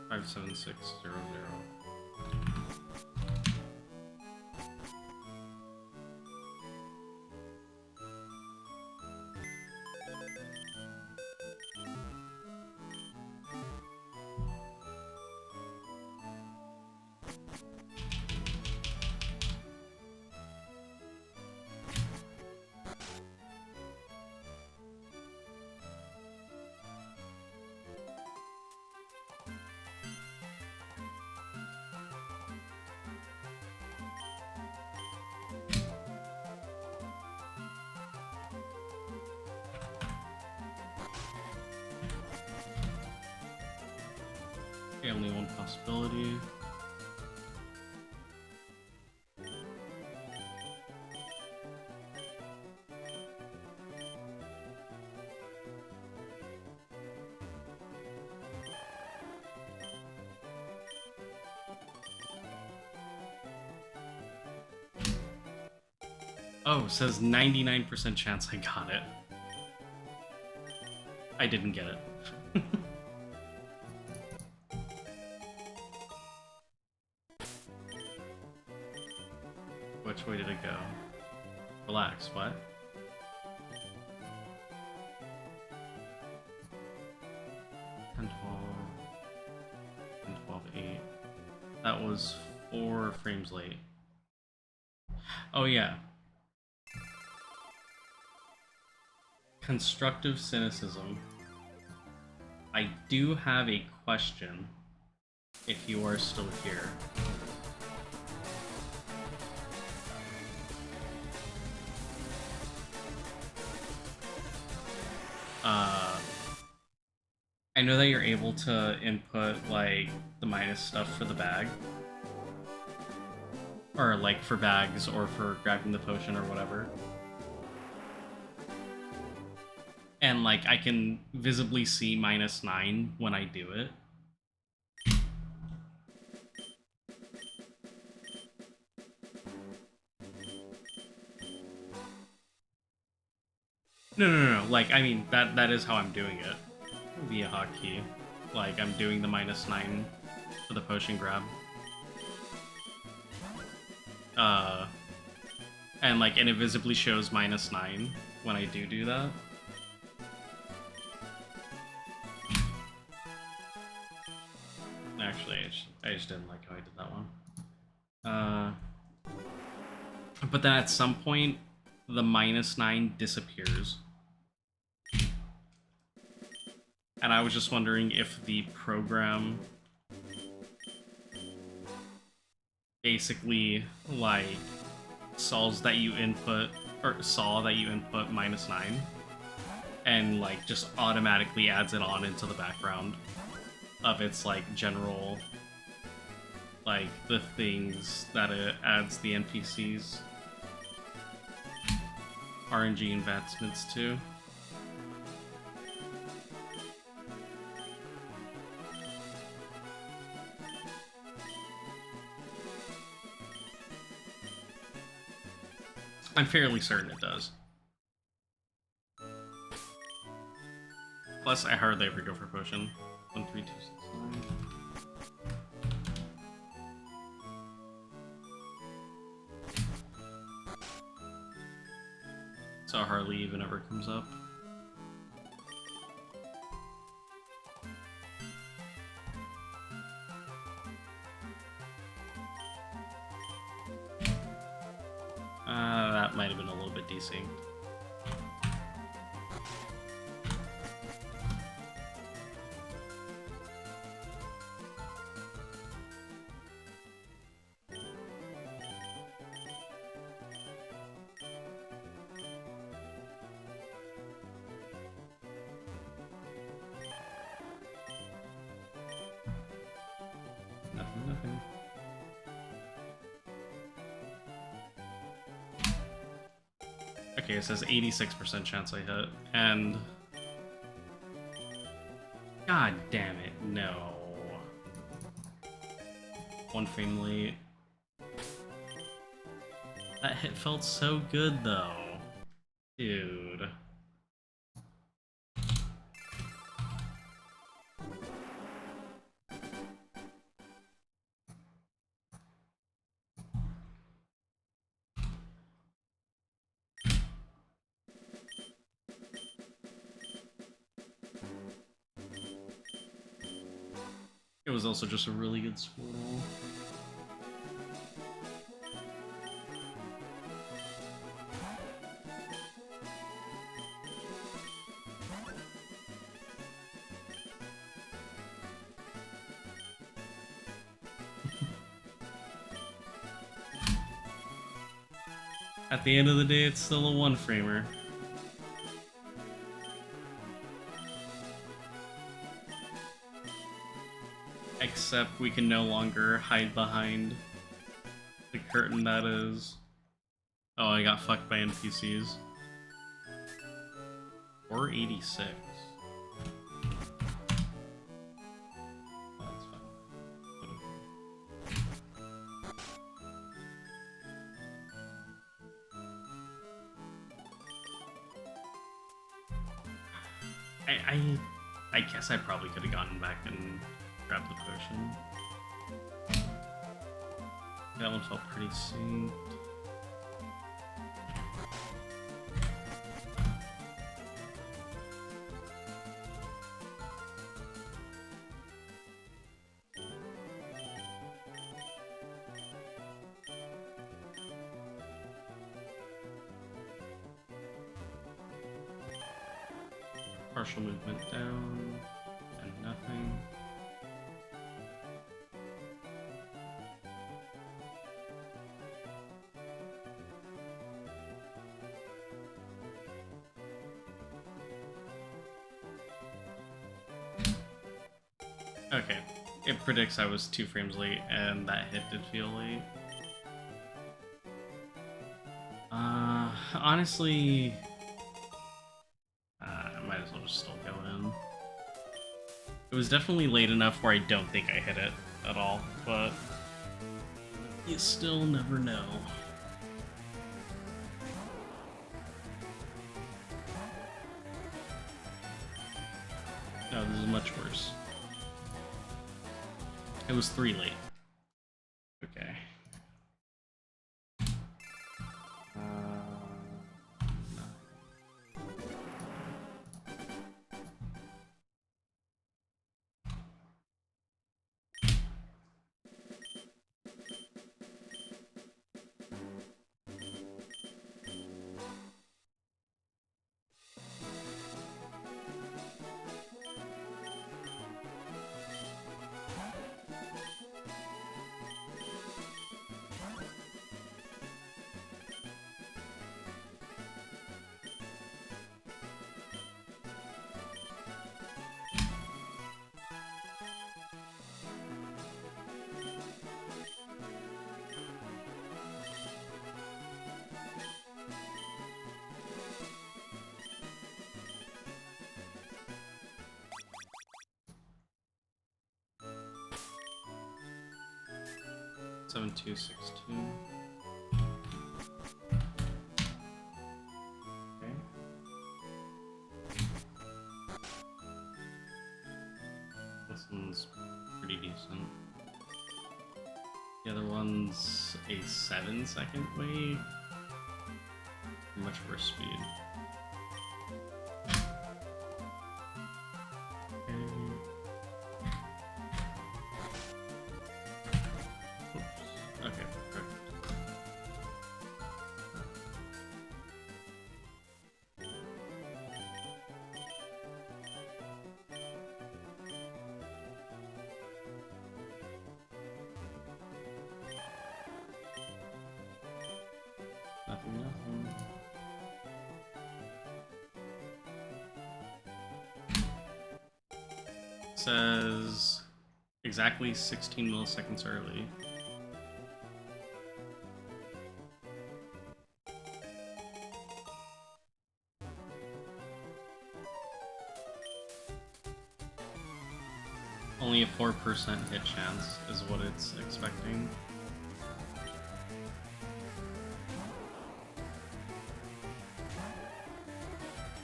Five, 7, 6, 0, 0. Okay, only one possibility. Oh, says 99% chance I got it. I didn't get it. Which way did it go? Relax, what? And 12, 8. That was 4 frames late. Oh yeah. Constructive cynicism. I do have a question, if you are still here. I know that you're able to input, like, the minus stuff for the bag. Or, like, for bags, or for grabbing the potion, or whatever. And, like, I can visibly see -9 when I do it. No. Like, I mean, that is how I'm doing it. Via hotkey. Like, I'm doing the -9 for the potion grab. And, like, and it visibly shows -9 when I do that. Actually, I just didn't like how I did that one. But then at some point, the -9 disappears. And I was just wondering if the program basically, like, saw that you input -9 and, like, just automatically adds it on into the background of its, like, general like the things that it adds the NPCs RNG advancements to. I'm fairly certain it does. Plus, I hardly ever go for potion. 1, 3, 2, 6, 9. So hardly even ever comes up. That might have been a little bit desynced. Nothing. Okay, it says 86% chance I hit, and... God damn it, no. 1 frame late. That hit felt so good, though. Dude. It was also just a really good Squirtle. At the end of the day, it's still a 1-framer. Except we can no longer hide behind the curtain that is... Oh, I got fucked by NPCs. Or 86. That's fine. I guess I probably could have gotten back and grabbed the potion. That one felt pretty synced. Partial movement down, and nothing. Okay, it predicts I was 2 frames late, and that hit did feel late. Honestly... I might as well just still go in. It was definitely late enough where I don't think I hit it at all, but you still never know. No, this is much worse. It was 3 late. Okay. 7262. Okay. This one's pretty decent. The other one's a 7-second wait. Much worse speed. Okay, perfect. Nothing. Says exactly 16 milliseconds early. Only a 4% hit chance is what it's expecting.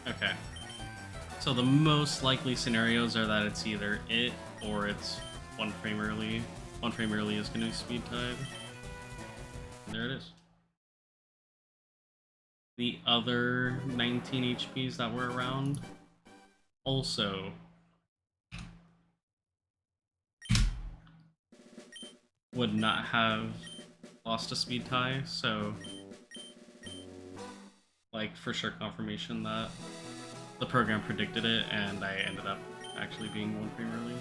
Okay. So the most likely scenarios are that it's either it or it's 1 frame early. 1 frame early is going to be speed tied. And there it is. The other 19 HPs that were around also would not have lost a speed tie, so like for sure confirmation that the program predicted it and I ended up actually being 1 frame early.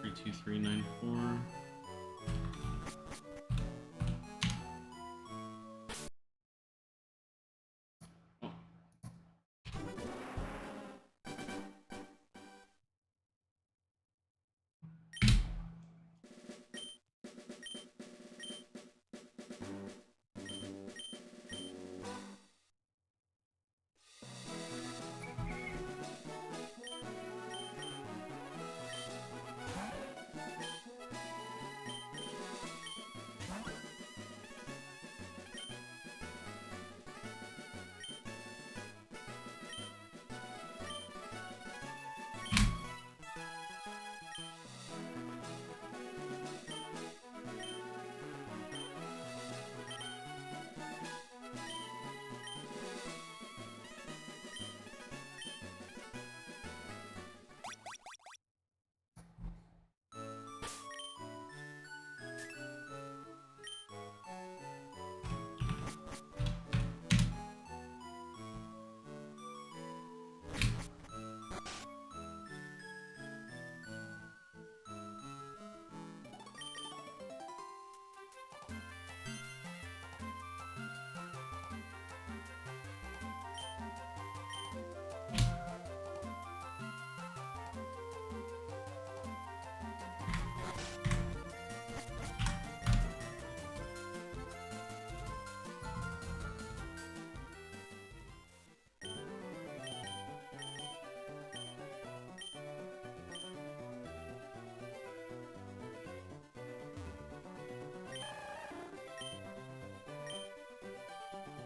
Three, 2, 3, 9, 4.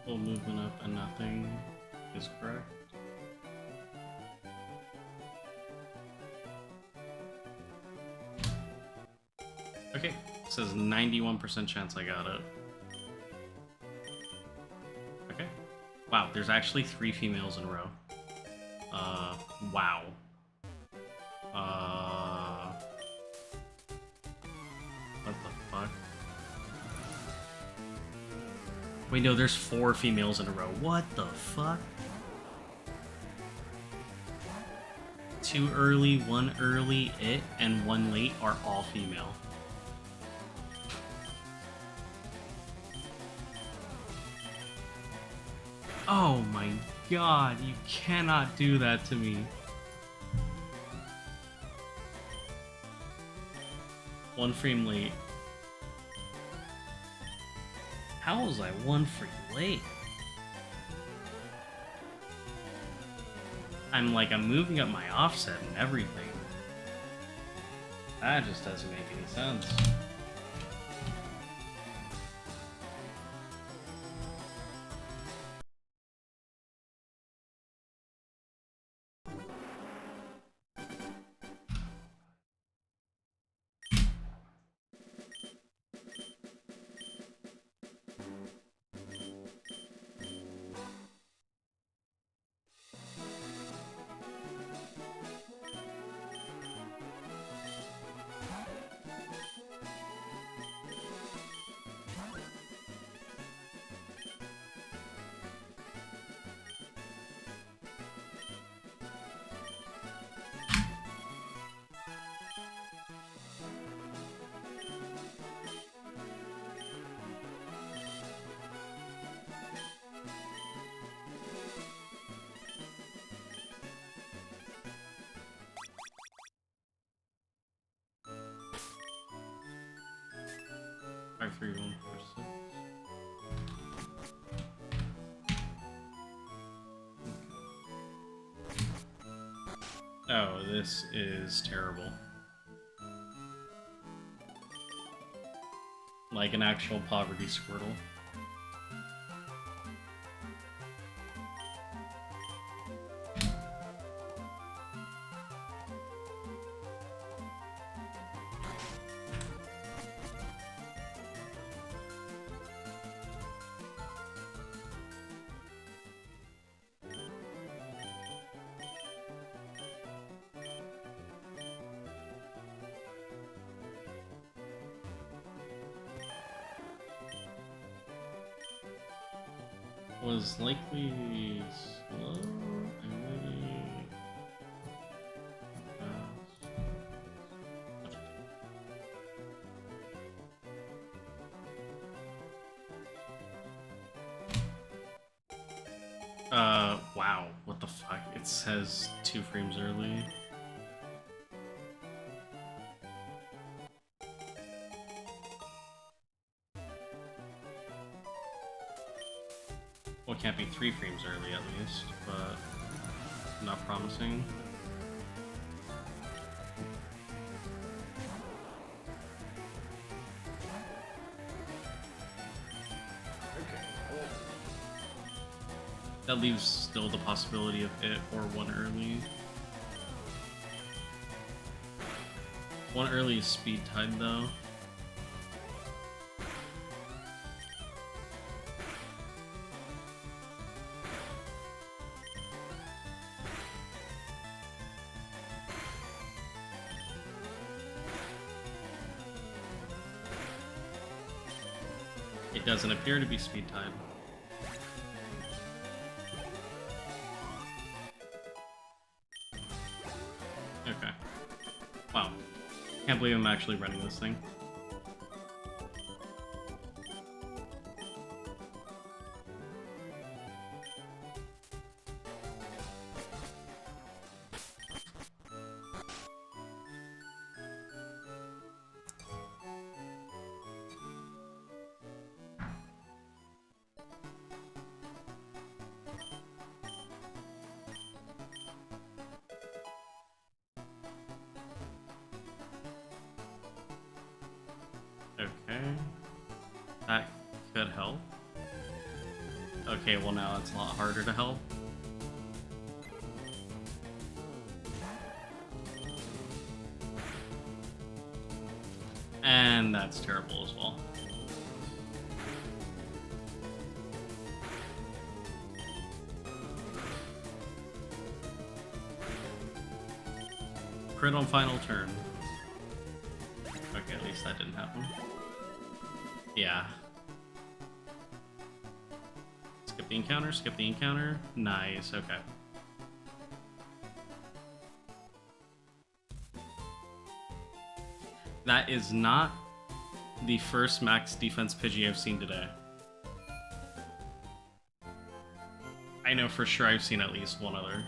Full movement up and nothing is correct. Okay, it says 91% chance I got it. Okay. Wow, there's actually 3 females in a row. Wow. What the fuck? Wait, no, there's 4 females in a row. What the fuck? 2 early, 1 early, it, and 1 late are all female. Oh my god, you cannot do that to me. 1 frame late. How was I 1 frame late? I'm moving up my offset and everything. That just doesn't make any sense. Five, three, 1, 4, 6. Oh, this is terrible. Like an actual poverty Squirtle. Was likely slow and maybe wow, what the fuck? It says 2 frames early. Well, it can't be 3 frames early at least, but not promising. That leaves still the possibility of it or 1 early. 1 early is speed tied though. It doesn't appear to be speed tied. Okay. Wow. Can't believe I'm actually running this thing. Okay. That could help. Okay, well now it's a lot harder to help. And that's terrible as well. Crit on final turn. Okay, at least that didn't happen. Yeah. Skip the encounter, skip the encounter. Nice, okay. That is not the first max defense Pidgey I've seen today. I know for sure I've seen at least one other.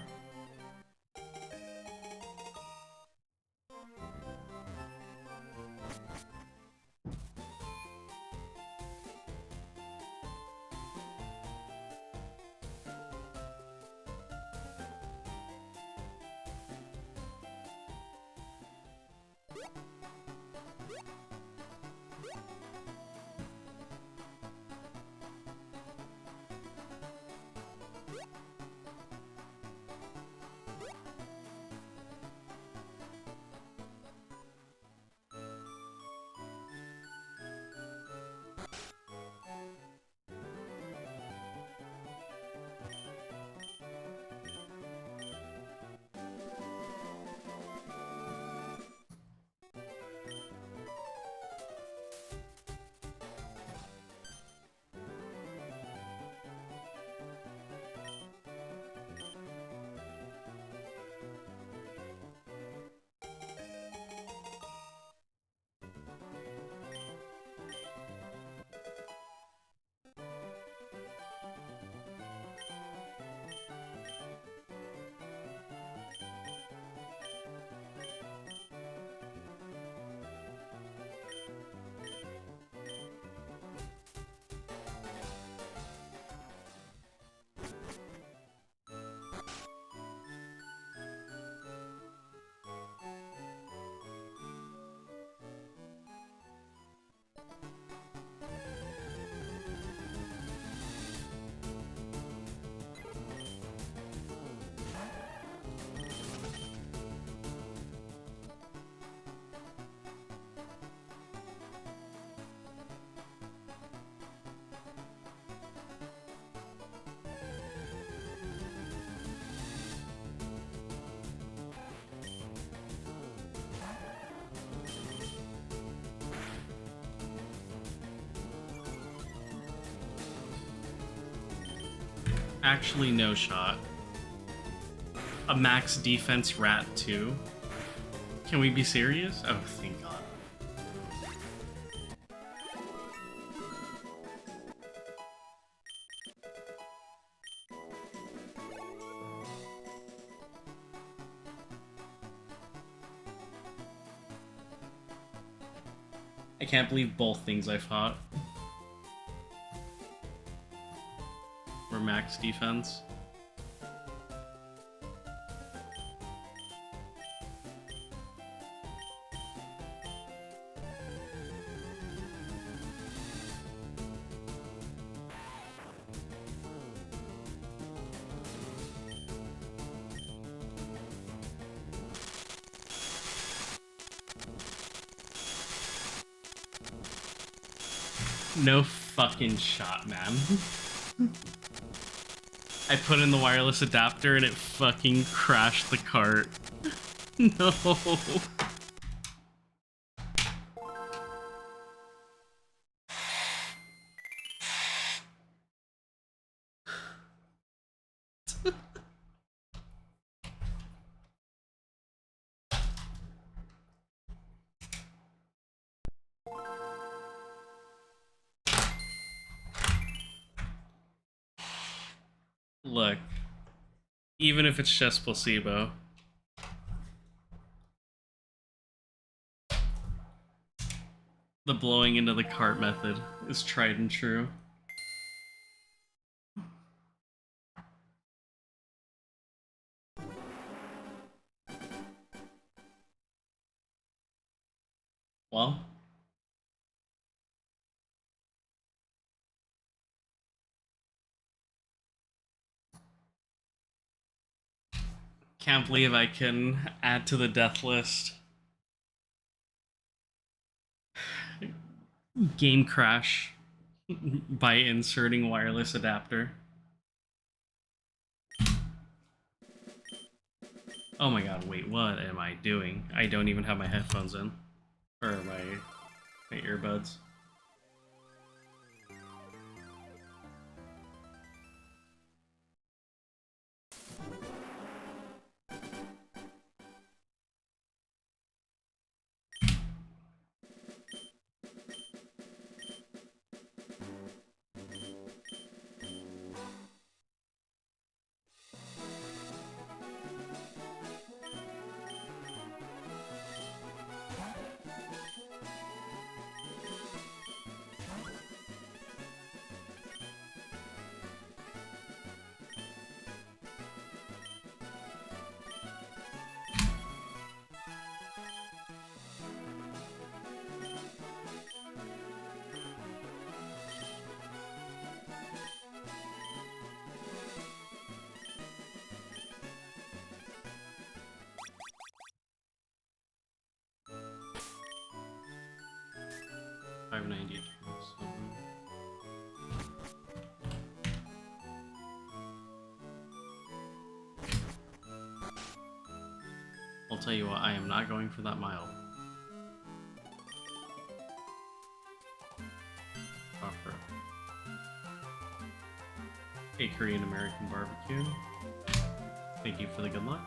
Actually, no shot. A max defense rat too? Can we be serious? Oh, thank God. I can't believe both things I fought were max defense. No fucking shot, man. I put in the wireless adapter and it fucking crashed the cart. No. Look, even if it's just placebo, the blowing into the cart method is tried and true. Well, can't believe I can add to the death list. Game crash by inserting wireless adapter. Oh my god, wait, what am I doing? I don't even have my headphones in. Or my earbuds. 592. So. I'll tell you what, I am not going for that mile. Offer. A Korean American barbecue. Thank you for the good luck.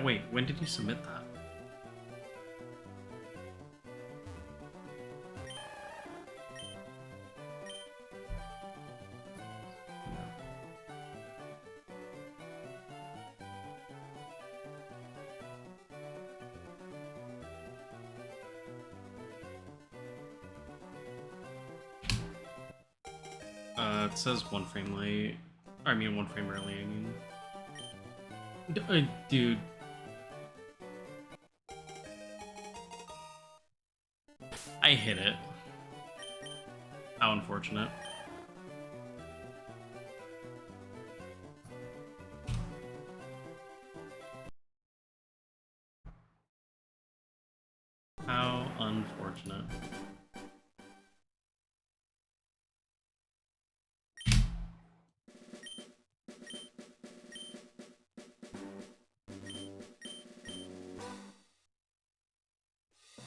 Wait, when did you submit that? It says 1 frame late. I mean, 1 frame early, I mean. Dude. I hit it. How unfortunate. How unfortunate.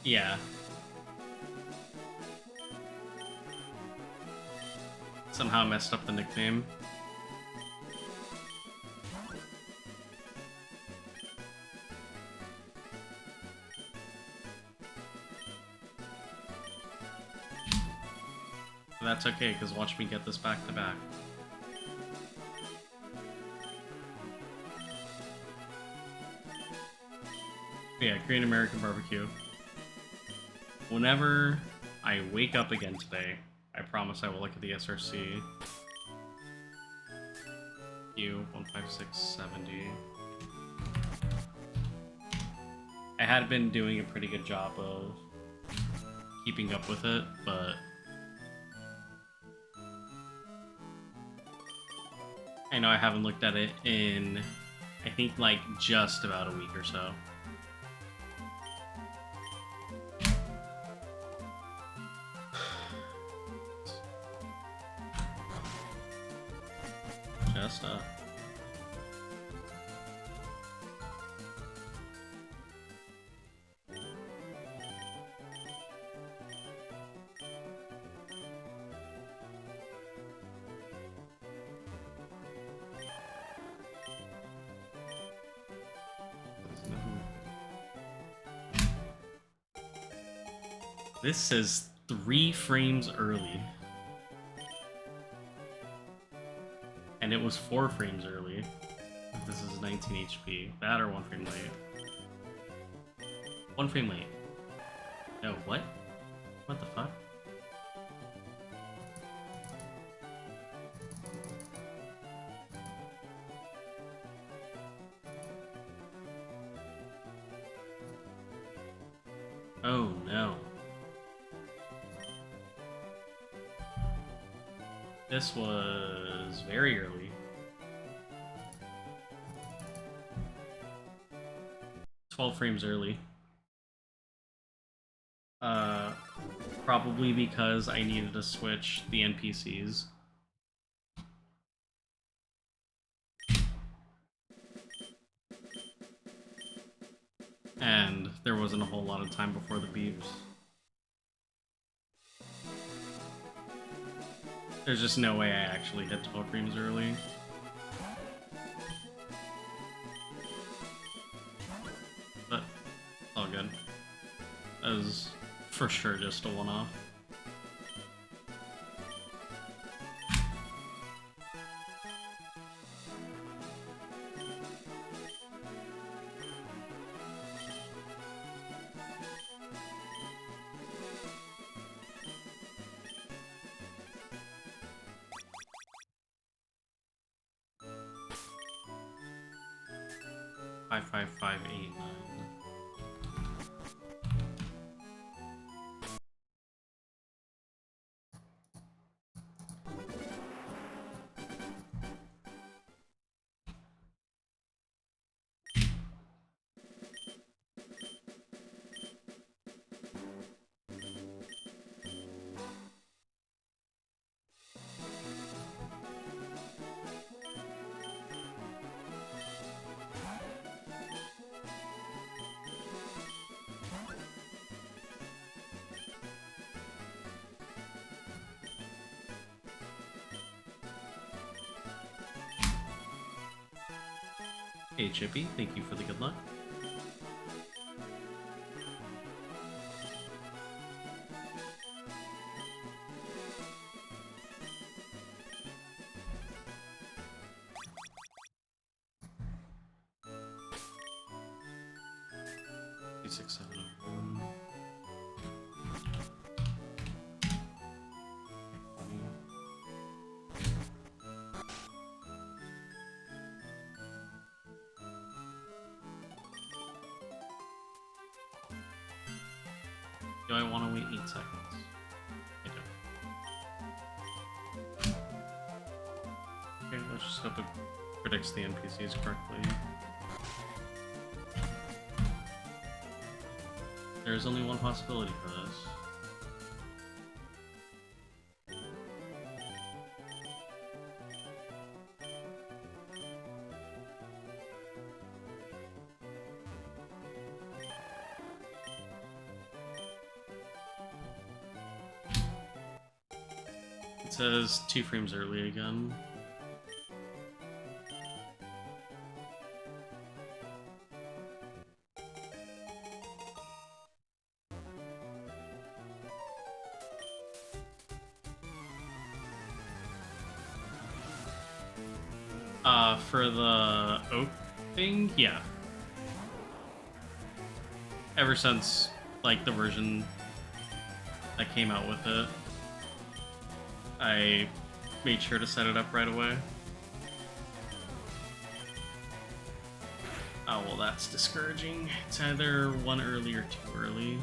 Yeah. Somehow messed up the nickname. That's okay, because watch me get this back to back. Yeah, Korean American barbecue. Whenever I wake up again today, I promise I will look at the SRC. U15670. I had been doing a pretty good job of keeping up with it, but I know I haven't looked at it in, I think, like, just about a week or so. Just up. This says 3 frames early. And it was 4 frames early. This is 19 HP. That or 1 frame late. 1 frame late. No, what? What the fuck? Oh no. This was very early. 12 frames early. Probably because I needed to switch the NPCs. And there wasn't a whole lot of time before the beeps. There's just no way I actually hit 12 frames early. But, all good. That was for sure just a one-off. Five, 55589. Hey Chippy, thank you for the good luck. Six, seven, one. Do I want to wait 8 seconds? I don't. Okay, let's just hope it predicts the NPCs correctly. There's only one possibility for this. It says 2 frames early again. For the oak thing, yeah. Ever since, like, the version that came out with it, I made sure to set it up right away. Oh, well, that's discouraging. It's either 1 early or 2 early.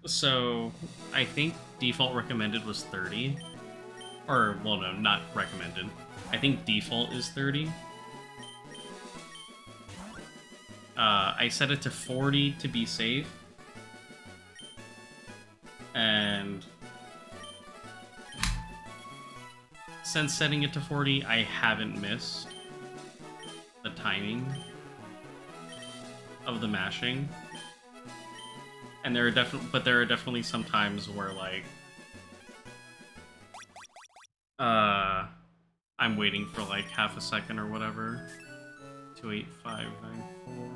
So I think default recommended was 30. Or, well, no, not recommended. I think default is 30. I set it to 40 to be safe. And since setting it to 40, I haven't missed the timing of the mashing. And there are definitely some times where, like, I'm waiting for like half a second or whatever. 28594.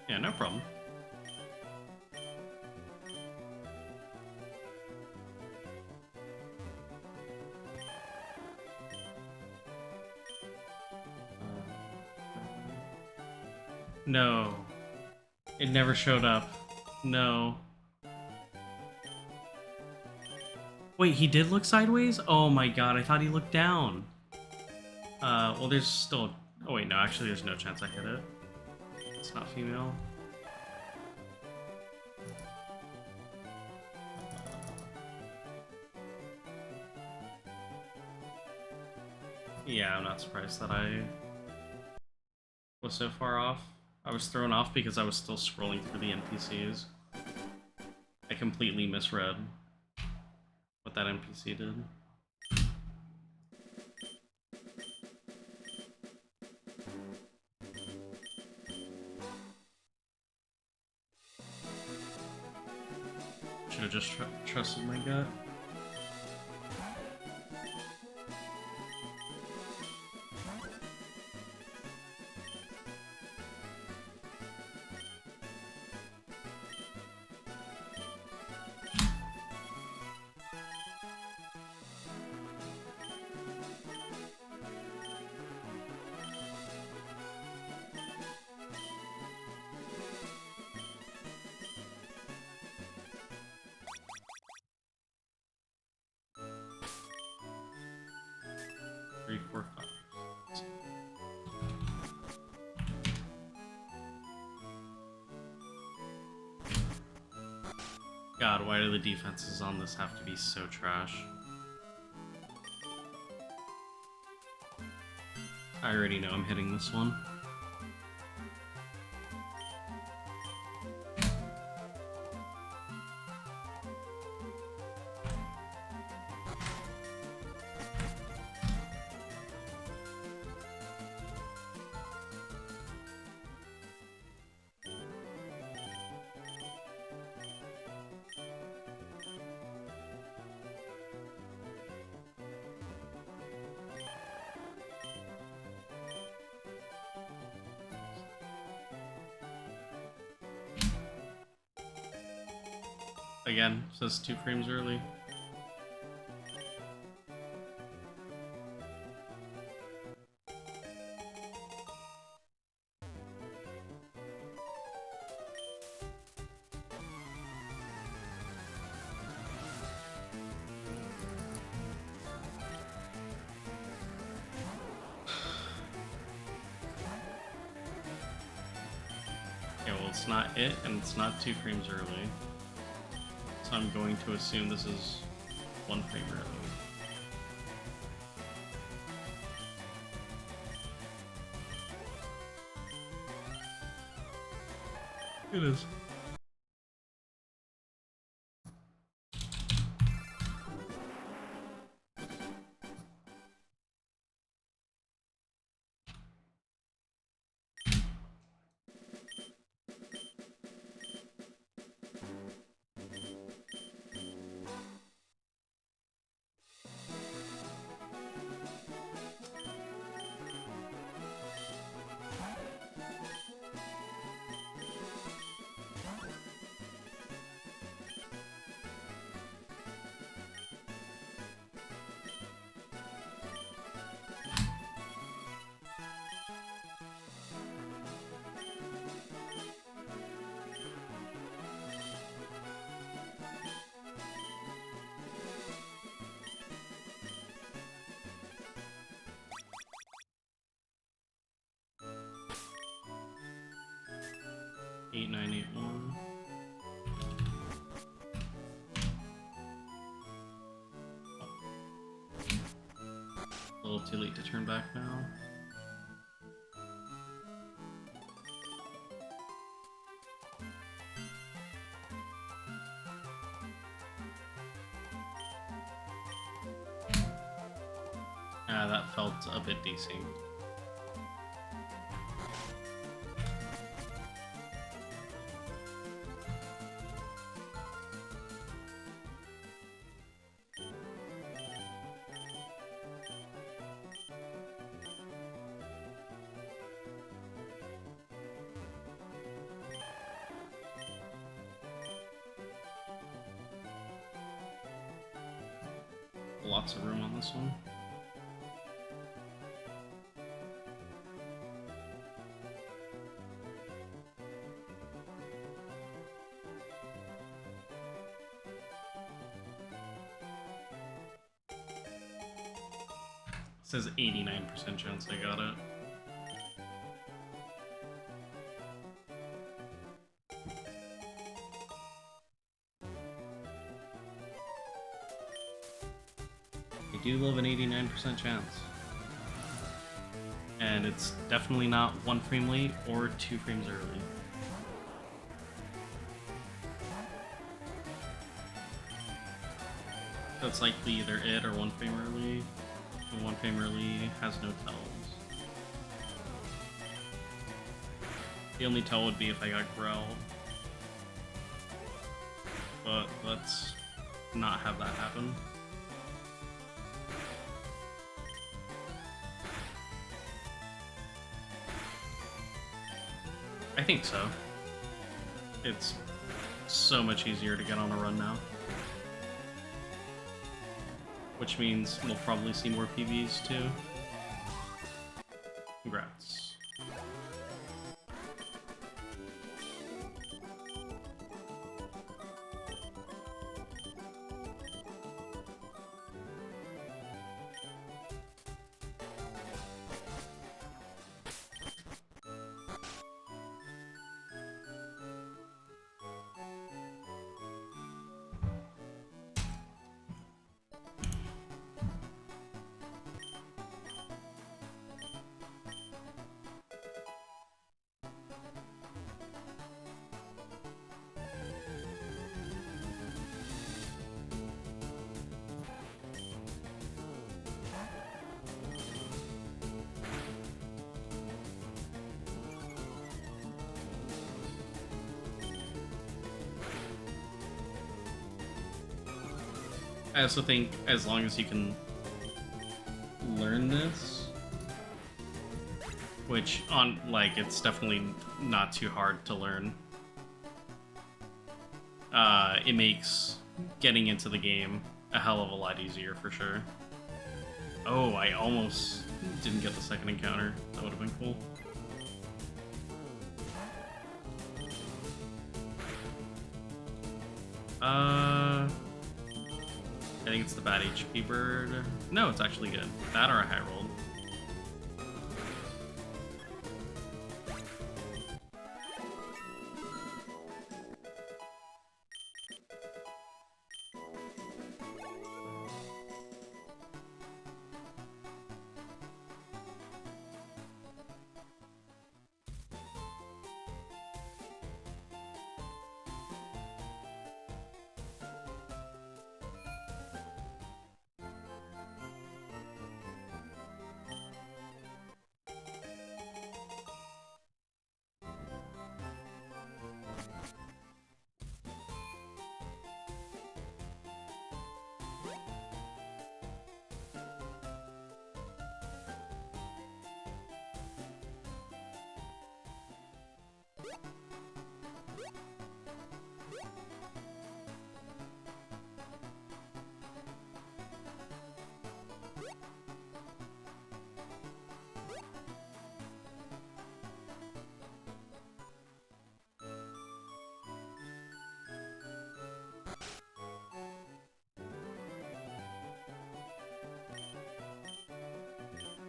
Yeah, no problem. No. It never showed up. No. Wait, he did look sideways? Oh my god, I thought he looked down. Well, there's still... Oh wait, no, actually there's no chance I hit it. It's not female. Yeah, I'm not surprised that I was so far off. I was thrown off because I was still scrolling through the NPCs. I completely misread what that NPC did. Should have just trusted my gut. God, why do the defenses on this have to be so trash? I already know I'm hitting this one. Again, says 2 frames early. Yeah, well, it's not it, and it's not 2 frames early. So I'm going to assume this is 1 frame early. It is. Eight, 9, 8, 1. A little too late to turn back now. That felt a bit decent. Lots of room on this one. It says 89% chance I got it. I do love an 89% chance. And it's definitely not 1 frame late or 2 frames early. So it's likely either it or 1 frame early. And 1 frame early has no tells. The only tell would be if I got grelled. But let's not have that happen. I think so. It's so much easier to get on a run now. Which means we'll probably see more PBs too. Congrats. I also think as long as you can learn this, which on like it's definitely not too hard to learn, it makes getting into the game a hell of a lot easier for sure. Oh, I almost didn't get the second encounter. That would have been cool. I think it's the bad HP bird. No, it's actually good. That or a high roll.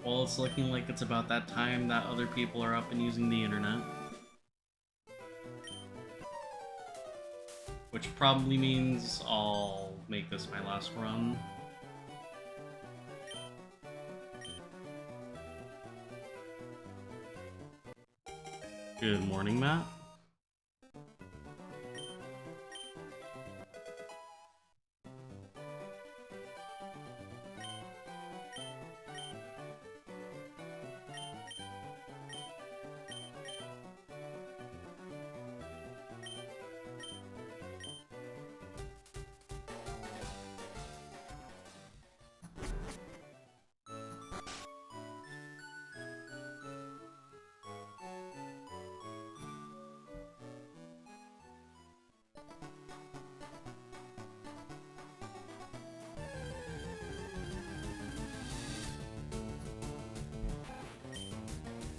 Well, it's looking like it's about that time that other people are up and using the internet. Which probably means I'll make this my last run. Good morning, Matt.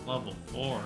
Level 4.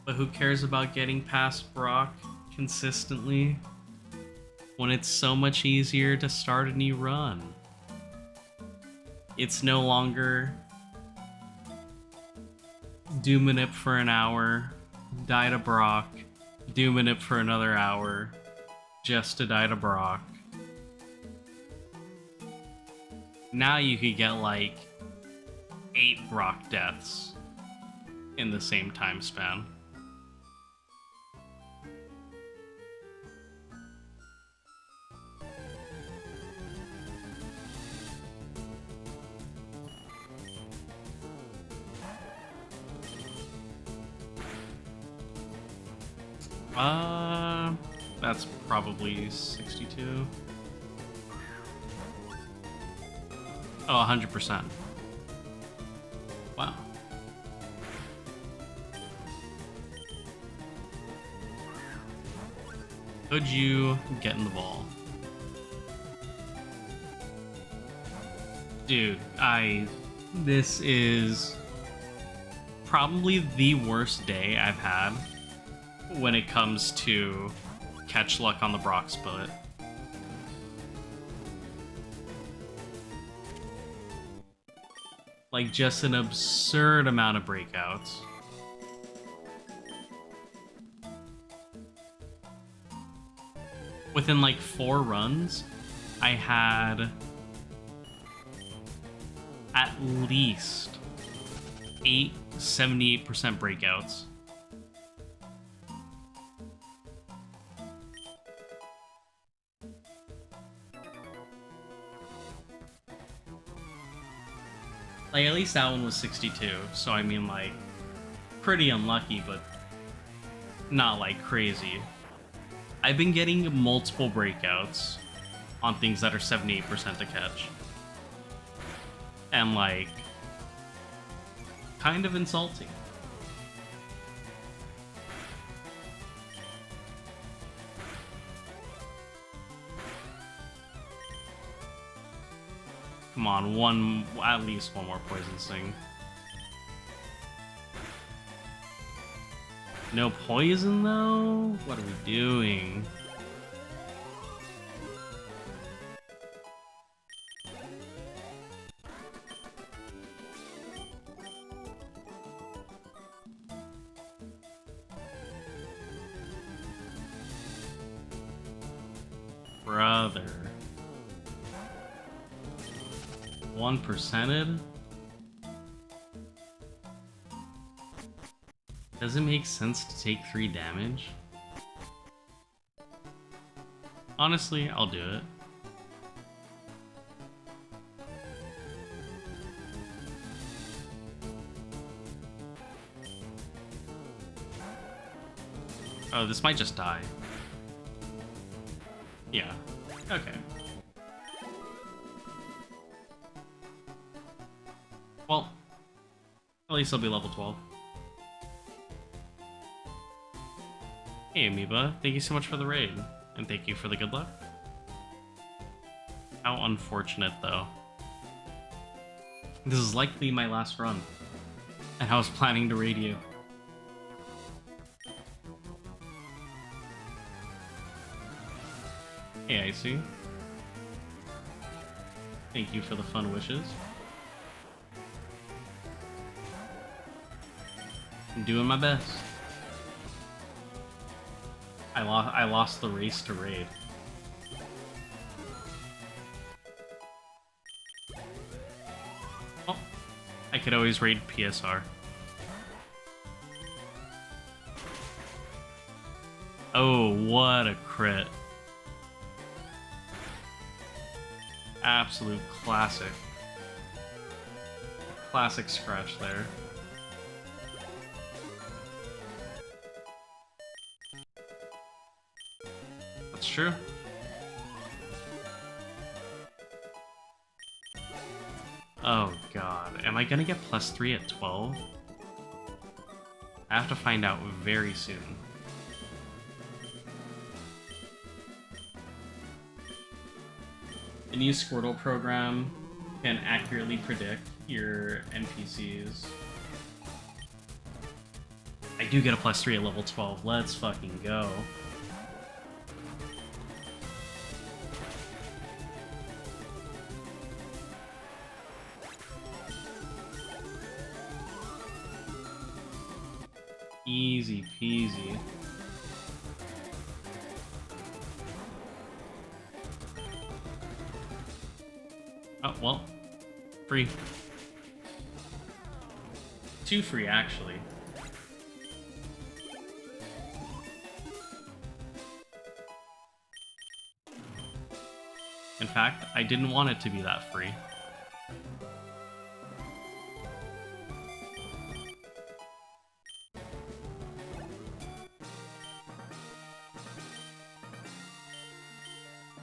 But who cares about getting past Brock consistently when it's so much easier to start a new run? It's no longer do Manip for an hour, die to Brock, do Manip for another hour, just to die to Brock. Now you could get like 8 Brock deaths in the same time span. That's probably 62. Oh, 100%. Wow. Could you get in the ball? Dude, this is probably the worst day I've had when it comes to catch luck on the Brock split. Like, just an absurd amount of breakouts. Within like 4 runs, I had at least 8 78% breakouts. Like, at least that one was 62, so I mean, like, pretty unlucky, but not, like, crazy. I've been getting multiple breakouts on things that are 78% to catch. And, like, kind of insulting. Come on, at least one more poison sting. No poison though? What are we doing? Brother. 1%ed? Does it make sense to take 3 damage? Honestly, I'll do it. Oh, this might just die. Yeah. Okay. Well, at least I'll be level 12. Hey, Amoeba. Thank you so much for the raid. And thank you for the good luck. How unfortunate, though. This is likely my last run. And I was planning to raid you. Hey, Icy. Thank you for the fun wishes. I'm doing my best. I lost the race to raid. Oh, I could always raid PSR. Oh, what a crit. Absolute classic. Classic scratch there. That's true. Oh god, am I gonna get +3 at 12? I have to find out very soon. The new Squirtle program can accurately predict your NPCs. I do get a +3 at level 12. Let's fucking go. Easy peasy. Oh, well. Free. 2 free, actually. In fact, I didn't want it to be that free.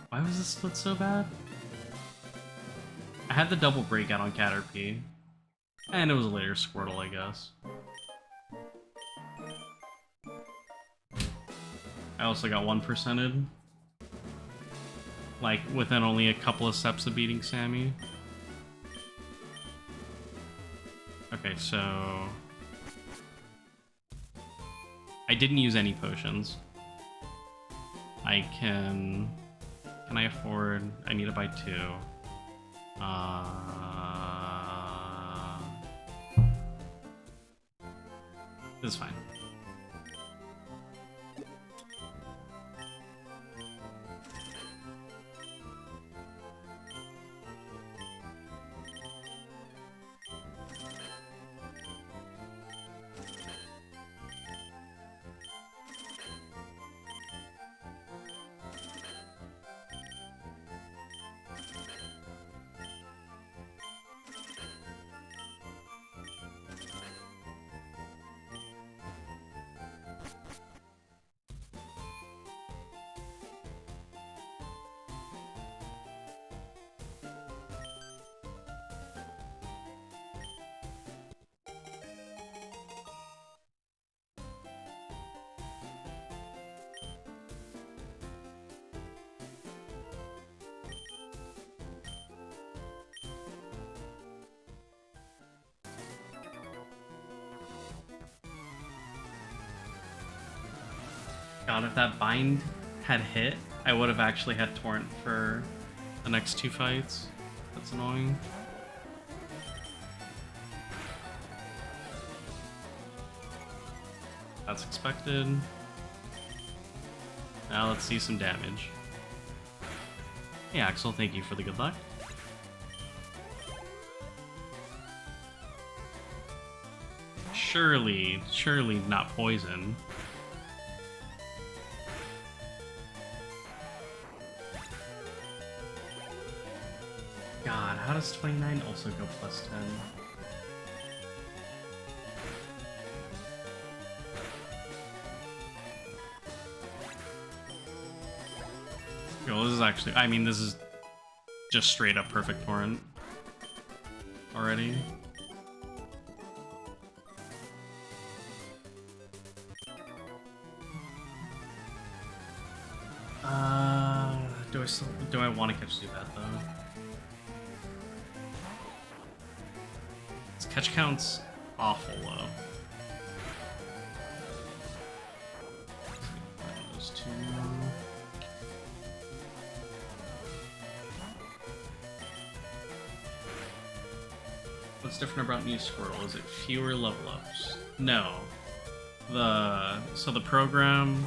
Why was this split so bad? I had the double breakout on Caterpie. And it was a later Squirtle, I guess. I also got 1%ed. Like, within only a couple of steps of beating Sammy. Okay, so... I didn't use any potions. I can... Can I afford... I need to buy 2. This is fine. God, if that bind had hit, I would have actually had Torrent for the next 2 fights. That's annoying. That's expected. Now let's see some damage. Hey Axel, thank you for the good luck. Surely not poison. God, how does 29 also go plus 10? Yo, this is actually, I mean, this is just straight up perfect torrent already. Do I want to catch Zubat though? This catch count's awful low. Those 2. What's different about New Squirtle? Is it fewer level ups? No. So the program,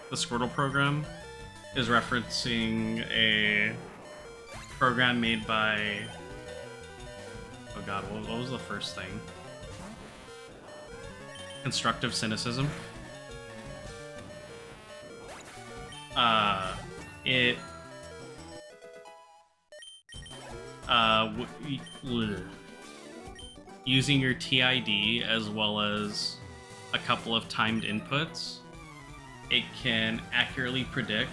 the Squirtle program, is referencing a program made by... Oh god, what was the first thing? Constructive Cynicism. Using your TID as well as a couple of timed inputs, it can accurately predict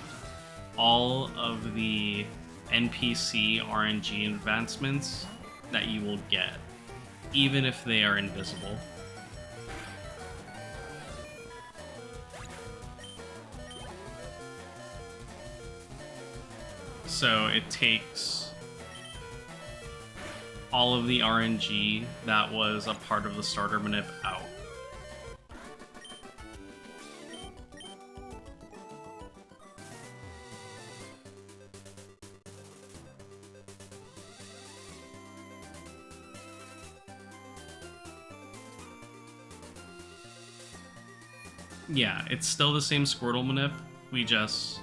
all of the NPC RNG advancements that you will get, even if they are invisible. So it takes all of the RNG that was a part of the starter manip out. Yeah, it's still the same Squirtle manip, we just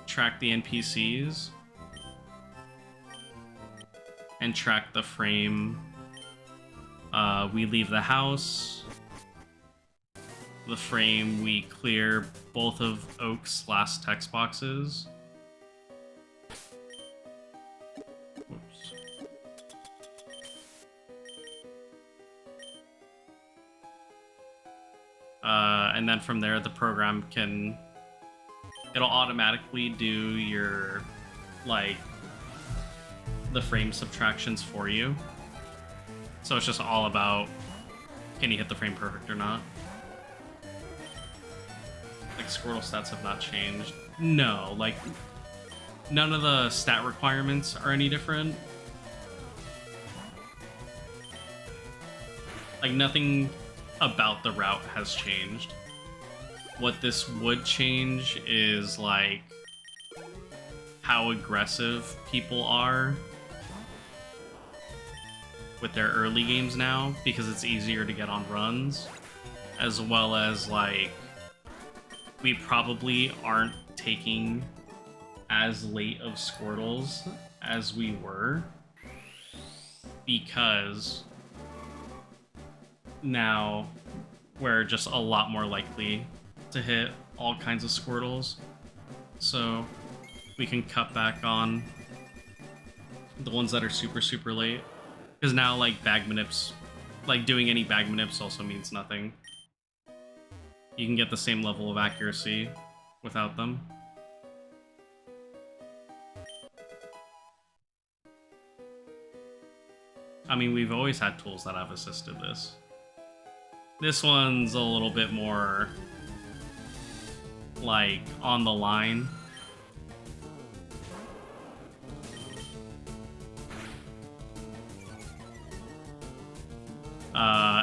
track the NPCs and track the frame We leave the house. The frame, we clear both of Oak's last text boxes. Whoops. And then from there, the program it'll automatically do your, like, the frame subtractions for you. So it's just all about, can you hit the frame perfect or not? Like, Squirtle stats have not changed. No, like, none of the stat requirements are any different. Like, nothing about the route has changed. What this would change is, like, how aggressive people are with their early games now, because it's easier to get on runs, as well as, like, we probably aren't taking as late of Squirtles as we were, because now we're just a lot more likely to hit all kinds of Squirtles. So we can cut back on the ones that are super, super late. Because now, like, bag manips, like, doing any bag manips also means nothing. You can get the same level of accuracy without them. I mean, we've always had tools that have assisted this. This one's a little bit more, like, on the line.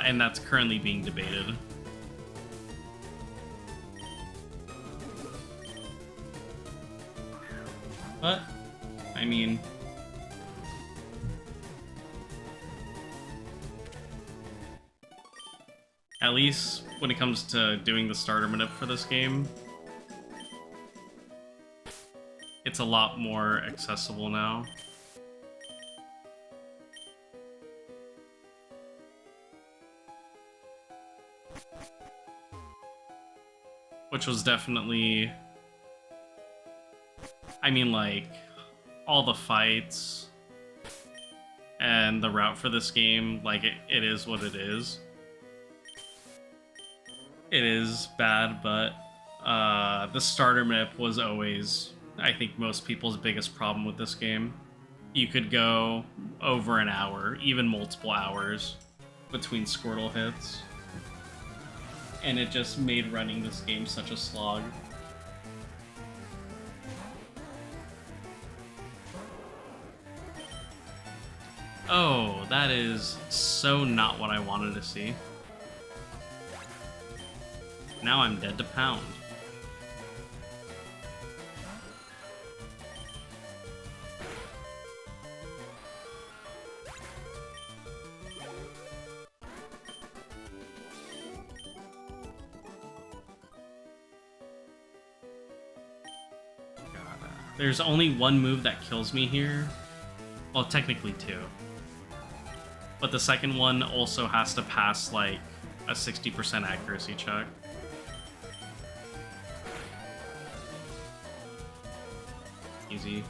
And that's currently being debated. But, I mean, at least when it comes to doing the starter manip for this game, it's a lot more accessible now. Which was definitely, I mean, like, all the fights and the route for this game, like, it is what it is. It is bad, but the starter manip was always, I think, most people's biggest problem with this game. You could go over an hour, even multiple hours, between Squirtle hits. And it just made running this game such a slog. Oh, that is so not what I wanted to see. Now I'm dead to pound. There's only one move that kills me here. Well, technically two. But the second one also has to pass, like, a 60% accuracy check. Easy.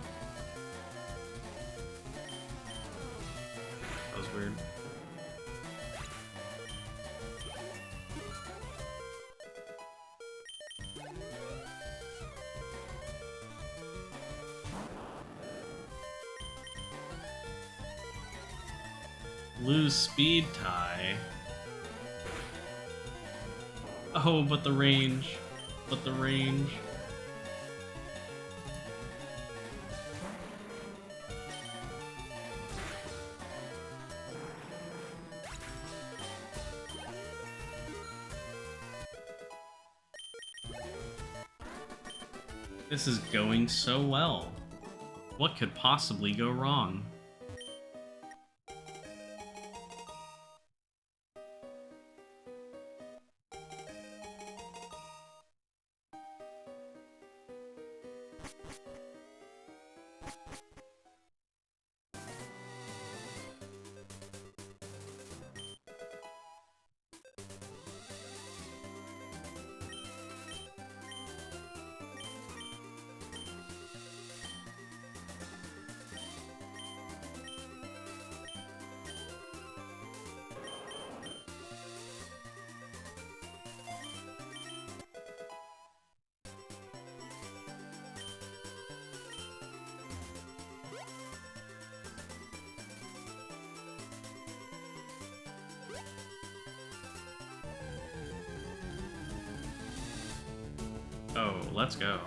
That was weird. Lose speed tie. Oh, but the range. But the range. This is going so well. What could possibly go wrong? let's go.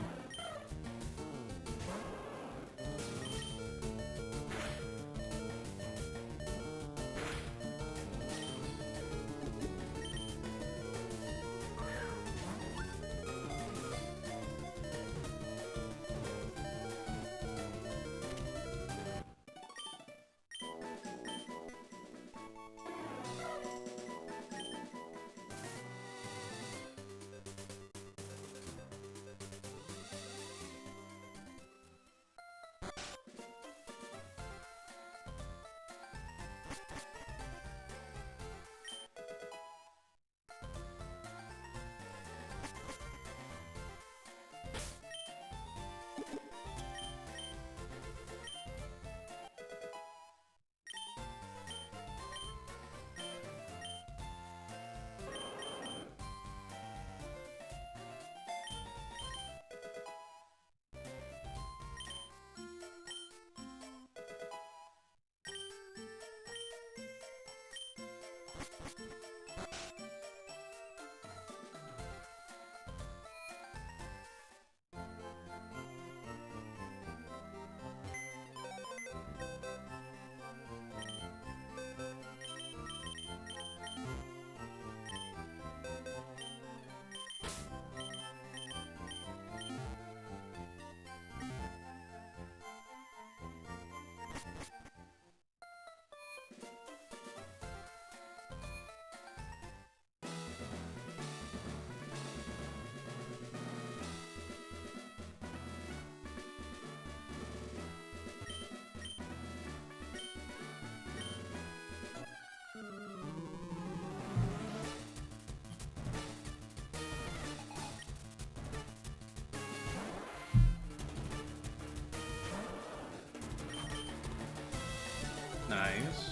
Nice.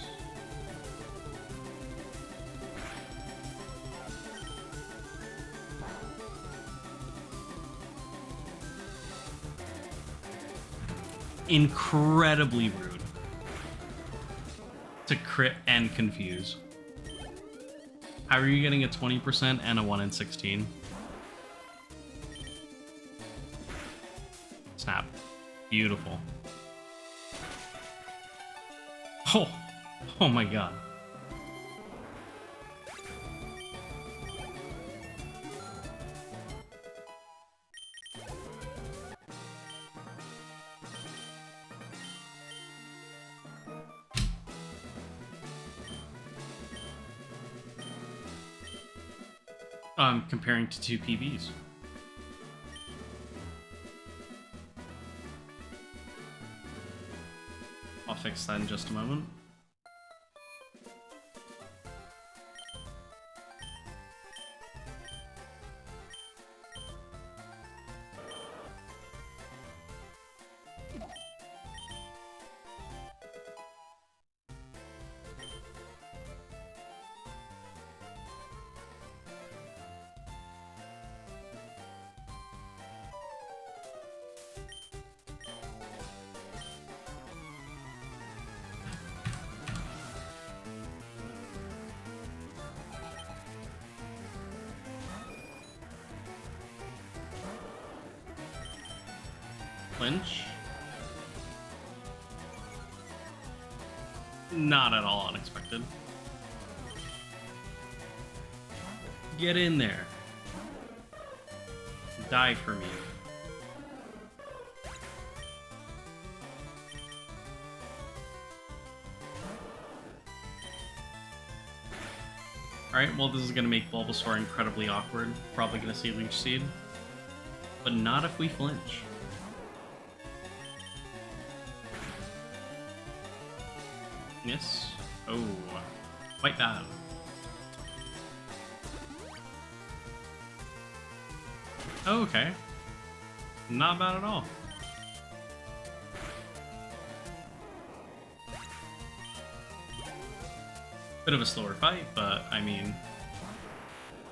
Incredibly rude to crit and confuse. How are you getting a 20% and a 1 in 16? Snap. Beautiful. Oh my god. Comparing to two PBs. I'll fix that in just a moment. Flinch? Not at all unexpected. Get in there. Die for me. Alright, well this is going to make Bulbasaur incredibly awkward. Probably going to see Leech Seed. But not if we flinch. Miss. Oh, quite bad. Oh, okay. Not bad at all. Bit of a slower fight, but I mean,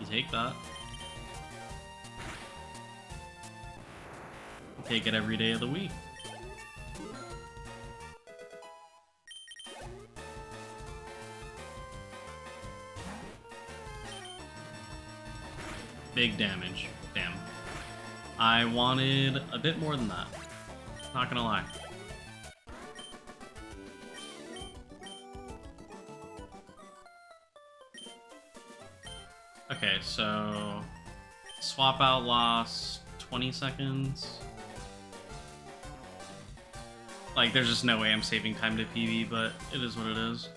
you take that. You take it every day of the week. Big damage. Damn. I wanted a bit more than that. Not gonna lie. Okay, so swap out lost 20 seconds. Like, there's just no way I'm saving time to PV, but it is what it is.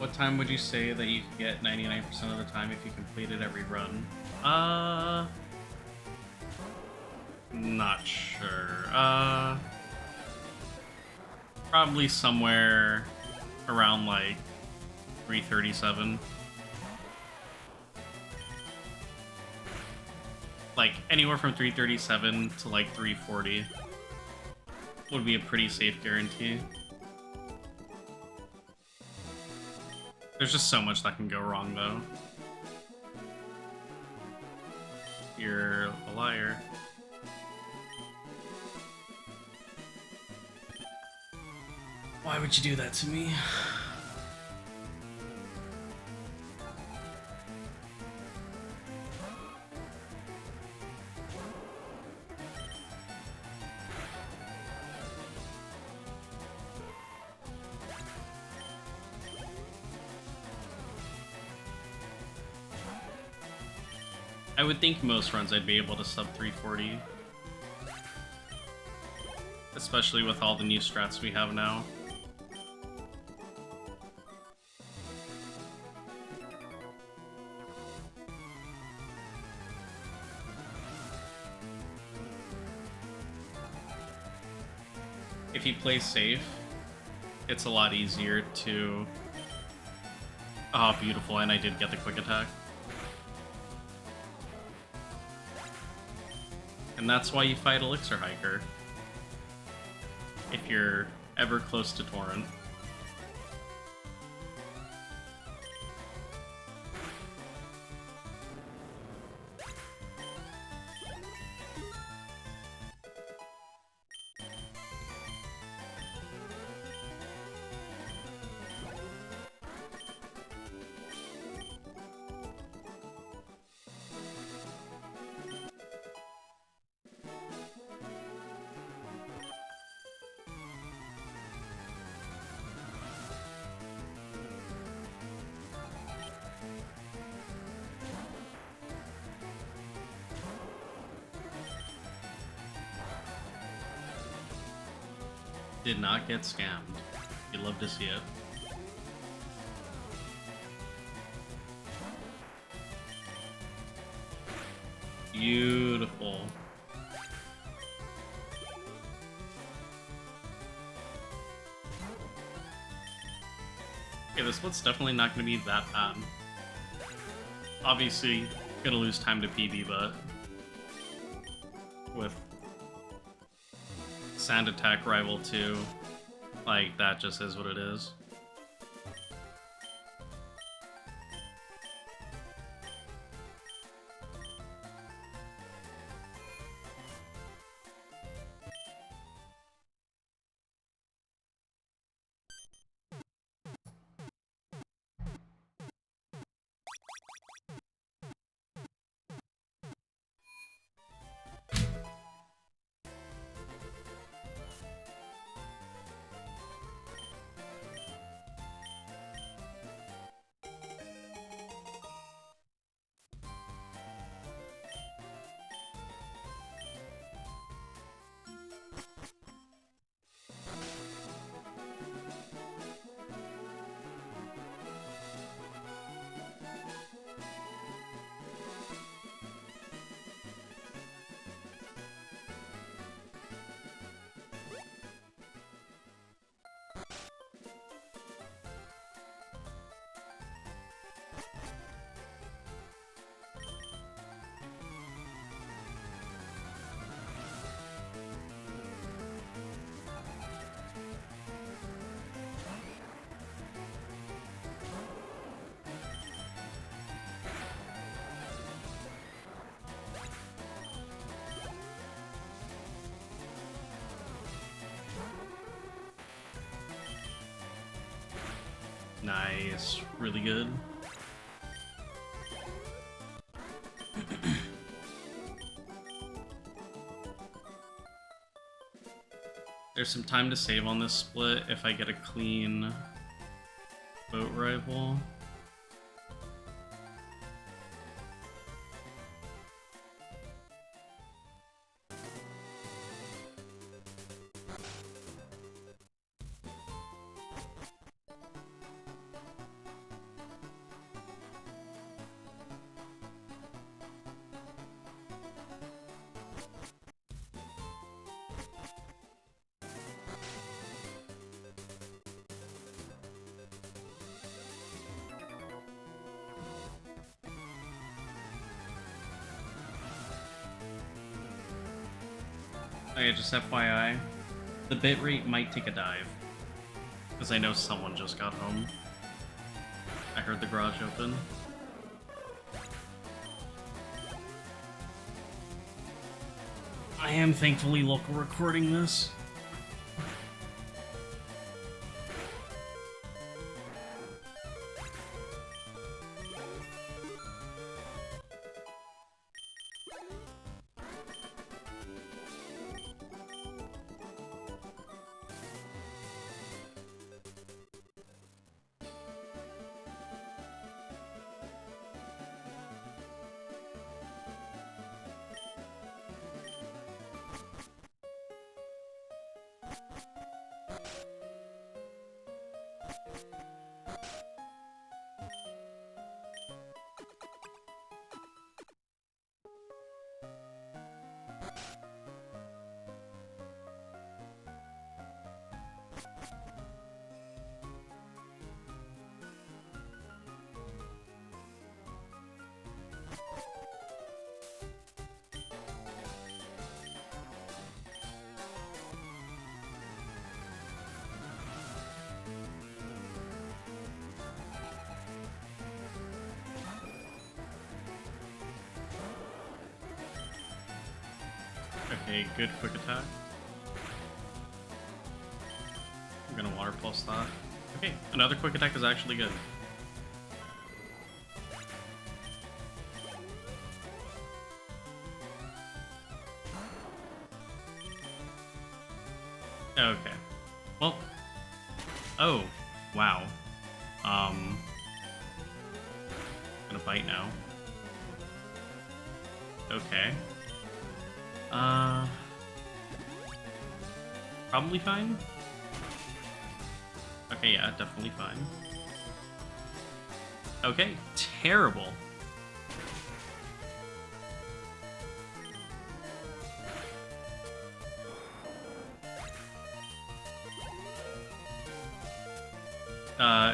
What time would you say that you could get 99% of the time if you completed every run? Not sure. Probably somewhere around like 337. Like anywhere from 337 to like 340 would be a pretty safe guarantee. There's just so much that can go wrong though. You're a liar. Why would you do that to me? I would think most runs I'd be able to sub 340. Especially with all the new strats we have now. If you play safe, it's a lot easier to... Oh, beautiful, and I did get the quick attack. And that's why you fight Elixir Hiker. If you're ever close to Torrent. Did not get scammed. You'd love to see it. Beautiful. Okay, this split's definitely not going to be that bad. Obviously, gonna lose time to PB, but with Sand Attack Rival 2, like, that just is what it is. Nice, really good. There's some time to save on this split if I get a clean boat rival. Okay, just FYI, the bitrate might take a dive. Because I know someone just got home. I heard the garage open. I am thankfully local recording this. Okay, good quick attack. I'm gonna water pulse that. Okay, another quick attack is actually good. Okay. Well. Oh, wow. Gonna bite now. Okay. Probably fine? Okay, yeah, definitely fine. Okay, terrible.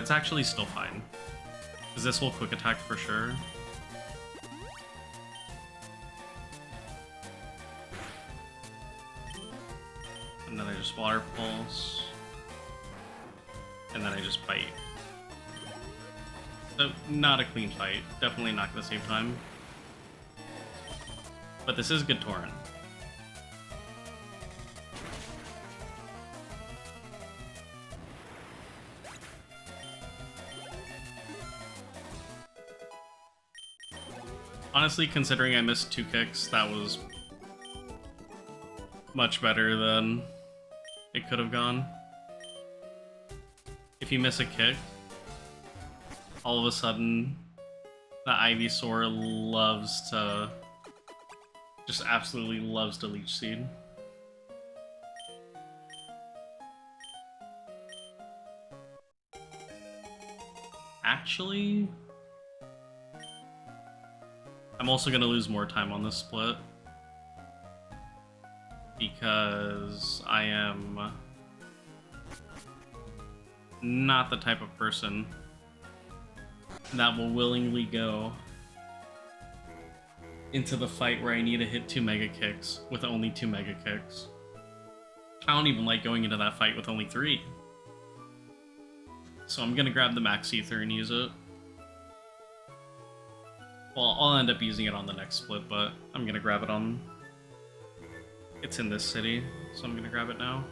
It's actually still fine. Because this will quick attack for sure. And then I just water pulse. And then I just bite. So, not a clean fight. Definitely not gonna save time. But this is good torrent. Honestly, considering I missed 2 kicks, that was much better than it could have gone. If you miss a kick, all of a sudden, the Ivysaur loves to... just absolutely loves to Leech Seed. Actually... I'm also gonna lose more time on this split. Because I am not the type of person that will willingly go into the fight where I need to hit 2 Mega Kicks with only 2 Mega Kicks. I don't even like going into that fight with only 3. So I'm gonna grab the Max Ether and use it. Well, I'll end up using it on the next split, but I'm gonna grab it on... It's in this city, so I'm gonna grab it now.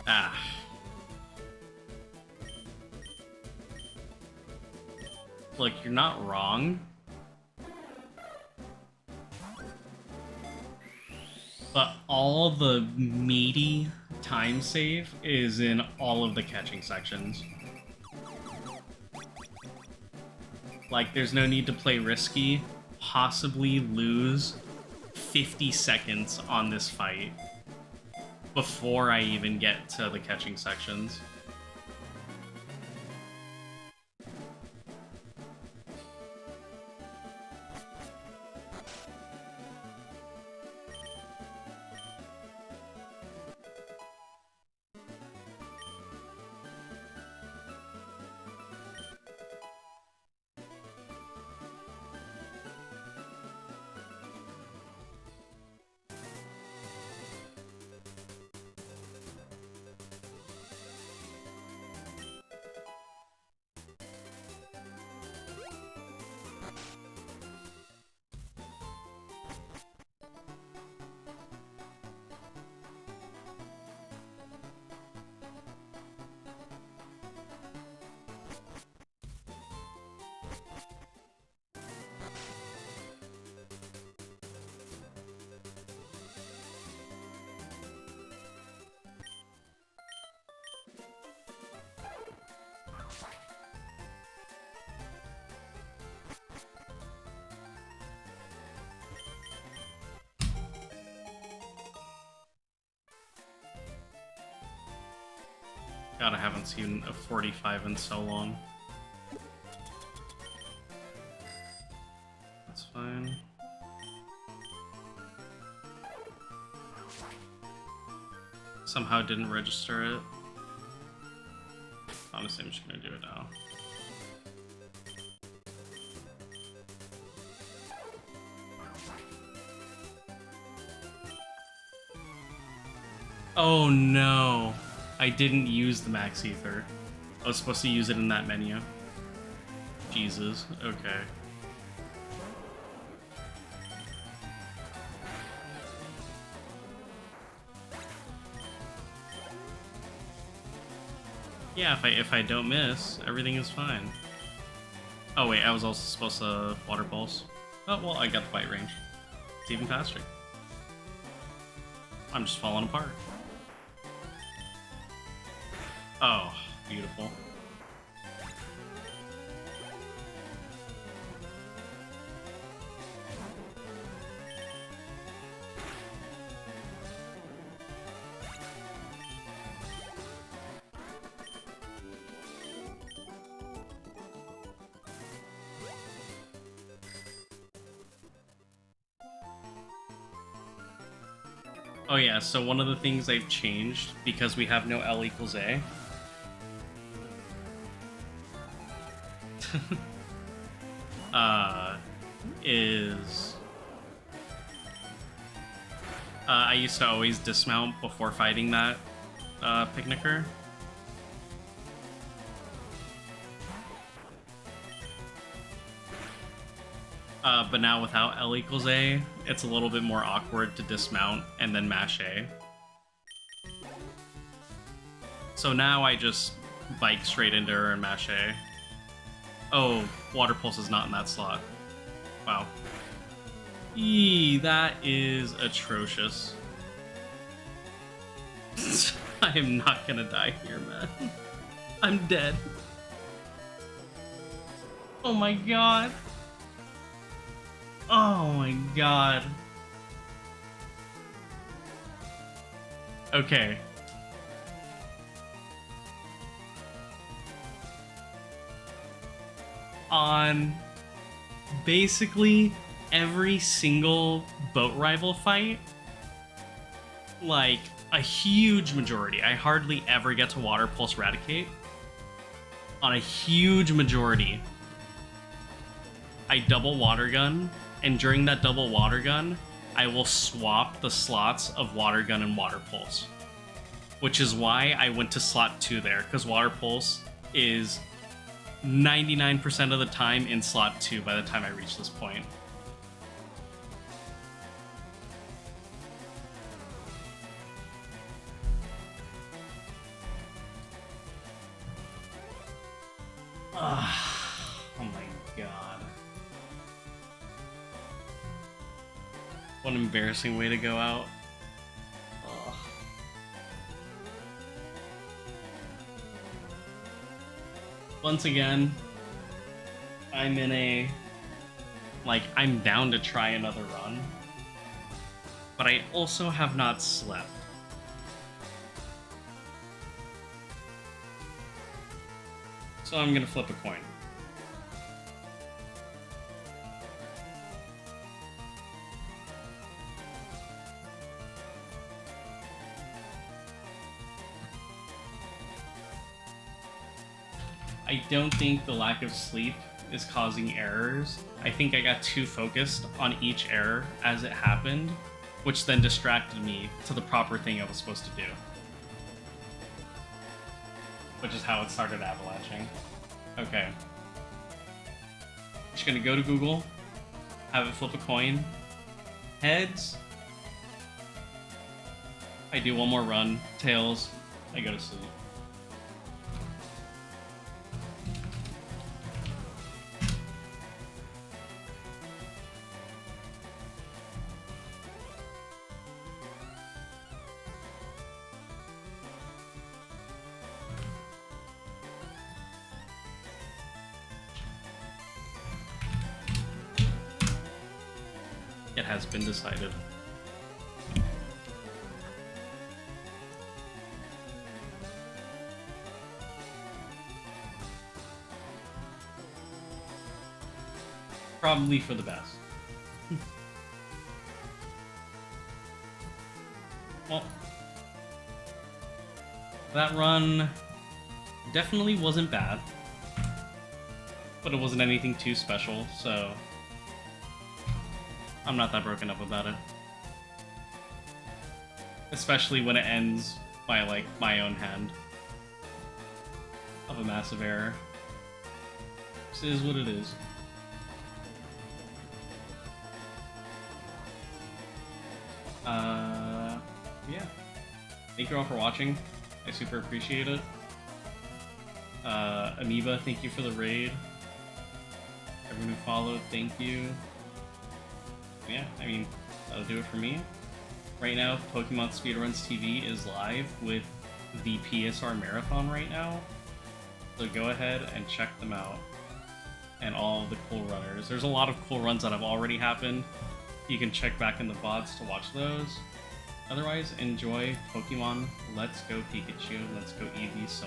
Ah. Look, you're not wrong. But all the meaty time save is in all of the catching sections. Like, there's no need to play risky, possibly lose 50 seconds on this fight before I even get to the catching sections. God, I haven't seen a 45 in so long. That's fine. Somehow didn't register it. Honestly, I'm just gonna do it now. Oh no! I didn't use the max ether. I was supposed to use it in that menu. Jesus, okay. Yeah, if I don't miss, everything is fine. Oh wait, I was also supposed to water pulse. Oh well, I got the bite range. It's even faster. I'm just falling apart. Oh, beautiful. Oh yeah, so one of the things I've changed, because we have no L equals A, is I used to always dismount before fighting that picnicker. But now without L equals A, it's a little bit more awkward to dismount and then mash A. So now I just bike straight into her and mash A. Oh, Water Pulse is not in that slot. Wow. Eee, that is atrocious. I am not gonna die here, man. I'm dead. Oh my god. Oh my god. Okay. On basically every single boat rival fight, like a huge majority, I hardly ever get to Water Pulse Eradicate. On a huge majority, I double Water Gun, and during that double Water Gun, I will swap the slots of Water Gun and Water Pulse. Which is why I went to slot 2 there, because Water Pulse is 99% of the time in slot 2 by the time I reach this point. Oh my god. What an embarrassing way to go out. Ugh. Once again, I'm in a... Like, I'm down to try another run. But I also have not slept. So I'm gonna flip a coin. I don't think the lack of sleep is causing errors. I think I got too focused on each error as it happened, which then distracted me to the proper thing I was supposed to do. Which is how it started avalanching. Okay. Just gonna go to Google, have it flip a coin. Heads. I do one more run. Tails. I go to sleep. It has been decided. Probably for the best. Well, that run definitely wasn't bad, but it wasn't anything too special, so I'm not that broken up about it. Especially when it ends by, like, my own hand of a massive error. This is what it is. Yeah. Thank you all for watching. I super appreciate it. Amoeba, thank you for the raid. Everyone who followed, thank you. Yeah, I mean, that'll do it for me. Right now, Pokemon Speedruns TV is live with the PSR Marathon right now. So go ahead and check them out. And all of the cool runners. There's a lot of cool runs that have already happened. You can check back in the VODs to watch those. Otherwise, enjoy Pokemon Let's Go Pikachu, Let's Go Eevee, so